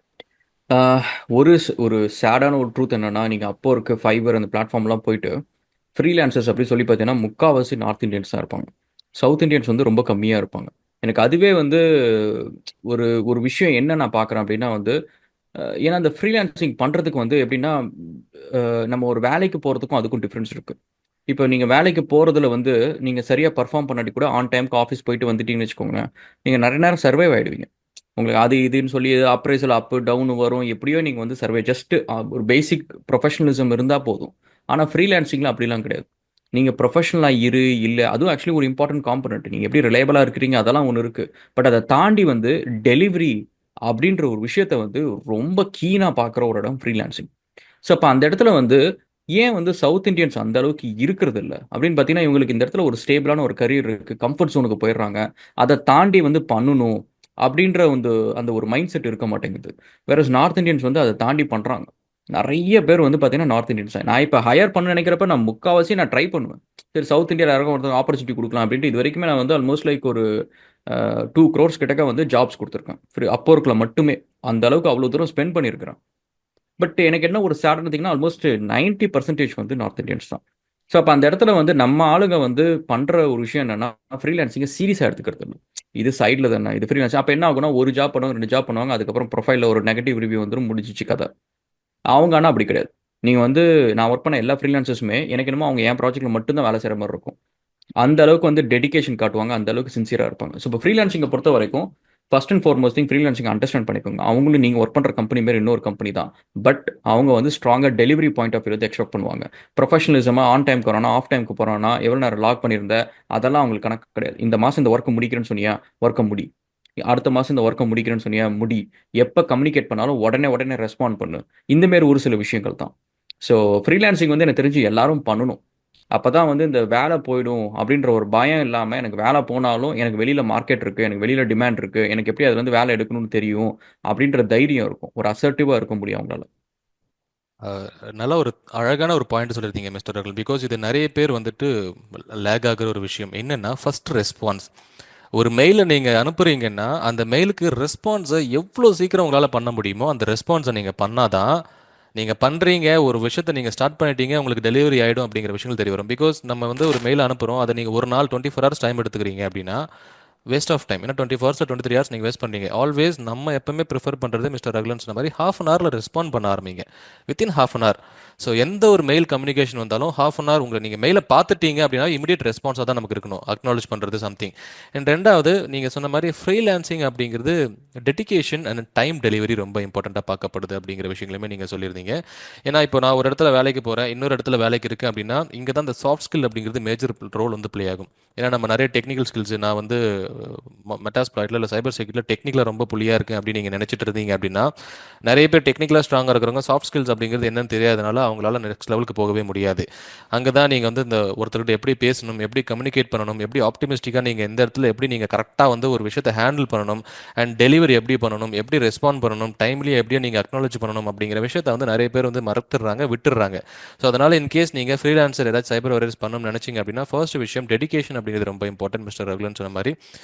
ஒரு சேடான ஒரு ட்ரூத் என்னன்னா, நீங்கள் அப்போ இருக்க ஃபைவர் அந்த பிளாட்ஃபார்ம்லாம் போயிட்டு ஃப்ரீலான்சர்ஸ் அப்படி சொல்லி பார்த்தீங்கன்னா முக்கால்வாசி நார்த் இந்தியன்ஸ் தான் இருப்பாங்க. சவுத் இந்தியன்ஸ் வந்து ரொம்ப கம்மியாக இருப்பாங்க. எனக்கு அதுவே வந்து ஒரு ஒரு விஷயம் என்ன நான் பார்க்குறேன் அப்படின்னா வந்து, ஏன்னா அந்த ஃப்ரீலான்சிங் பண்ணுறதுக்கு வந்து எப்படின்னா, நம்ம ஒரு வேலைக்கு போகிறதுக்கும் அதுக்கும் டிஃப்ரென்ஸ் இருக்குது. இப்போ நீங்கள் வேலைக்கு போகிறதுல வந்து நீங்கள் சரியாக பர்ஃபார்ம் பண்ணாட்டி கூட ஆன் டைம்க்கு ஆஃபீஸ் போயிட்டு வந்துட்டீங்கன்னு வச்சுக்கோங்களேன், நீங்கள் நிறைய நேரம் சர்வைவ் ஆகிடுவீங்க. உங்களுக்கு அது இதுன்னு சொல்லி அப்ரைசல் அப்பு டவுன் வரும், எப்படியோ நீங்கள் வந்து சர்வே ஜஸ்ட் ஒரு பேசிக் ப்ரொஃபஷனலிசம் இருந்தால் போதும். ஆனால் ஃப்ரீலான்சிங்கில் அப்படிலாம் கிடையாது. நீங்கள் ப்ரொஃபஷனலாக இல்லை, அதுவும் ஆக்சுவலி ஒரு இம்பார்ட்டன்ட் காம்பனண்ட். நீங்கள் எப்படி ரிலையபிளாக இருக்கிறீங்க அதெல்லாம் ஒன்று இருக்குது. பட் அதை தாண்டி வந்து டெலிவரி அப்படின்ற ஒரு விஷயத்த வந்து ரொம்ப கீனாக பார்க்குற ஒரு இடம் ஃப்ரீலான்சிங். ஸோ அப்போ அந்த இடத்துல வந்து ஏன் வந்து சவுத் இந்தியன்ஸ் அந்த அளவுக்கு இருக்கிறது இல்லை அப்படின்னு பார்த்தீங்கன்னா, இவங்களுக்கு இந்த இடத்துல ஒரு ஸ்டேபிளான ஒரு கரியர் இருக்குது, கம்ஃபர்ட் ஜோனுக்கு போயிடுறாங்க. அதை தாண்டி வந்து பண்ணணும் அப்படின்ற வந்து அந்த ஒரு மைண்ட் செட் இருக்க மாட்டேங்குது. வேற நார்த் இந்தியன்ஸ் வந்து அதை தாண்டி பண்ணுறாங்க. நிறைய பேர் வந்து பார்த்தீங்கன்னா நார்த் இந்தியன்ஸ் தான். நான் இப்போ ஹையர் பண்ண நினைக்கிறப்ப நான் முக்கால்வாசி நான் ட்ரை பண்ணுவேன். சரி, சவுத் இந்தியாவில் யாருக்கும் ஒருத்தர் ஆப்பர்ச்சுனிட்டி கொடுக்கலாம் அப்படின்ட்டு இது வரைக்குமே நான் வந்து ஆல்மோஸ்ட் லைக் ஒரு 2 crores கிட்டக்க வந்து ஜாப்ஸ் கொடுத்துருக்கேன் ஃப்ரீ அப்போர்க்கில் மட்டுமே. அந்த அளவுக்கு அவ்வளோ தூரம் ஸ்பெண்ட் பண்ணியிருக்கிறேன். பட் எனக்கு என்ன ஒரு சேட் பார்த்தீங்கன்னா, ஆல்மோஸ்ட் 90% வந்து நார்த் இந்தியன்ஸ் தான். ஸோ அப்போ அந்த இடத்துல வந்து நம்ம ஆளுங்க வந்து பண்ணுற ஒரு விஷயம் என்னன்னா, ஃப்ரீலான்சிங்கை சீரியஸாக எடுத்துக்கிறது இல்லை. இது சைடில் தானே, இது ஃப்ரீலான்ஸ். அப்போ என்ன ஆகும்னா, ஒரு ஜாப் பண்ணுவாங்க, 2 ஜாப் பண்ணுவாங்க, அதுக்கப்புறம் ப்ரொஃபைலில் ஒரு நெகட்டிவ் ரிவ்யூ வந்துடும், முடிஞ்சிச்சு கதை. அவங்க ஆனால் அப்படி கிடையாது. நீங்கள் வந்து நான் ஒர்க் பண்ண எல்லா ஃப்ரீலான்சர்ஸுமே எனக்கு என்னமோ அவங்க என் ப்ராஜெக்ட்டில் மட்டும்தான் வேலை செய்கிற மாதிரி இருக்கும். அந்த அளவுக்கு வந்து டெடிகேஷன் காட்டுவாங்க, அந்த அளவுக்கு சின்சியராக இருப்பாங்க. ஸோ இப்போ ஃப்ரீலான்சிங்கை பொறுத்த வரைக்கும் first and foremost thing freelancing understand பண்ணிக்கோங்க. அவங்களும் நீங்கள் ஒர்க் பண்ணுற கம்பெனி மாரி இன்னொரு கம்பெனி தான். பட் அவங்க வந்து ஸ்ட்ராங்காக டெலிவரி பாயிண்ட் ஆஃப் வியூ வந்து எக்ஸ்பெக்ட் பண்ணுவாங்க. ப்ரொஃபஷனலிசமாக ஆன் டைம் வரானா, ஆஃப் டைமுக்கு போகிறானா, எவ்வளோ நேரம் லாக் பண்ணியிருந்த, அதெல்லாம் அவங்களுக்கு கணக்கு கிடையாது. இந்த மாதம் இந்த ஒர்க்கை முடிக்கிறேன்னு சொன்னியா, ஒர்க்கை முடி. அடுத்த மாதம் இந்த ஒர்க்கை முடிக்கிறேன்னு சொன்னியா, முடி. எப்போ கம்யூனிகேட் பண்ணாலும் உடனே உடனே ரெஸ்பாண்ட் பண்ணு. இந்த மாரி ஒரு சில விஷயங்கள் தான். ஸோ ஃப்ரீலான்சிங் வந்து எனக்கு தெரிஞ்சு எல்லாரும் பண்ணணும். அப்பதான் வந்து இந்த வேலை போயிடும் அப்படின்ற ஒரு பயம் இல்லாமல், எனக்கு வேலை போனாலும் எனக்கு வெளியில் மார்க்கெட் இருக்குது, எனக்கு வெளியில் டிமாண்ட் இருக்குது, எனக்கு எப்படி அதுலேருந்து வேலை எடுக்கணும்னு தெரியும் அப்படின்ற தைரியம் இருக்கும். ஒரு அசர்ட்டிவாக இருக்க முடியும் அவங்களால. நல்ல ஒரு அழகான ஒரு பாயிண்ட் சொல்லியிருந்தீங்க மிஸ்டர் ரகுல். பிகாஸ் இது நிறைய பேர் வந்துட்டு லேக் ஆகிற ஒரு விஷயம் என்னன்னா, ஃபர்ஸ்ட் ரெஸ்பான்ஸ். ஒரு மெயிலை நீங்கள் அனுப்புறீங்கன்னா அந்த மெயிலுக்கு ரெஸ்பான்ஸை எவ்வளோ சீக்கிரம் உங்களால் பண்ண முடியுமோ அந்த ரெஸ்பான்ஸை நீங்கள் பண்ணாதான் நீங்க பண்றீங்க, ஒரு விஷயத்த நீங்க ஸ்டார்ட் பண்ணிட்டீங்க, உங்களுக்கு டெலிவரி ஆயிடும் அப்படிங்கிற விஷயங்கள் தெரிய வரும். பிகாஸ் நம்ம வந்து ஒரு மெயில் அனுப்புறோம். அத நீங்க ஒரு நாள் 24 ஹவர்ஸ் டைம் எடுத்துக்கிறீங்க அப்படின்னா, வேஸ்ட் ஆஃப் டைம். ஏன்னா 24 ஹவர்ஸ் 23 ஹவர்ஸ் நீங்க வேஸ்ட் பண்றீங்க. ஆல்வேஸ் நம்ம எப்பவுமே ப்ரிஃபர் பண்றது மிஸ்டர் ரகுலன் சொன்ன மாதிரி ஹாஃப் அன் ஹவர்ல ரெஸ்பாண்ட் பண்ண ஆரம்பிங்க. Within half an hour. So எந்த ஒரு மெயில் கம்யூனிகேஷன் வந்தாலும் ஹாஃப் அன் ஹவர் உங்களை நீங்கள் மெயிலை பார்த்துட்டீங்க அப்படின்னா இமீடியட் ரெஸ்பான்ஸாக தான் நமக்கு இருக்கணும். அக்னாலேஜ் பண்ணுறது சம்திங். அண்ட் ரெண்டாவது நீங்கள் சொன்ன மாதிரி ஃப்ரீலான்சிங் அப்படிங்கிறது டெடிகேஷன் அண்ட் டைம் டெலிவரி ரொம்ப இம்பார்ட்டண்ட்டாக பார்க்கப்படுது அப்படிங்கிற விஷயங்களுமே நீங்கள் சொல்லியிருந்தீங்க. ஏன்னா இப்போ நான் ஒரு இடத்துல வேலைக்கு போகிறேன், இன்னொரு இடத்துல வேலைக்கு இருக்குது அப்படின்னா இங்கே தான் இந்த சாஃப்ட் ஸ்கில் அப்படிங்கிறது மேஜர் ரோல் வந்து ப்ளே ஆகும். ஏன்னா நம்ம நிறைய டெக்னிக்கல் ஸ்கில்ஸ், நான் வந்து மெட்டாஸ்பிளாய்டில் இல்லை சைபர் செக்யூரிட்டியில் டெக்னிக்கலாக ரொம்ப புள்ளியாக இருக்கேன் அப்படின்னு நீங்கள் நினச்சிட்டு இருந்தீங்க அப்படின்னா, நிறைய பேர் டெக்னிக்கலாக ஸ்ட்ராங்காக இருக்கிறவங்க சாஃப்ட் ஸ்கில்ஸ் அப்படிங்கிறது என்னன்னு தெரியாதனால அவங்களால நெக்ஸ்ட் லெவலுக்கு போகவே முடியாது. அங்கே தான் நீங்கள் வந்து இந்த ஒருத்தர்கிட்ட எப்படி பேசணும், எப்படி கம்யூனிகேட் பண்ணணும், எப்படி ஆப்டிமிஸ்டிக்காக நீங்கள் எந்த இடத்துல எப்படி நீங்கள் கரெக்டாக வந்து ஒரு விஷயத்தை ஹேண்டில் பண்ணணும், அண்ட் டெலிவரி எப்படி பண்ணணும், எப்படி ரெஸ்பாண்ட் பண்ணணும், டைம்லி எப்படியும் நீங்கள் அக்னாலஜ் பண்ணணும் அப்படிங்கிற விஷயத்தை வந்து நிறைய பேர் வந்து மறந்துடுறாங்க, விட்டுடுறாங்க. ஸோ அதனால் இன்கேஸ் நீங்கள் ஃப்ரீலான்சர் ஏதாச்சும் சைபர் வாரியர்ஸ் பண்ணணும்னு நினச்சிங்க அப்படின்னா ஃபர்ஸ்ட் விஷயம் டெடிகேஷன் அப்படிங்கிறது ரொம்ப இம்பார்ட்டன்ட். மிஸ்டர் ரகுலன் சொன்ன மாதிரி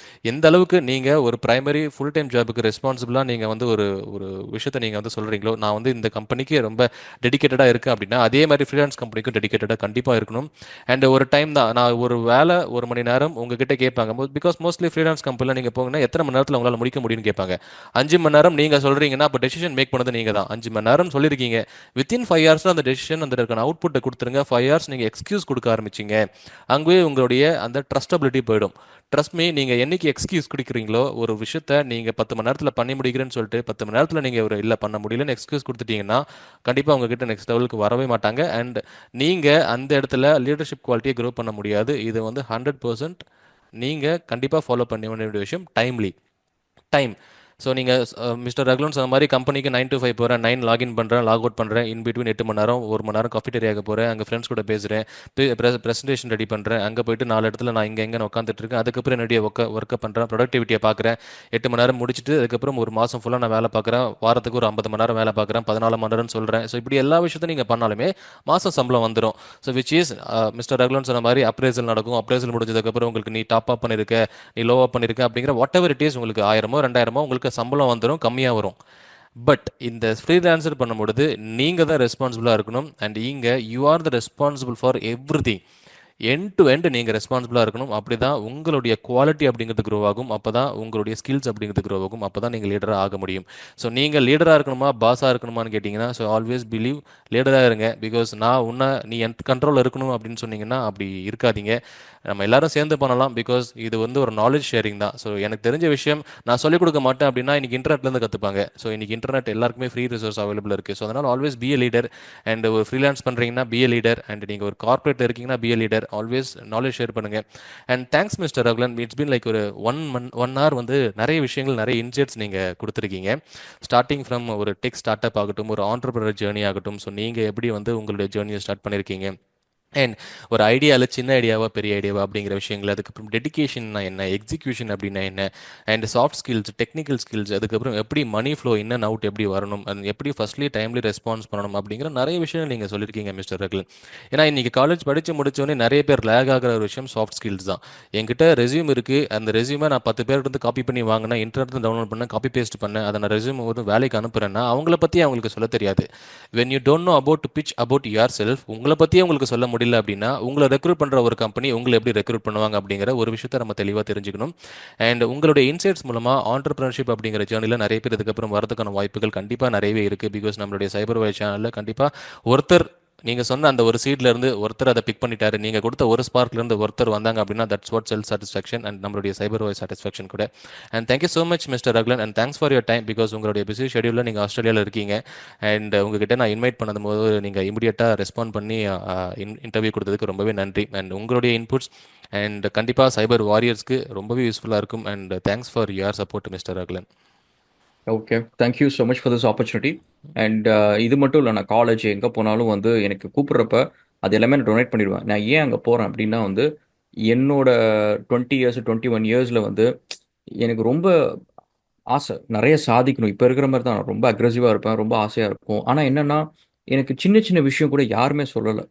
எந்த அளவுக்கு நீங்கள் ஒரு பிரைமரி ஃபுல் டைம் ஜாபுக்கு ரெஸ்பான்சிபிளாக நீங்கள் வந்து ஒரு ஒரு விஷயத்தை நீங்கள் வந்து சொல்கிறீங்களோ, நான் வந்து இந்த கம்பெனிக்கு ரொம்ப டெடிகேட்டடாக இருக்கேன் அப்படின்னா அதே மாதிரி ஃப்ரீலான்ஸ் கம்பெனிக்கும் டெடிகேட்டடாக கண்டிப்பாக இருக்கணும். அண்ட் ஒரு டைம் தான் நான் ஒரு வேலை 1 மணி நேரம் உங்ககிட்ட கேட்பாங்க. பிகாஸ் மோஸ்ட்லி ஃப்ரீலான்ஸ் கம்பெனியில் நீங்கள் போங்கன்னா எத்தனை மணி நேரத்தில் உங்களால் முடிக்க முடியும்னு கேட்பாங்க. 5 மணி நேரம் நீங்கள் சொல்கிறீங்கன்னா அப்போ டெசிஷன் மேக் பண்ணது நீங்கள் தான். 5 மணி நேரம் சொல்லியிருக்கீங்க, வித்தின் 5 ஹவர்ஸில் அந்த டெசிஷன் அந்த இருக்கான அவுட்புட்டை கொடுத்துருங்க. 5 ஹவர்ஸ் நீங்கள் எக்ஸ்கியூஸ் கொடுக்க ஆரம்பிச்சிங்க, அங்கேயே உங்களுடைய அந்த ட்ரஸ்டபிலிட்டி போயிடும். ட்ரஸ்ட் மீ, நீங்கள் என்னைக்கு எக்ஸ்கியூஸ் கொடுக்குறீங்களோ ஒரு விஷயத்த நீங்கள் 10 மணி நேரத்தில் பண்ணி முடிக்கிறேன்னு சொல்லிட்டு 10 மணி நேரத்தில் நீங்கள் ஒரு இல்லை பண்ண முடியலன்னு எக்ஸ்கியூஸ் கொடுத்துட்டீங்கன்னா கண்டிப்பாக உங்ககிட்ட நெக்ஸ்ட் லெவலுக்கு வரவே மாட்டாங்க. அண்ட் நீங்கள் அந்த இடத்துல லீடர்ஷிப் குவாலிட்டியை க்ரோ பண்ண முடியாது. இது வந்து 100% நீங்கள் கண்டிப்பாக ஃபாலோ பண்ண வேண்டிய விஷயம் டைம்லி. டைம். ஸோ நீங்கள் மிஸ்டர் ரகுலன் சொன்ன மாதிரி கம்பெனிக்கு 9 to 5 போகிறேன், 9 லாகின் பண்ணுறேன், லாக் அவுட் பண்ணுறேன், இன் பிட்வீன் 8 மணி நேரம் 1 மணி நேரம் காஃபிட்டேரியாவுக்கு போகிறேன், அங்கே ஃப்ரெண்ட்ஸ் கூட பேசுகிறேன், ப்ரெசன்டேஷன் ரெடி பண்ணுறேன், அங்கே போயிட்டு 4 இடத்துல நான் இங்கே உட்காந்துட்டு இருக்கேன், அதுக்கப்புறம் என்னுடைய ஒர்க்கை பண்ணுறேன், ப்ரொடக்டிவிட்டியை பார்க்குறேன், 8 மணி நேரம் முடிச்சுட்டு அதுக்கப்புறம் ஒரு மாதம் ஃபுல்லாக நான் வேலை பார்க்குறேன், வாரத்துக்கு ஒரு 50 மணி நேரம் வேலை பார்க்குறேன், 14 மணி நேரம்னு சொல்கிறேன். ஸோ இப்படி எல்லா விஷயத்தையும் நீங்கள் பண்ணாலுமே மாதம் சம்பளம் வந்துடும். So which is mister Ragulan சொன்ன மாதிரி அப்ரேசல் நடக்கும். அப்ரேசல் முடிஞ்சதுக்கப்புறம் உங்களுக்கு நீ டாப் அப் பண்ணியிருக்க, நீ லோ அப் பண்ணியிருக்க அப்படிங்கிற வாட் எவர் இட் இஸ், உங்களுக்கு 1000மோ 2000மோ உங்களுக்கு சம்பளம் வந்துடும், கம்மியாக வரும். பட் இந்த ஃப்ரீலான்சர் பண்ணும்பொழுது நீங்கள் தான் ரெஸ்பான்சிபிளாக இருக்கணும். அண்ட் இங்கே you are the responsible for everything. End to end நீங்கள் ரெஸ்பான்சிபிளாக இருக்கணும். அப்படி தான் உங்களுடைய குவாலிட்டி அப்படிங்கிறது க்ரோ ஆகும். அப்போ தான் உங்களுடைய ஸ்கில்ஸ் அப்படிங்கிறது க்ரோ ஆகும். அப்போ தான் நீங்கள் லீடராக ஆக முடியும். ஸோ நீங்கள் லீடராக இருக்கணுமா பாஸாக இருக்கணுமான்னு கேட்டிங்கன்னா, ஸோ ஆல்வேஸ் பிலீவ் லீடராக இருங்க. பிகாஸ் நான் உன்னை நீ என் கண்ட்ரோலில் இருக்கணும் அப்படின்னு சொன்னீங்கன்னா அப்படி இருக்காதீங்க. நம்ம எல்லாரும் சேர்ந்து பண்ணலாம். பிகாஸ் இது வந்து ஒரு நாலேஜ் ஷேரிங் தான். ஸோ எனக்கு தெரிஞ்ச விஷயம் நான் சொல்லிக் கொடுக்க மாட்டேன் அப்படின்னா இன்னைக்கு இன்டர்நெட்லேருந்து கற்றுப்பாங்க. ஸோ இன்னைக்கு இன்டர்நெட் எல்லாருக்குமே ஃப்ரீ ரிசோர்ஸ் அவைலபிள் இருக்குது. ஸோ அதனால் always be a leader. And ஒரு ஃப்ரீலான்ஸ் பண்ணுறீங்கன்னா பி எ லீடர். அண்ட் நீங்கள் ஒரு கார்பரேட் இருக்கீங்கன்னா be a leader. Always knowledge share பண்ணுங்கள். And thanks mister Ragulan. It's been like ஒரு 1 hour வந்து நிறைய விஷயங்கள், நிறைய இன்சைட்ஸ் நீங்கள் கொடுத்துருக்கீங்க. ஸ்டார்டிங் ஃப்ரம் ஒரு டெக் ஸ்டார்ட் அப் ஆகட்டும், ஒரு ஆண்டர்பிரினர் ஜேர்னி ஆகட்டும். ஸோ நீங்கள் எப்படி வந்து உங்களுடைய ஜேர்னியை ஸ்டார்ட் பண்ணியிருக்கீங்க, அண்ட் ஒரு ஐடியாவில் சின்ன ஐடியாவா பெரிய ஐடியாவா அப்படிங்கிற விஷயங்கள், அதுக்கப்புறம் டெடிகேஷன்னா என்ன, எக்ஸிக்யூஷன் அப்படின்னா என்ன, and soft skills, technical skills, அதுக்கப்புறம் எப்படி money flow in and out எப்படி வரணும், அது எப்படி ஃபர்ஸ்ட்லி டைம்லி ரெஸ்பான்ஸ் பண்ணணும் அப்படிங்கிற நிறைய விஷயங்கள் நீங்கள் சொல்லியிருக்கீங்க மிஸ்டர் ரகுல். ஏன்னா இன்றைக்கி காலேஜ் படித்து முடித்தோடனே நிறைய பேர் லேக் ஆகிற ஒரு விஷயம் சாஃப்ட் ஸ்கில்ஸ் தான். என்கிட்ட ரெஸ்யூம் இருக்குது, அந்த ரெஸ்யூமை நான் 10 பேர்கிட்ட காப்பி பண்ணி வாங்கினேன், இன்டர்நெட் டவுன்லோட் பண்ணேன், காப்பி பேஸ்ட் பண்ணேன், அதை நான் ரெஸ்யூம் ஒரு வேலைக்கு அனுப்புகிறேன்னா அவங்கள பற்றி அவங்களுக்கு சொல்ல தெரியாது. When you don't know about to pitch about your self, உங்களை பற்றியே உங்களுக்கு சொல்ல முடியல அப்படின்னா உங்களை ரெக்ரூட் பண்ணுற ஒரு கம்பெனி உங்களை எப்படி ரெக்ரூட் பண்ணுவாங்க அப்படிங்கிற ஒரு விஷயத்தை நம்ம தெளிவாக தெரிஞ்சுக்கணும். அண்ட் உங்களுடைய இன்சைட்ஸ் மூலமாக ஆண்டர்பிரினர்ஷிப் அப்படிங்கிற ஜேர்னியில் நிறைய பேர் இதுக்கப்புறம் வரதுக்கான வாய்ப்புகள் கண்டிப்பாக நிறையவே இருக்குது. பிகாஸ் நம்மளுடைய சைபர் வாய் சேனலில் கண்டிப்பாக ஒருத்தர் நீங்கள் சொன்ன அந்த ஒரு சீட்ல இருந்து ஒருத்தர் அதை பிக் பண்ணிட்டாரு, நீங்கள் கொடுத்த ஒரு ஸ்பார்க்ல இருந்து ஒருத்தர் வந்தாங்க அப்படின்னா that's what self satisfaction and நம்மளுடைய சைபர் வாய் சாட்டிஸ்ஃபேக்ஷன் கூட. And thank you so much mister Ragulan. And thanks for your time. Because உங்களுடைய பிஸி ஷெடியூலில் நீங்கள் ஆஸ்திரேலியாவில் இருக்கீங்க. அண்ட் உங்ககிட்ட நான் இன்வைட் பண்ணும்போது நீங்கள் இமீடியட்டாக ரெஸ்பாண்ட் பண்ணி இன்டர்வியூ கொடுத்ததுக்கு ரொம்பவே நன்றி. அண்ட் உங்களுடைய இன்புட்ஸ் அண்ட் கண்டிப்பாக சைபர் வாரியர்ஸ்க்கு ரொம்பவே யூஸ்ஃபுல்லாக இருக்கும். And thanks for your support mister Ragulan. Okay, thank you so much for this opportunity. And இது மட்டும் இல்லை, நான் காலேஜ் எங்கே போனாலும் வந்து எனக்கு கூப்பிட்றப்ப அது எல்லாமே நான் டொனேட் பண்ணிடுவேன். நான் ஏன் அங்கே போகிறேன் அப்படின்னா வந்து என்னோட 20 இயர்ஸ் 21 இயர்ஸில் வந்து எனக்கு ரொம்ப ஆசை நிறைய சாதிக்கணும். இப்போ இருக்கிற மாதிரி தான் நான் ரொம்ப அக்ரெசிவாக இருப்பேன், ரொம்ப ஆசையாக இருக்கும். ஆனால் என்னென்னா எனக்கு சின்ன சின்ன விஷயம் கூட யாருமே சொல்லலை.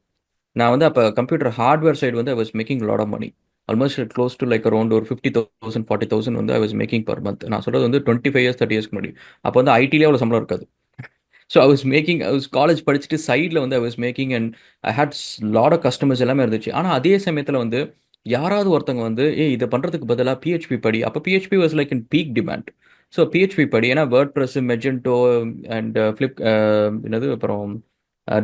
நான் வந்து அப்போ கம்ப்யூட்டர் ஹார்ட்வேர் சைடு வந்து I was making lot of money. Almost close to like around ஒரு 50,000 40,000 வந்து I was making per month. நான் சொல்கிறது வந்து 25 இயர்ஸ் 30 இயர்ஸ்க்கு முன்னாடி. அப்போ வந்து ஐடியிலே அவ்வளோ சம்பளம் இருக்காது. ஸோ ஐ வாஸ் காலேஜ் படிச்சுட்டு சைடில் வந்து I was making and I had lot of customers எல்லாமே இருந்துச்சு. ஆனால் அதே சமயத்தில் வந்து யாராவது ஒருத்தவங்க வந்து ஏய் இதை பண்ணுறதுக்கு பதிலாக பிஹெச்பி படி. அப்போ PHP was like in peak demand. So PHP படி, ஏன்னா வேர்ட் ப்ரெஸ், மெஜென்டோ அண்ட் ஃப்ளிப் என்னது அப்புறம்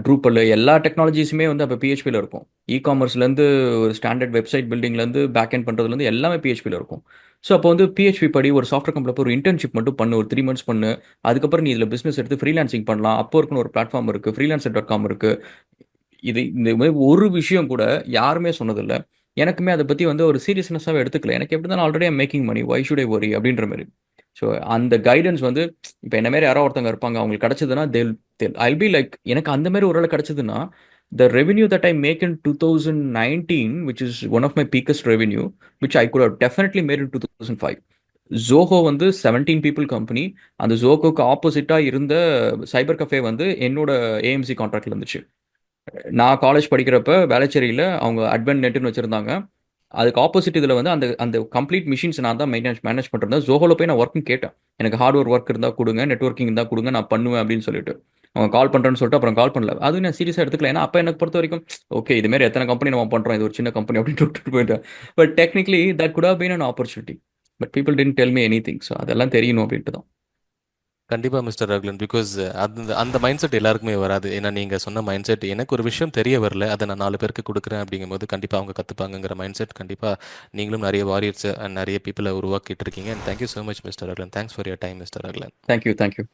ட்ரூப்பல் எல்லா டெக்னாலஜிஸுமே வந்து அப்போ பிஹெச்பியில் இருக்கும். இ-காமர்ஸ்லேருந்து ஒரு ஸ்டாண்டர்ட் வெப்சைட் பில்டிங்லேருந்து பேக் எண்ட் பண்ணுறதுலேருந்து எல்லாமே பிஹெச்பியில் இருக்கும். ஸோ அப்போ வந்து பிஹெச்பி படி ஒரு சாஃப்ட்வேர் கம்பெனியில் போய் ஒரு இன்டர்ன்ஷிப் மட்டும் பண்ணு, ஒரு 3 months பண்ணு. அதுக்கப்புறம் நீ இதில் பிஸ்னஸ் எடுத்து ஃப்ரீலான்சிங் பண்ணலாம். அப்போ இருக்குன்னு ஒரு பிளாட்ஃபார்ம் இருக்குது, freelancer.com இருக்குது. இது இந்த மாதிரி ஒரு விஷயம் கூட யாருமே சொன்னதில்லை. எனக்குமே அதை பற்றி வந்து ஒரு சீரியஸ்னஸாகவே எடுத்துக்கல. எனக்கு எப்படி இருந்தாலும் already making money, why should I worry அப்படின்ற மாதிரி. ஸோ அந்த கைடன்ஸ் வந்து இப்போ என்ன மாதிரி யாரோ ஒருத்தவங்க இருப்பாங்க, அவங்களுக்கு கிடச்சதுன்னா ஐல் பி லைக், எனக்கு அந்த மாதிரி ஒரு வேளை கிடச்சதுன்னா the revenue that I make in 2019, which is one of my peakest revenue, which I could have definitely made in 2005. Zoho வந்து 17 people கம்பெனி. அந்த ஜோகோக்கு ஆப்போசிட்டாக இருந்த சைபர் கஃபே வந்து என்னோட ஏஎம்சி கான்ட்ராக்டில் இருந்துச்சு. நான் காலேஜ் படிக்கிறப்ப வேளச்சேரியில் அவங்க அட்வென்ட் நெட்டுன்னு வச்சுருந்தாங்க. அதுக்கு ஆப்போசிட் இதில் வந்து அந்த அந்த கம்ப்ளீட் மிஷின்ஸ் நான் தான் மேனேஜ் பண்ணிருந்தேன். ஜோஹோவில் போய் நான் ஒர்க்கும் கேட்டேன், எனக்கு ஹார்ட்வேர் ஒர்க் இருந்தால் கொடுங்க, நெட்ஒர்க்கிங் இருந்தால் கொடுங்க, நான் பண்ணுவேன் அப்படின்னு சொல்லிட்டு. அவங்க கால் பண்ணுறேன்னு சொல்லிட்டு அப்புறம் கால் பண்ணல. அதுவும் நான் சீரியஸாக எடுத்துக்கல. ஏன்னா அப்போ எனக்கு பொறுத்த வரைக்கும் ஓகே இதுமாரி எத்தனை கம்பெனி நம்ம பண்ணுறோம், இது ஒரு சின்ன கம்பெனி அப்படின்னு விட்டுட்டு போயிட்டேன். But technically that could have been an opportunity. But people tend tell me anything. So அதெல்லாம் தெரியணும் அப்படின்ட்டு தான். கண்டிப்பா மிஸ்டர் ரகுலன். பிகாஸ் அந்த அந்த மைண்ட் செட் எல்லாருக்குமே வராது. ஏன்னா நீங்க சொன்ன மைண்ட் செட், எனக்கு ஒரு விஷயம் தெரிய வரல, அதை நான் 4 பேருக்கு கொடுக்குறேன் அப்படிங்கும்போது கண்டிப்பா அவங்க கத்துப்பாங்கங்கிற மைண்ட் செட். கண்டிப்பா நீங்களும் நிறைய வாரியர்ஸ் அண்ட் நிறைய பீப்புளை உருவாக்கிட்டு இருக்கீங்க. And thank you so much mister Ragulan. Thanks for your time mister Ragulan. Thank you.